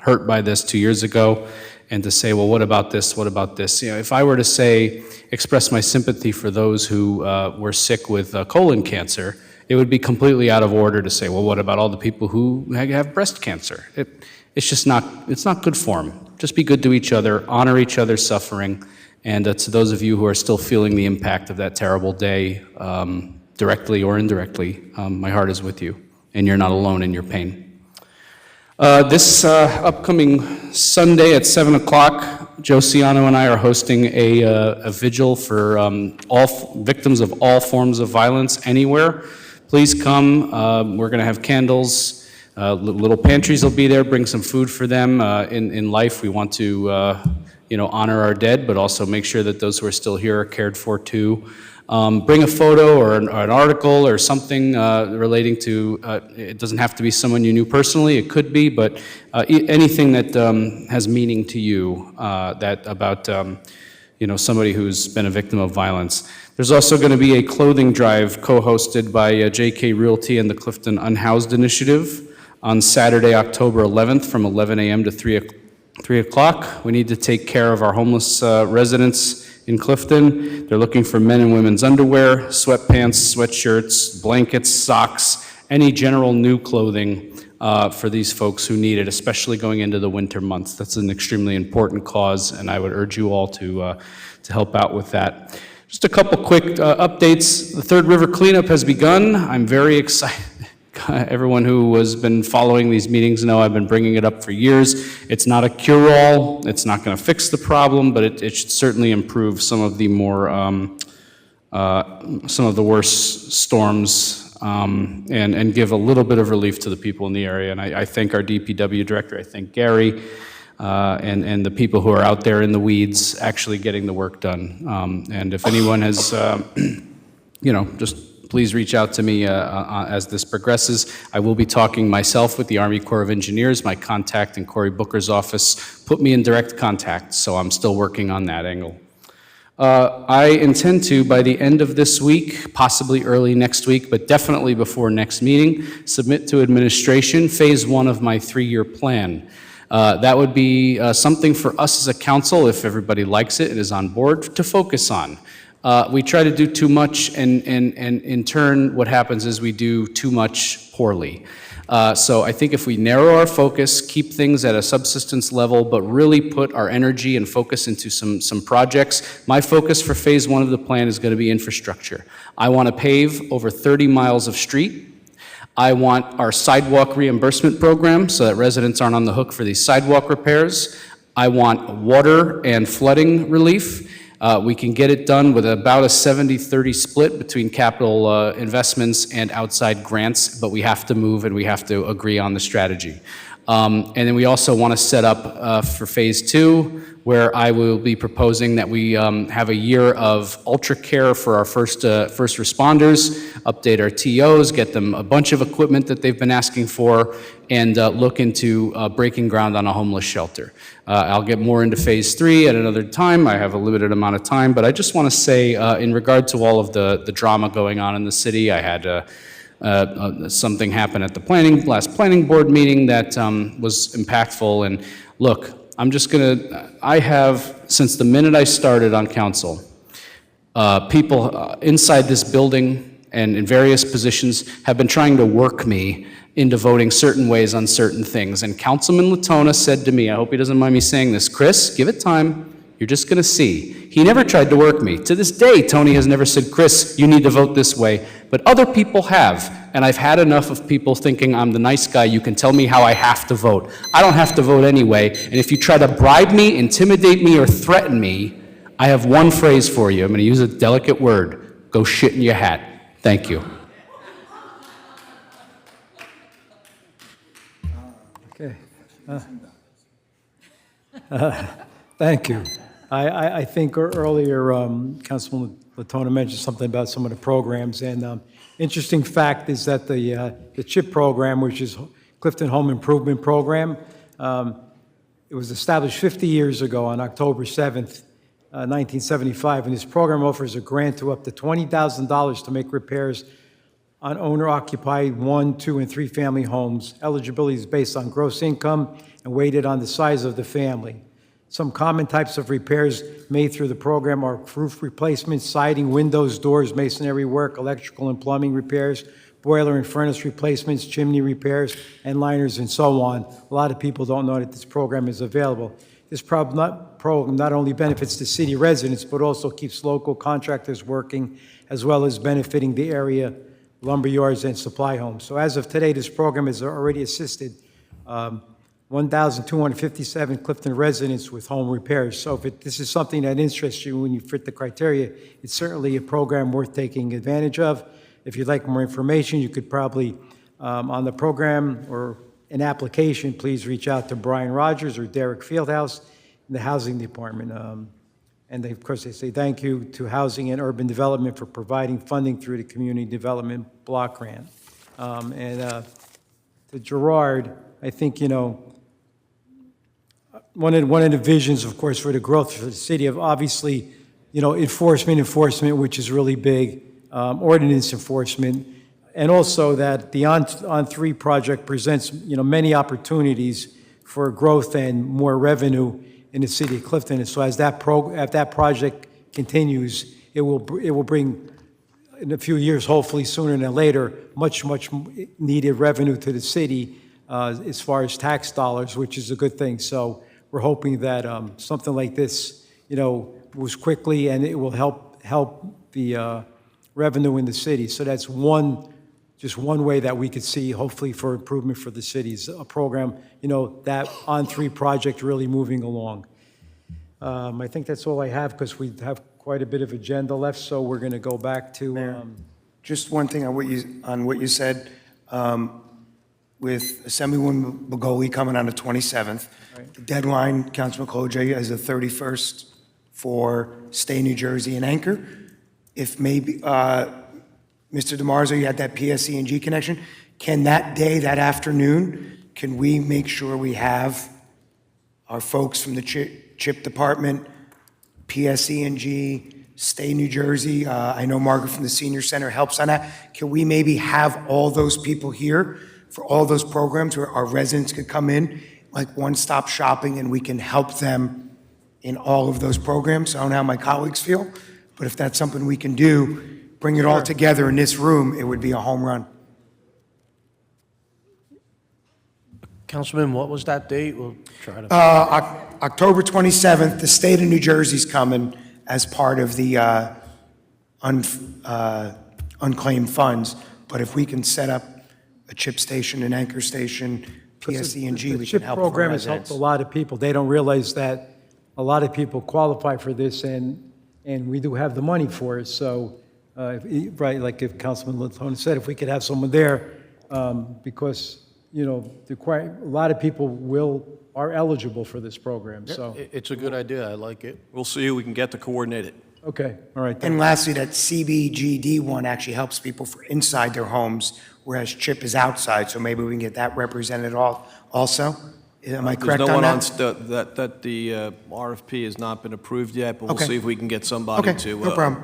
hurt by this 2 years ago, and to say, well, what about this? What about this? You know, if I were to say, express my sympathy for those who were sick with colon cancer, it would be completely out of order to say, well, what about all the people who have breast cancer? It's just not, it's not good form. Just be good to each other, honor each other's suffering, and to those of you who are still feeling the impact of that terrible day, directly or indirectly, my heart is with you, and you're not alone in your pain. This upcoming Sunday at 7 o'clock, Joe Ciano and I are hosting a vigil for victims of all forms of violence anywhere. Please come. We're going to have candles. Little pantries will be there. Bring some food for them. In life, we want to honor our dead, but also make sure that those who are still here are cared for too. Bring a photo or an article or something relating to, it doesn't have to be someone you knew personally, it could be, but anything that has meaning to you about somebody who's been a victim of violence. There's also going to be a clothing drive co-hosted by JK Realty and the Clifton Unhoused Initiative on Saturday, October 11th from 11 a.m. to 3 o'clock. We need to take care of our homeless residents in Clifton. They're looking for men and women's underwear, sweatpants, sweatshirts, blankets, socks, any general new clothing for these folks who need it, especially going into the winter months. That's an extremely important cause, and I would urge you all to help out with that. Just a couple quick updates. The Third River cleanup has begun. I'm very excited. Everyone who has been following these meetings know I've been bringing it up for years. It's not a cure-all. It's not going to fix the problem, but it should certainly improve some of the more, some of the worst storms and give a little bit of relief to the people in the area. And I thank our DPW director. I thank Gary and the people who are out there in the weeds actually getting the work done. And if anyone has, just please reach out to me as this progresses. I will be talking myself with the Army Corps of Engineers. My contact in Cory Booker's office put me in direct contact, so I'm still working on that angle. I intend to, by the end of this week, possibly early next week, but definitely before next meeting, submit to administration phase 1 of my 3-year plan. That would be something for us as a council, if everybody likes it and is on board, to focus on. We try to do too much, and in turn, what happens is we do too much poorly. So I think if we narrow our focus, keep things at a subsistence level, but really put our energy and focus into some projects, my focus for phase 1 of the plan is going to be infrastructure. I want to pave over 30 miles of street. I want our sidewalk reimbursement program so that residents aren't on the hook for these sidewalk repairs. I want water and flooding relief. We can get it done with about a 70-30 split between capital investments and outside grants, but we have to move and we have to agree on the strategy. And then we also want to set up for phase 2, where I will be proposing that we have a year of ultra care for our first responders, update our TOs, get them a bunch of equipment that they've been asking for, and look into breaking ground on a homeless shelter. I'll get more into phase 3 at another time. I have a limited amount of time, but I just want to say, in regard to all of the drama going on in the city, I had something happen at the last planning board meeting that was impactful. And look, I have, since the minute I started on council, people inside this building and in various positions have been trying to work me into voting certain ways on certain things. And Councilman Latona said to me, I hope he doesn't mind me saying this, Chris, give it time. You're just going to see. He never tried to work me. To this day, Tony has never said, Chris, you need to vote this way. But other people have. And I've had enough of people thinking I'm the nice guy. You can tell me how I have to vote. I don't have to vote anyway. And if you try to bribe me, intimidate me, or threaten me, I have one phrase for you. I'm going to use a delicate word. Go shit in your hat. Thank you.
Okay. Thank you. I think earlier, Councilman Latona mentioned something about some of the programs, and interesting fact is that the CHIP program, which is Clifton Home Improvement Program, it was established 50 years ago on October 7th, 1975, and this program offers a grant to up to $20,000 to make repairs on owner-occupied 1, 2, and 3 family homes. Eligibility is based on gross income and weighted on the size of the family. Some common types of repairs made through the program are roof replacements, siding, windows, doors, masonry work, electrical and plumbing repairs, boiler and furnace replacements, chimney repairs, and liners, and so on. A lot of people don't know that this program is available. This program not only benefits the city residents, but also keeps local contractors working, as well as benefiting the area lumber yards and supply homes. So as of today, this program has already assisted 1,257 Clifton residents with home repairs. So if this is something that interests you when you fit the criteria, it's certainly a program worth taking advantage of. If you'd like more information, you could probably, on the program or an application, please reach out to Brian Rogers or Derek Fieldhouse in the Housing Department. And they, of course, they say thank you to Housing and Urban Development for providing funding through the Community Development Block Grant. To Gerard, I think, you know, one of the visions, of course, for the growth for the city of obviously, you know, enforcement, which is really big, ordinance enforcement, and also that the On3 project presents, you know, many opportunities for growth and more revenue in the city of Clifton. And so as that project continues, it will bring, in a few years, hopefully sooner than later, much needed revenue to the city as far as tax dollars, which is a good thing. So we're hoping that something like this, you know, moves quickly and it will help the revenue in the city. So that's just one way that we could see, hopefully, for improvement for the cities, a program, you know, that On3 project really moving along. I think that's all I have because we have quite a bit of agenda left, so we're going to go back to.
Mayor, just one thing on what you said. With Assemblywoman Begoli coming on the 27th,
Right.
the deadline, Councilman Kojai, is the 31st for Stay New Jersey and Anchor. If maybe, Mr. DeMarzo, you had that PSE&G connection. Can that day, that afternoon, can we make sure we have our folks from the CHIP department, PSE&G, Stay New Jersey, I know Margaret from the Senior Center helps on that. Can we maybe have all those people here for all those programs where our residents could come in, like one-stop shopping, and we can help them in all of those programs? I don't know how my colleagues feel, but if that's something we can do, bring it all together in this room, it would be a home run.
Councilman, what was that date? We'll try to.
October 27th, the state of New Jersey's coming as part of the unclaimed funds. But if we can set up a CHIP station, an Anchor station, PSE&G, we can help
The CHIP program has helped
residents.
a lot of people. They don't realize that a lot of people qualify for this, and we do have the money for it. So, right, like if Councilman Latona said, if we could have someone there, because, you know, a lot of people are eligible for this program, so.
It's a good idea. I like it. We'll see who we can get to coordinate it.
Okay, all right.
And lastly, that CBGD one actually helps people for inside their homes, whereas CHIP is outside, so maybe we can get that represented also? Am I correct on that?
There's no one that the RFP has not been approved yet, but we'll
Okay.
see if we can get somebody
Okay,
to
no problem.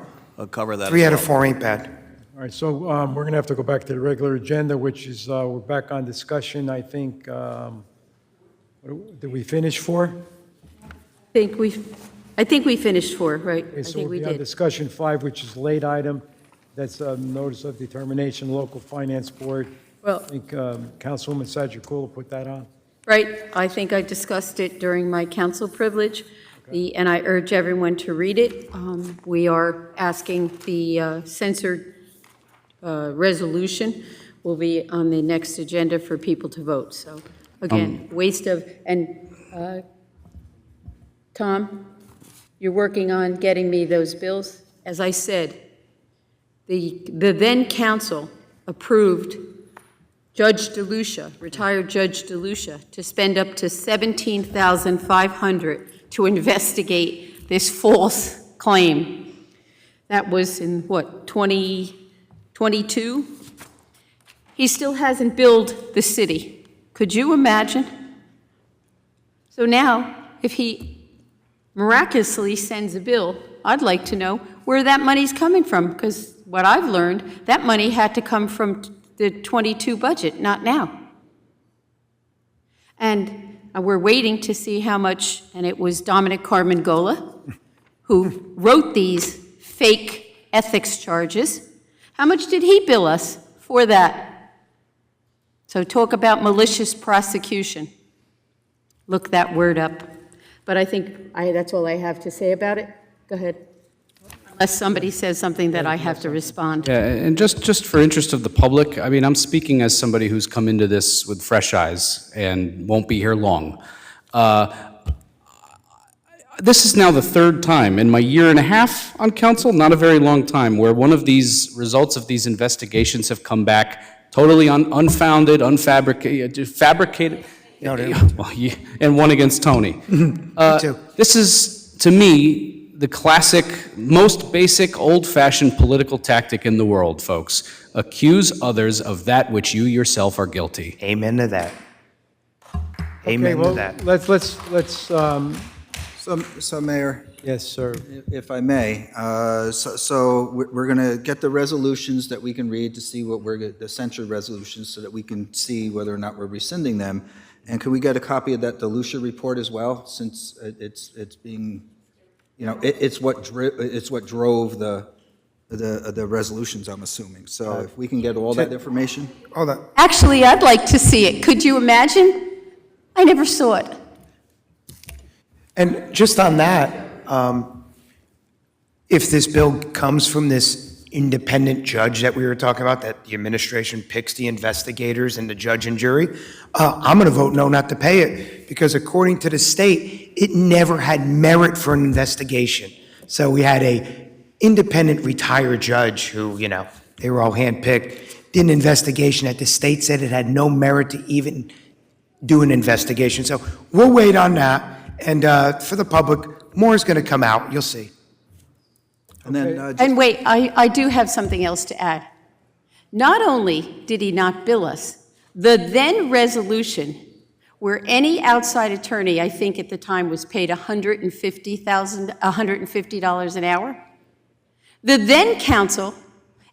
cover that.
3
as
out of
well.
4 ain't bad.
All right, so we're going to have to go back to the regular agenda, which is, we're back on discussion, I think, did we finish 4?
I think we finished 4, right?
Okay,
I
so
think we
we'll be on
did.
discussion 5, which is late item. That's a notice of determination, local finance board.
Well-
I think Councilwoman Sajikula put that on.
Right, I think I discussed it during my council privilege, and I urge everyone to read it. We are asking the censored resolution will be on the next agenda for people to vote. So, again, waste of, and Tom, you're working on getting me those bills. As I said, the then council approved Judge DeLucia, retired Judge DeLucia, to spend up to $17,500 to investigate this false claim. That was in, what, 2022? He still hasn't billed the city. Could you imagine? So now, if he miraculously sends a bill, I'd like to know where that money's coming from, because what I've learned, that money had to come from the 22 budget, not now. And we're waiting to see how much, and it was Dominic Carmengola who wrote these fake ethics charges. How much did he bill us for that? So talk about malicious prosecution. Look that word up. But I think that's all I have to say about it. Go ahead. Unless somebody says something that I have to respond.
Yeah, and just for interest of the public, I mean, I'm speaking as somebody who's come into this with fresh eyes and won't be here long. This is now the third time in my year and a half on council, not a very long time, where one of these results of these investigations have come back totally unfounded, fabricated, and one against Tony. This is, to me, the classic, most basic, old-fashioned political tactic in the world, folks. Accuse others of that which you yourself are guilty.
Amen to that.
Okay,
Amen
well,
to that.
let's,
So Mayor,
yes, sir.
if I may, so we're going to get the resolutions that we can read to see what the censure resolutions, so that we can see whether or not we're rescinding them. And can we get a copy of that DeLucia report as well, since it's being, you know, it's what drove the resolutions, I'm assuming. So if we can get all that information.
Hold on.
Actually, I'd like to see it. Could you imagine? I never saw it.
And just on that, if this bill comes from this independent judge that we were talking about, that the administration picks the investigators and the judge and jury, I'm going to vote no not to pay it, because according to the state, it never had merit for an investigation. So we had a independent retired judge who, you know, they were all handpicked, did an investigation that the state said it had no merit to even do an investigation. So we'll wait on that. And for the public, more is going to come out. You'll see.
And then,
And wait, I do have something else to add. Not only did he not bill us, the then resolution where any outside attorney, I think at the time, was paid $150 an hour, the then counsel,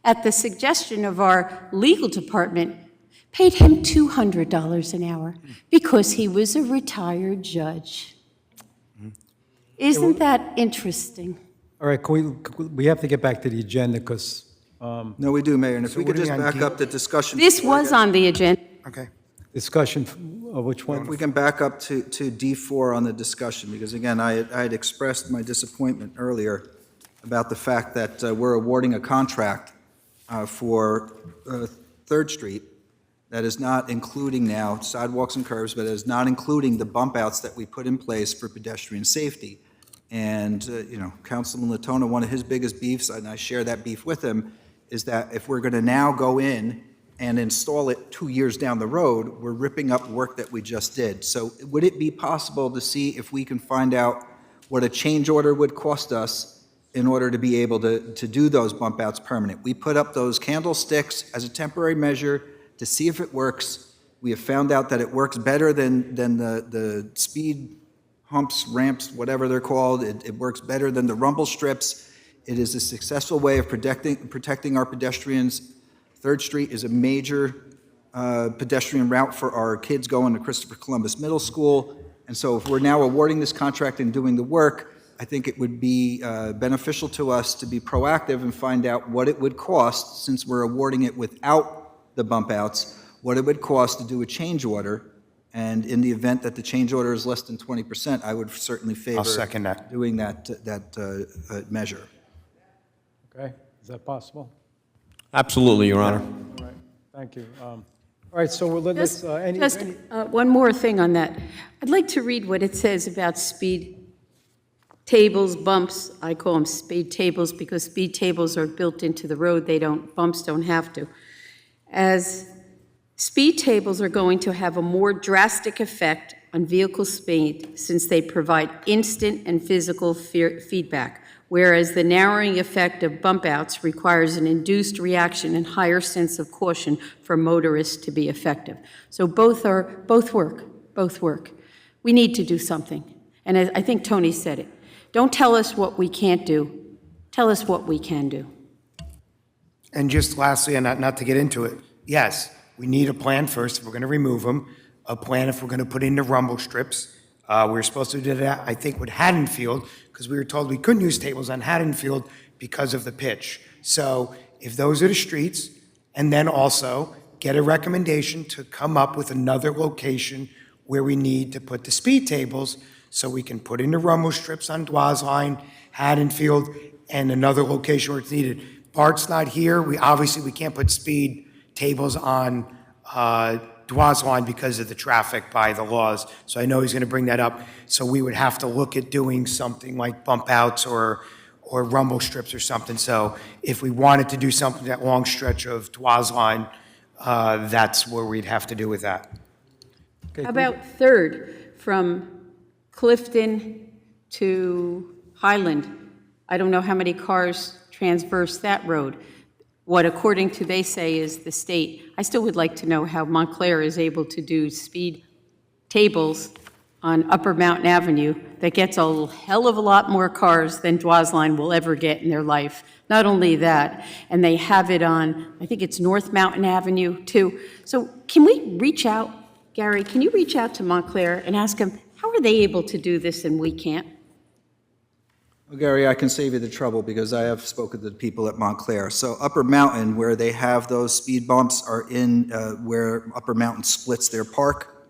at the suggestion of our legal department, paid him $200 an hour because he was a retired judge. Isn't that interesting?
All right, we have to get back to the agenda, because,
No, we do, Mayor, and if we could just back up the discussion.
This was on the agenda.
Okay.
discussion of which one?
If we can back up to D4 on the discussion, because again, I had expressed my disappointment earlier about the fact that we're awarding a contract for 3rd Street that is not including now sidewalks and curbs, but is not including the bump outs that we put in place for pedestrian safety. And, you know, Councilman Latona, one of his biggest beefs, and I share that beef with him, is that if we're going to now go in and install it 2 years down the road, we're ripping up work that we just did. So would it be possible to see if we can find out what a change order would cost us in order to be able to do those bump outs permanent? We put up those candlesticks as a temporary measure to see if it works. We have found out that it works better than the speed humps, ramps, whatever they're called. It works better than the rumble strips. It is a successful way of protecting our pedestrians. 3rd Street is a major pedestrian route for our kids going to Christopher Columbus Middle School. And so if we're now awarding this contract and doing the work, I think it would be beneficial to us to be proactive and find out what it would cost, since we're awarding it without the bump outs, what it would cost to do a change order. And in the event that the change order is less than 20%, I would certainly favor
I'll second that.
doing that measure.
Okay, is that possible?
Absolutely, Your Honor.
All right, thank you. All right, so let's,
One more thing on that. I'd like to read what it says about speed tables, bumps. I call them speed tables because speed tables are built into the road. Bumps don't have to. As speed tables are going to have a more drastic effect on vehicle speed since they provide instant and physical feedback, whereas the narrowing effect of bump outs requires an induced reaction and higher sense of caution for motorists to be effective. So both work. We need to do something. And I think Tony said it. Don't tell us what we can't do. Tell us what we can do.
And just lastly, and not to get into it, yes, we need a plan first if we're going to remove them, a plan if we're going to put in the rumble strips. We were supposed to do that, I think, with Haddonfield, because we were told we couldn't use tables on Haddonfield because of the pitch. So if those are the streets, and then also get a recommendation to come up with another location where we need to put the speed tables so we can put in the rumble strips on Dwaz Line, Haddonfield, and another location where it's needed. Bart's not here. We can't put speed tables on Dwaz Line because of the traffic by the laws. So I know he's going to bring that up. So we would have to look at doing something like bump outs or rumble strips or something. So if we wanted to do something that long stretch of Dwaz Line, that's where we'd have to do with that.
How about Third from Clifton to Highland? I don't know how many cars transverse that road. What, according to they say, is the state. I still would like to know how Montclair is able to do speed tables on Upper Mountain Avenue that gets a hell of a lot more cars than Dwaz Line will ever get in their life. Not only that, and they have it on, I think it's North Mountain Avenue too. So can we reach out, Gary, can you reach out to Montclair and ask them, how are they able to do this and we can't?
Well, Gary, I can save you the trouble because I have spoken to the people at Montclair. So Upper Mountain, where they have those speed bumps, are in where Upper Mountain splits their park.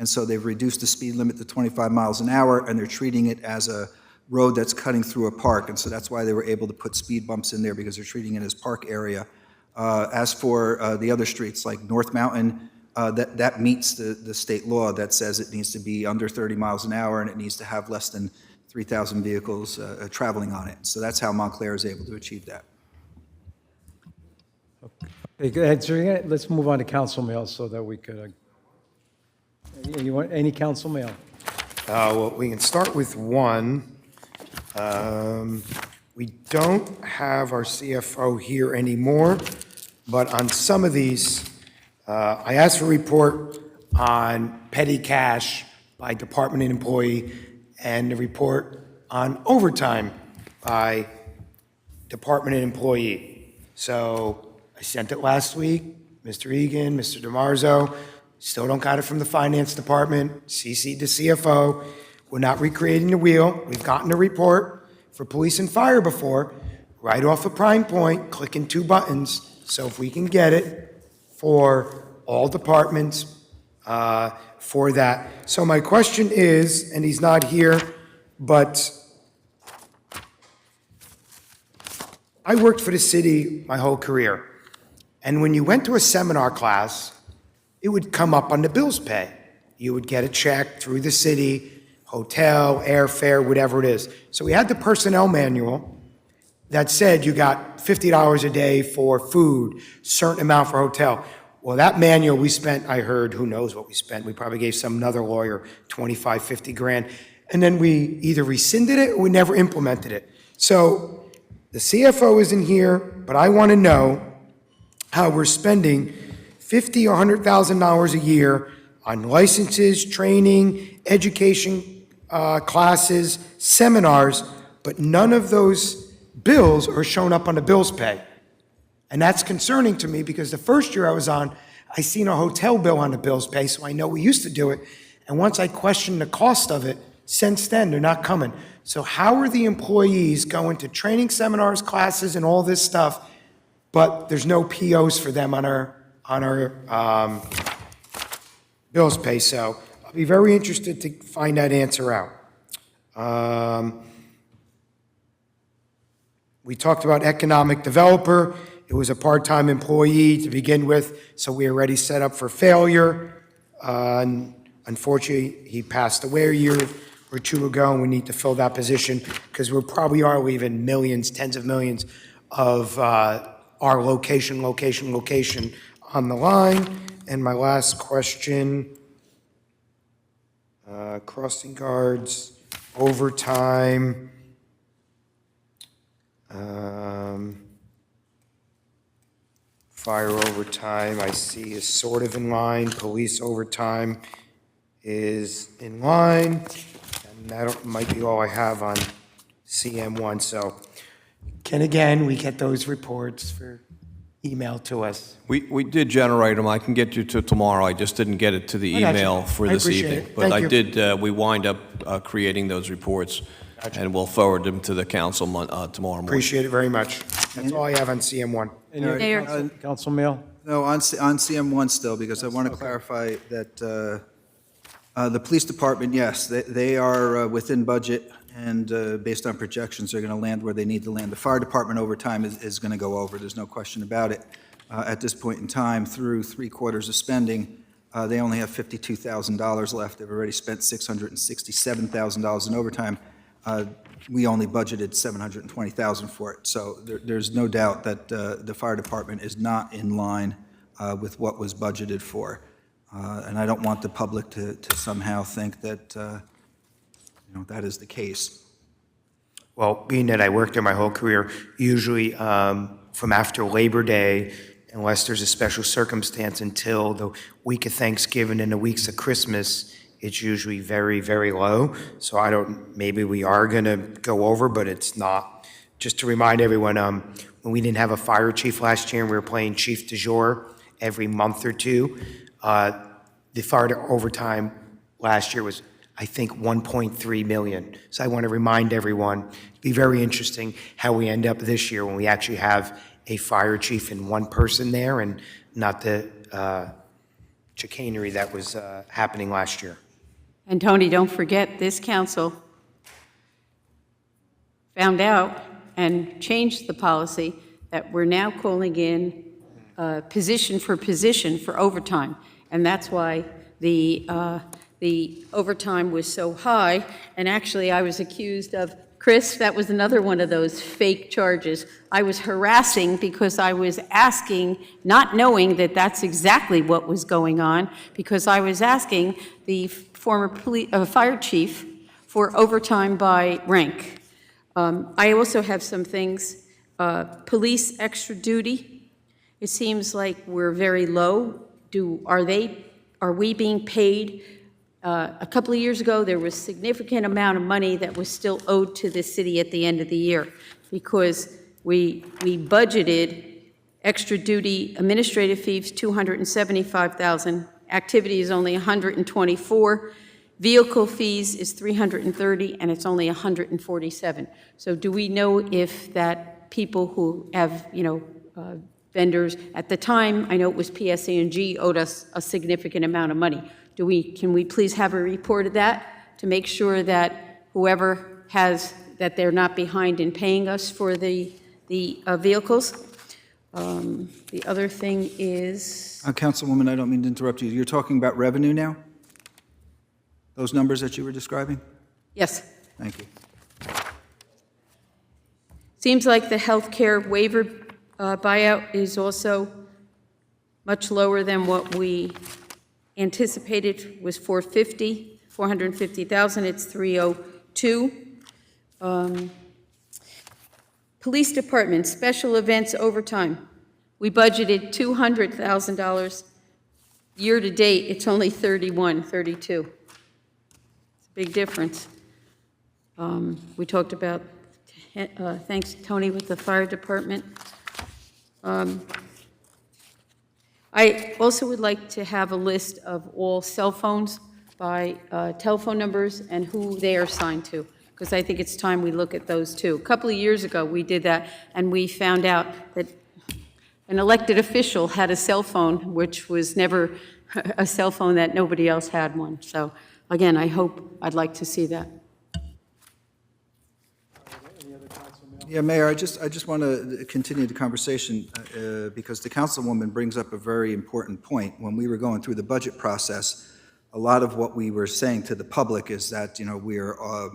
And so they've reduced the speed limit to 25 miles an hour, and they're treating it as a road that's cutting through a park. And so that's why they were able to put speed bumps in there, because they're treating it as park area. As for the other streets, like North Mountain, that meets the state law that says it needs to be under 30 miles an hour, and it needs to have less than 3,000 vehicles traveling on it. So that's how Montclair is able to achieve that.
Okay, go ahead, sir. Let's move on to council mail so that we could, you want any council mail?
Well, we can start with one. We don't have our CFO here anymore, but on some of these, I asked for a report on petty cash by department and employee, and the report on overtime by department and employee. So I sent it last week, Mr. Egan, Mr. DeMarzo, still don't got it from the finance department, CC'd the CFO. We're not recreating the wheel. We've gotten a report for police and fire before, right off of Prime Point, clicking 2 buttons. So if we can get it for all departments, for that. So my question is, and he's not here, but I worked for the city my whole career. And when you went to a seminar class, it would come up on the bills pay. You would get a check through the city, hotel, airfare, whatever it is. So we had the personnel manual that said you got $50 a day for food, certain amount for hotel. Well, that manual we spent, I heard, who knows what we spent. We probably gave some another lawyer 25, 50 grand. And then we either rescinded it or we never implemented it. So the CFO isn't here, but I want to know how we're spending $50,000 or $100,000 a year on licenses, training, education classes, seminars, but none of those bills are shown up on the bills pay. And that's concerning to me because the first year I was on, I seen a hotel bill on the bills pay, so I know we used to do it. And once I questioned the cost of it, since then, they're not coming. So how are the employees going to training seminars, classes, and all this stuff, but there's no POs for them on our bills pay? So I'll be very interested to find that answer out. We talked about economic developer. It was a part-time employee to begin with, so we already set up for failure. Unfortunately, he passed away a year or two ago, and we need to fill that position because we probably are leaving millions, tens of millions of our location on the line. And my last question, Crossing guards, overtime. Fire overtime, I see is sort of in line. Police overtime is in line. And that might be all I have on CM1. So, again, we get those reports for email to us.
We did generate them. I can get you to tomorrow. I just didn't get it to the
I got you.
email for
I
this
appreciate
evening.
it.
But
Thank
I
you.
did, we wind up creating those reports, and we'll forward them to the council tomorrow morning.
Appreciate it very much. That's all I have on CM1.
Any other
Mayor.
council mail?
No, on CM1 still, because I want to clarify that the police department, yes, they are within budget, and based on projections, they're going to land where they need to land. The fire department overtime is going to go over, there's no question about it. At this point in time, through 3 quarters of spending, they only have $52,000 left. They've already spent $667,000 in overtime. We only budgeted $720,000 for it. So there's no doubt that the fire department is not in line with what was budgeted for. And I don't want the public to somehow think that, that is the case.
Well, being that I worked there my whole career, usually from after Labor Day, unless there's a special circumstance until the week of Thanksgiving and the weeks of Christmas, it's usually very, very low. So maybe we are going to go over, but it's not. Just to remind everyone, when we didn't have a fire chief last year and we were playing chief du jour every month or two, the fire overtime last year was, I think, 1.3 million. So I want to remind everyone, it'd be very interesting how we end up this year when we actually have a fire chief and one person there and not the chicanery that was happening last year.
And Tony, don't forget, this council found out and changed the policy that we're now calling in position for overtime. And that's why the overtime was so high. And actually, I was accused of, Chris, that was another one of those fake charges. I was harassing because I was asking, not knowing that that's exactly what was going on, because I was asking the former fire chief for overtime by rank. I also have some things. Police extra duty. It seems like we're very low. Are we being paid? A couple of years ago, there was a significant amount of money that was still owed to the city at the end of the year because we budgeted extra duty administrative fees, $275,000. Activity is only $124. Vehicle fees is $330, and it's only $147. So do we know if that people who have, vendors, at the time, I know it was PSE&G owed us a significant amount of money. Can we please have a report of that to make sure that whoever has, that they're not behind in paying us for the vehicles? The other thing is...
Councilwoman, I don't mean to interrupt you. You're talking about revenue now? Those numbers that you were describing?
Yes.
Thank you.
Seems like the healthcare waiver buyout is also much lower than what we anticipated was 450,000, it's 302. Police department, special events overtime. We budgeted $200,000. Year to date, it's only 32. It's a big difference. We talked about, thanks Tony, with the fire department. I also would like to have a list of all cell phones by telephone numbers and who they are assigned to, because I think it's time we look at those too. A couple of years ago, we did that, and we found out that an elected official had a cell phone, which was never a cell phone that nobody else had one. So again, I'd like to see that.
Yeah, Mayor, I just want to continue the conversation because the councilwoman brings up a very important point. When we were going through the budget process, a lot of what we were saying to the public is that, we are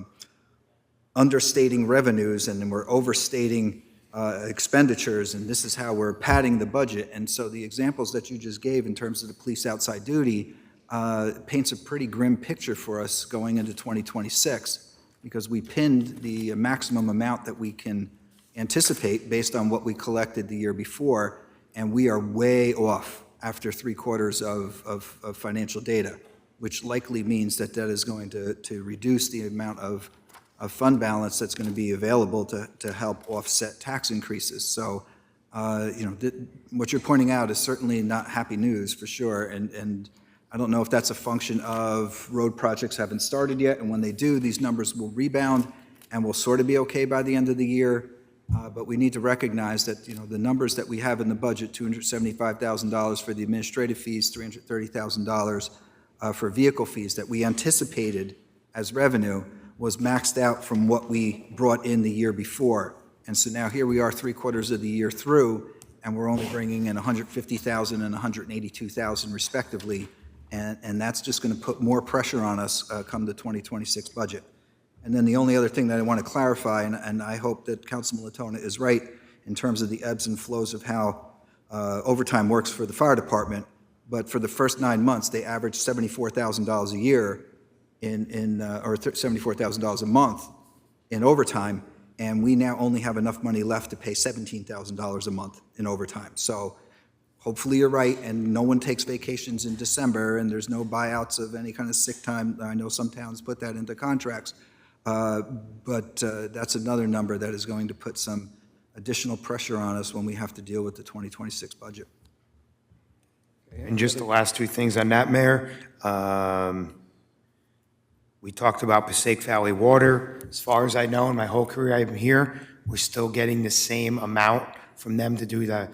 understating revenues and we're overstating expenditures, and this is how we're padding the budget. And so the examples that you just gave in terms of the police outside duty, paints a pretty grim picture for us going into 2026, because we pinned the maximum amount that we can anticipate based on what we collected the year before, and we are way off after 3/4 of financial data, which likely means that that is going to reduce the amount of fund balance that's going to be available to help offset tax increases. So, what you're pointing out is certainly not happy news for sure, and I don't know if that's a function of road projects haven't started yet, and when they do, these numbers will rebound and will sort of be okay by the end of the year. But we need to recognize that, the numbers that we have in the budget, $275,000 for the administrative fees, $330,000 for vehicle fees that we anticipated as revenue, was maxed out from what we brought in the year before. And so now here we are 3/4 of the year through, and we're only bringing in $150,000 and $182,000 respectively. And that's just going to put more pressure on us come the 2026 budget. And then the only other thing that I want to clarify, and I hope that Councilman Latona is right in terms of the ebbs and flows of how overtime works for the fire department, but for the first 9 months, they averaged $74,000 a year or $74,000 a month in overtime, and we now only have enough money left to pay $17,000 a month in overtime. So hopefully you're right, and no one takes vacations in December, and there's no buyouts of any kind of sick time. I know some towns put that into contracts, but that's another number that is going to put some additional pressure on us when we have to deal with the 2026 budget.
And just the last two things on that, Mayor. We talked about Passaic Valley Water. As far as I know, in my whole career I've been here, we're still getting the same amount from them to do the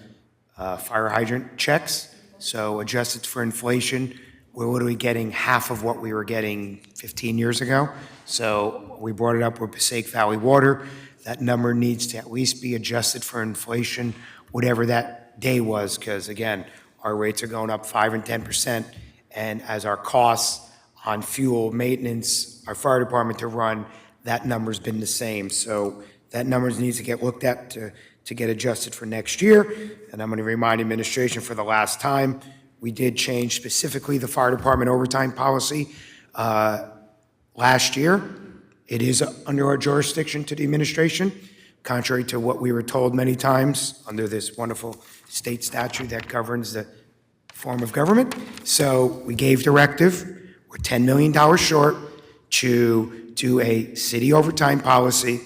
fire hydrant checks. So adjusted for inflation, we're literally getting half of what we were getting 15 years ago. So we brought it up with Passaic Valley Water. That number needs to at least be adjusted for inflation, whatever that day was, because again, our rates are going up 5% and 10%. And as our costs on fuel, maintenance, our fire department to run, that number's been the same. So that number needs to get looked at to get adjusted for next year. And I'm going to remind administration for the last time, we did change specifically the fire department overtime policy last year. It is under our jurisdiction to the administration, contrary to what we were told many times under this wonderful state statute that governs the form of government. So we gave directive. We're $10 million short to do a city overtime policy.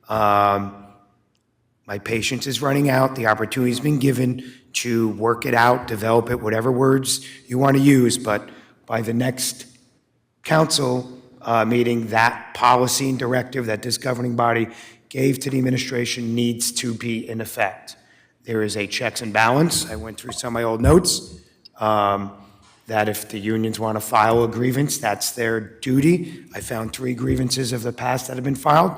My patience is running out. The opportunity's been given to work it out, develop it, whatever words you want to use, but by the next council meeting, that policy and directive that this governing body gave to the administration needs to be in effect. There is a checks and balance. I went through some of my old notes. That if the unions want to file a grievance, that's their duty. I found 3 grievances of the past that have been filed,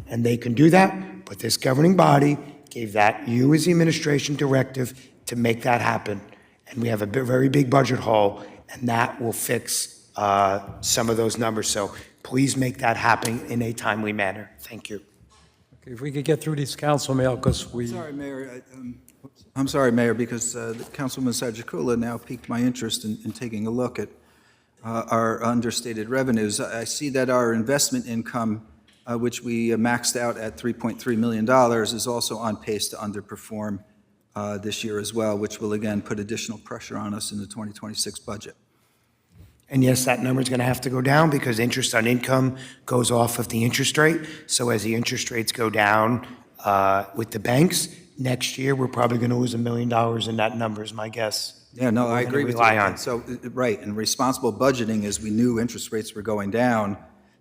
and they can do that. But this governing body gave that you as the administration directive to make that happen. And we have a very big budget hole, and that will fix some of those numbers. So please make that happen in a timely manner. Thank you.
Okay, if we could get through these council mail, because we...
I'm sorry, Mayor, because Councilman Sajikula now piqued my interest in taking a look at our understated revenues. I see that our investment income, which we maxed out at $3.3 million, is also on pace to underperform this year as well, which will again put additional pressure on us in the 2026 budget.
And yes, that number is going to have to go down because interest on income goes off of the interest rate. So as the interest rates go down with the banks, next year we're probably going to lose $1 million in that number is my guess.
Yeah, no, I agree with you.
On.
So, right, and responsible budgeting is we knew interest rates were going down.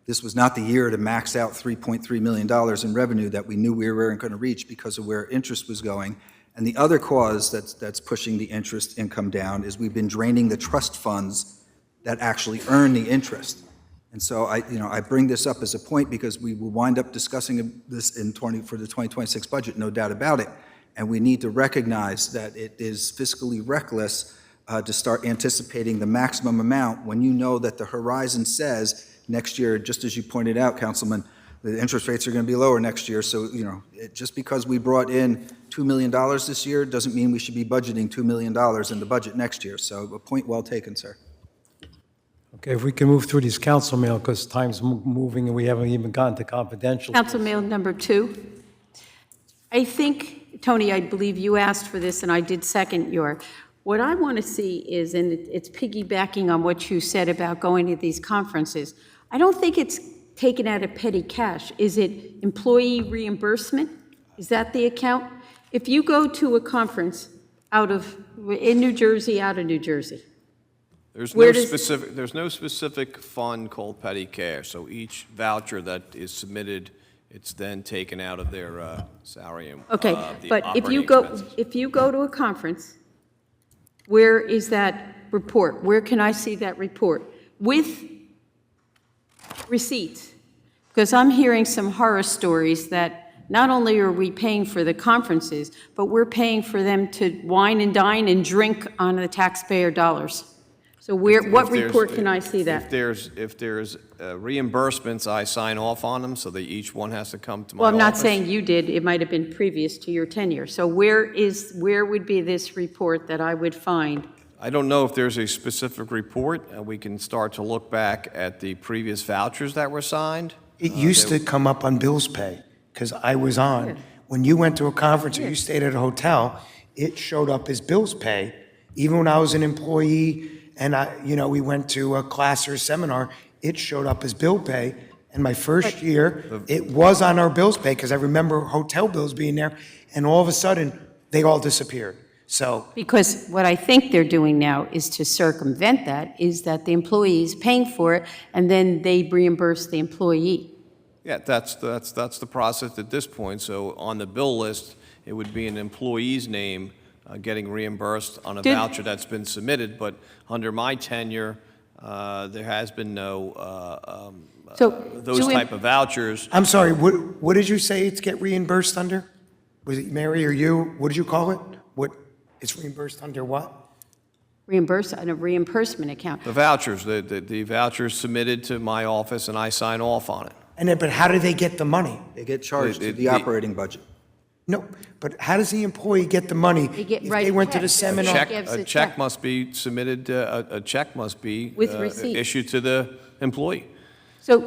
This was not the year to max out $3.3 million in revenue that we knew we weren't going to reach because of where interest was going. And the other cause that's pushing the interest income down is we've been draining the trust funds that actually earn the interest. And so I bring this up as a point because we will wind up discussing this for the 2026 budget, no doubt about it. And we need to recognize that it is fiscally reckless to start anticipating the maximum amount when you know that the horizon says next year, just as you pointed out, Councilman, the interest rates are going to be lower next year. So, just because we brought in $2 million this year doesn't mean we should be budgeting $2 million in the budget next year. So a point well taken, sir.
Okay, if we can move through these council mail, because time's moving and we haven't even gotten to confidential.
Council Mail number 2. I think, Tony, I believe you asked for this, and I did second your. What I want to see is, and it's piggybacking on what you said about going to these conferences, I don't think it's taken out of petty cash. Is it employee reimbursement? Is that the account? If you go to a conference in New Jersey, out of New Jersey,
There's
Where
no
does-
specific, there's no specific fund called petty cash, so each voucher that is submitted, it's then taken out of their salary and
okay,
the
but
operating expenses.
if you go to a conference, where is that report? Where can I see that report? With receipts? Because I'm hearing some horror stories that not only are we paying for the conferences, but we're paying for them to wine and dine and drink on the taxpayer dollars. So what
If there's-
report can I see that?
If there's reimbursements, I sign off on them, so that each one has to come to my
Well, I'm not
office.
saying you did, it might have been previous to your tenure. So where would be this report that I would find?
I don't know if there's a specific report. We can start to look back at the previous vouchers that were signed.
It used to come up on bills pay, because I was on. When you went to a conference or you stayed at a hotel, it showed up as bills pay. Even when I was an employee and we went to a class or a seminar, it showed up as bill pay. And my first year, it was on our bills pay, because I remember hotel bills being there, and all of a sudden, they all disappeared. So,
Because what I think they're doing now is to circumvent that, is that the employee is paying for it, and then they reimburse the employee.
Yeah, that's the process at this point. So on the bill list, it would be an employee's name getting reimbursed on a voucher that's been submitted, but under my tenure, there has been no those type of vouchers.
I'm sorry, what did you say it's get reimbursed under? Was it Mary or you? What did you call it? It's reimbursed under what?
Reimburse on a reimbursement account.
The vouchers, the vouchers submitted to my office, and I sign off on it.
And then, but how do they get the money?
They get charged to the operating budget.
No, but how does the employee get the money if they went to the seminar?
A check must be submitted, a check must be
With receipt.
issued to the employee.
So,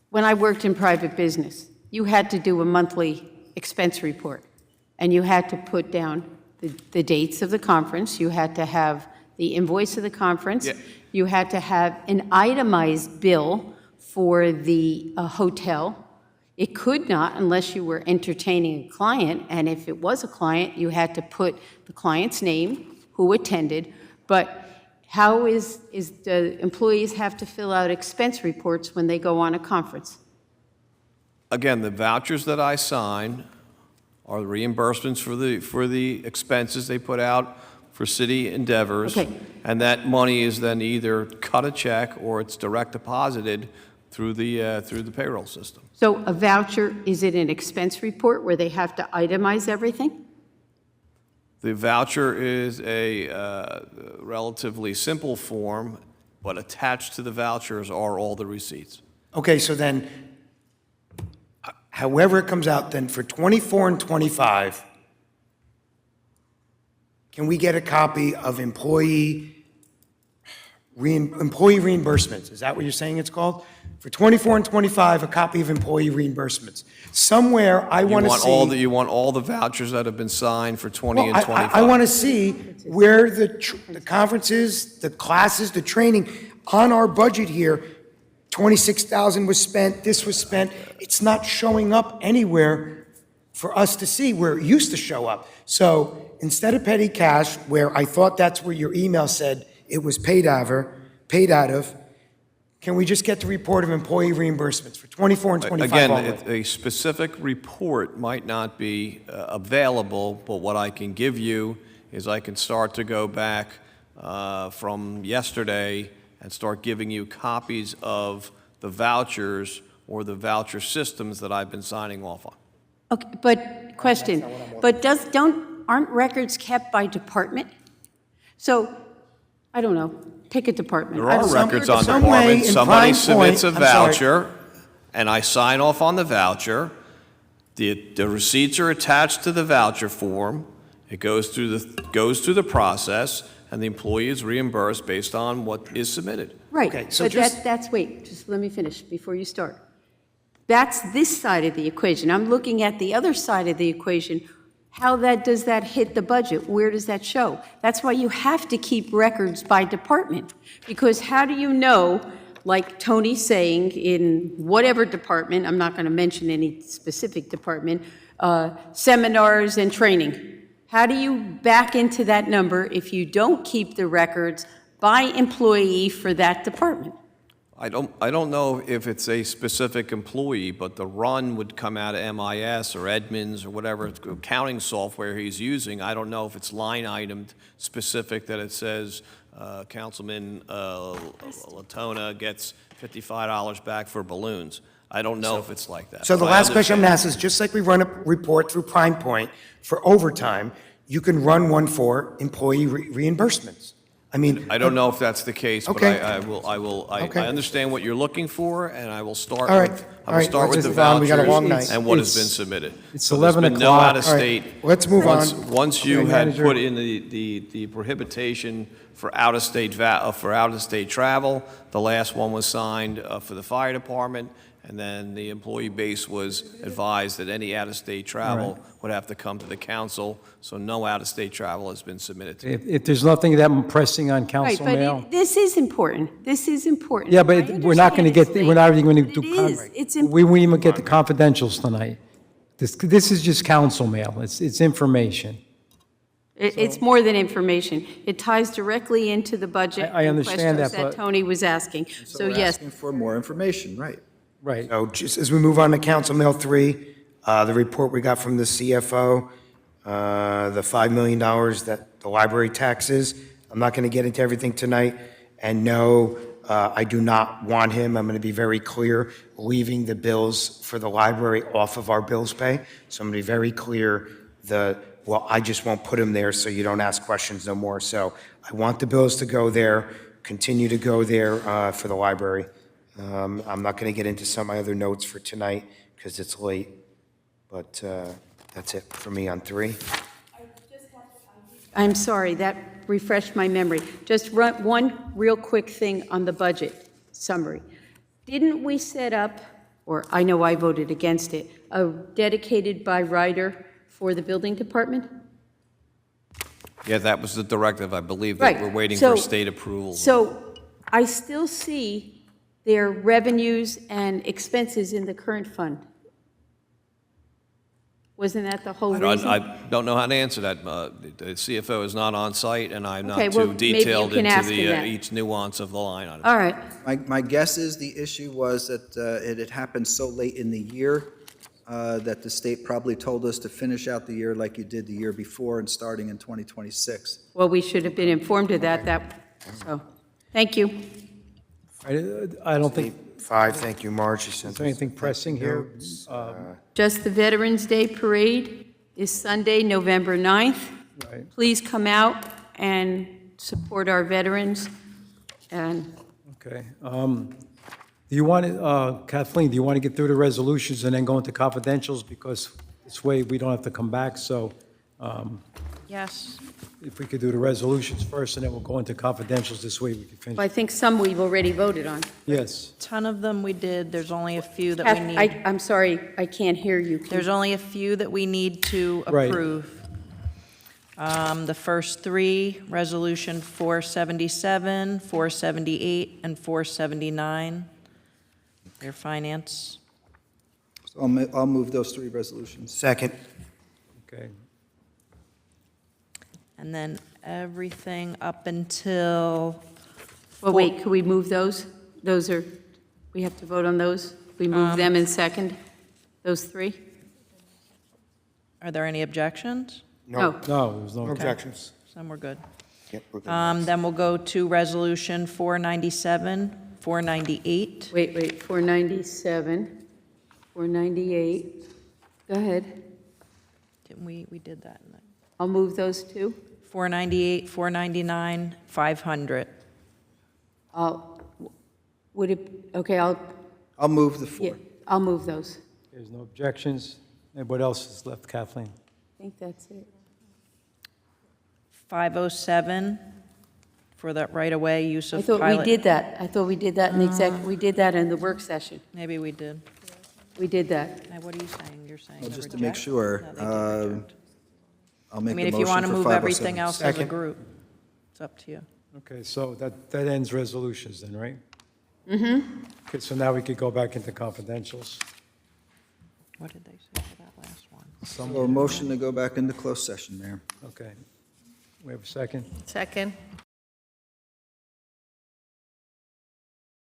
when I worked in private business, you had to do a monthly expense report, and you had to put down the dates of the conference, you had to have the invoice of the conference, you had to have an itemized bill for the hotel. It could not unless you were entertaining a client, and if it was a client, you had to put the client's name, who attended, but how do employees have to fill out expense reports when they go on a conference?
Again, the vouchers that I sign are the reimbursements for the expenses they put out for city endeavors.
Okay.
And that money is then either cut a check or it's direct deposited through the payroll system.
So a voucher, is it an expense report where they have to itemize everything?
The voucher is a relatively simple form, but attached to the vouchers are all the receipts.
Okay, so then, however it comes out, then for 24 and 25, can we get a copy of employee reimbursements? Is that what you're saying it's called? For 24 and 25, a copy of employee reimbursements. Somewhere, I want to see...
You want all the vouchers that have been signed for 20
Well,
and 25.
I want to see where the conferences, the classes, the training, on our budget here, 26,000 was spent, this was spent. It's not showing up anywhere for us to see where it used to show up. So instead of petty cash, where I thought that's where your email said it was paid out of, can we just get the report of employee reimbursements for 24 and 25 only?
Again, a specific report might not be available, but what I can give you is I can start to go back from yesterday and start giving you copies of the vouchers or the voucher systems that I've been signing off on.
Okay, but question, but aren't records kept by department? So, I don't know, pick a department.
There are records on departments. Somebody submits a voucher, and I sign off on the voucher. The receipts are attached to the voucher form. It goes through the process, and the employee is reimbursed based on what is submitted.
Right,
Okay, so
but
just-
wait, just let me finish before you start. That's this side of the equation. I'm looking at the other side of the equation. How does that hit the budget? Where does that show? That's why you have to keep records by department. Because how do you know, like Tony's saying, in whatever department, I'm not going to mention any specific department, seminars and training. How do you back into that number if you don't keep the records by employee for that department?
I don't know if it's a specific employee, but the run would come out of MIS or Edmunds or whatever accounting software he's using. I don't know if it's line itemed specific that it says Councilman Latona gets $55 back for balloons. I don't know if it's like that.
So the
But I
last question I'm going to
understand.
ask is, just like we run a report through Prime Point for overtime, you can run one for employee reimbursements. I mean.
I don't know if that's the case, but
Okay.
I
Okay.
understand what you're looking for, and I will start
All right.
with,
All right.
the
Let's move on. We got a long
vouchers
night.
and what has been
It's-
submitted.
it's
So there's
11
been no
o'clock.
out-of-state.
All right. Let's move on.
Once you
Okay,
had
manager.
put in the prohibition for out-of-state travel, the last one was signed for the fire department, and then the employee base was advised that any out-of-state travel would have to come to the council, so no out-of-state travel has been submitted to.
If there's nothing that pressing on
Right,
council
but
mail.
this is important. This is important.
Yeah,
I
but we're not going to
understand
get,
it's
we're not even going to
late,
do.
but it is. It's
We won't even get the confidentials tonight. This is just council mail. It's information.
It's more than information. It ties directly into the budget.
I understand
and
that,
questions
but-
Tony was asking. So
we're
yes,
asking for more information, right?
Right.
So just as we move on to Council Mail 3, the report we got from the CFO, the $5 million that the library taxes. I'm not going to get into everything tonight. And no, I do not want him, I'm going to be very clear, leaving the bills for the library off of our bills pay. So I'm going to be very clear, well, I just won't put them there so you don't ask questions no more. So I want the bills to go there, continue to go there for the library. I'm not going to get into some of my other notes for tonight because it's late, but that's it for me on 3.
I'm sorry, that refreshed my memory. Just one real quick thing on the budget summary. Didn't we set up, or I know I voted against it, a dedicated by rider for the building department?
Yeah, that was the directive, I believe,
Right.
that we're waiting
So-
for state approval.
So I still see their revenues and expenses in the current fund. Wasn't that the whole reason?
I don't know how to answer that. The CFO is not on site, and I'm
Okay,
not
well,
too
maybe you
detailed
can
into
ask him that.
each nuance of the line item.
All right.
My guess is the issue was that it had happened so late in the year that the state probably told us to finish out the year like you did the year before and starting in 2026.
Well, we should have been informed of that, so, thank you.
I don't think,
5, thank you, Marge.
is there anything pressing here?
Just the Veterans Day Parade is Sunday, November 9th.
Right.
Please come out and support our veterans. And
Okay. Do you want to, Kathleen, do you want to get through the resolutions and then go into confidentials? Because this way we don't have to come back, so
Yes.
if we could do the resolutions first and then we'll go into confidentials, this way we can finish.
I think some we've already voted on.
Yes.
Ton of them we did. There's only a few that we
Kath,
need.
I'm sorry, I can't hear you.
There's only a few that we need to
Right.
approve. The first 3, Resolution 477, 478, and 479. Their finance.
So I'll move those 3 resolutions.
Second.
Okay.
And then everything up until,
Well, wait, could we move those? Those are, we have to vote on those? We move them in second? Those 3?
are there any objections?
No.
No, there's no.
No objections.
Some were good.
Yep, we're good.
Then we'll go to Resolution 497, 498.
Wait, 497, 498. Go ahead.
Didn't we did that.
I'll move those two.
498, 499, 500.
Would it, okay, I'll
I'll move the 4.
move those.
There's no objections. And what else is left, Kathleen?
I think that's it.
507,
for that right-of-way use
I
of
thought
pilot?
we did that. I thought we did that in the we did that in the work session.
Maybe we did.
We did that.
Now, what are you saying? You're saying
Well,
to
just to make
reject?
sure,
No, they did reject.
I'll
I
make
mean,
a
if you want
motion
to
for
move everything
507.
else as a
Second.
group, it's up to you.
Okay, so that ends resolutions then, right?
Mm-hmm.
Okay, so now we could go back into confidentials.
What did they say for that last one?
So a motion to go back into closed session, Mayor.
Okay. We have a second?
Second.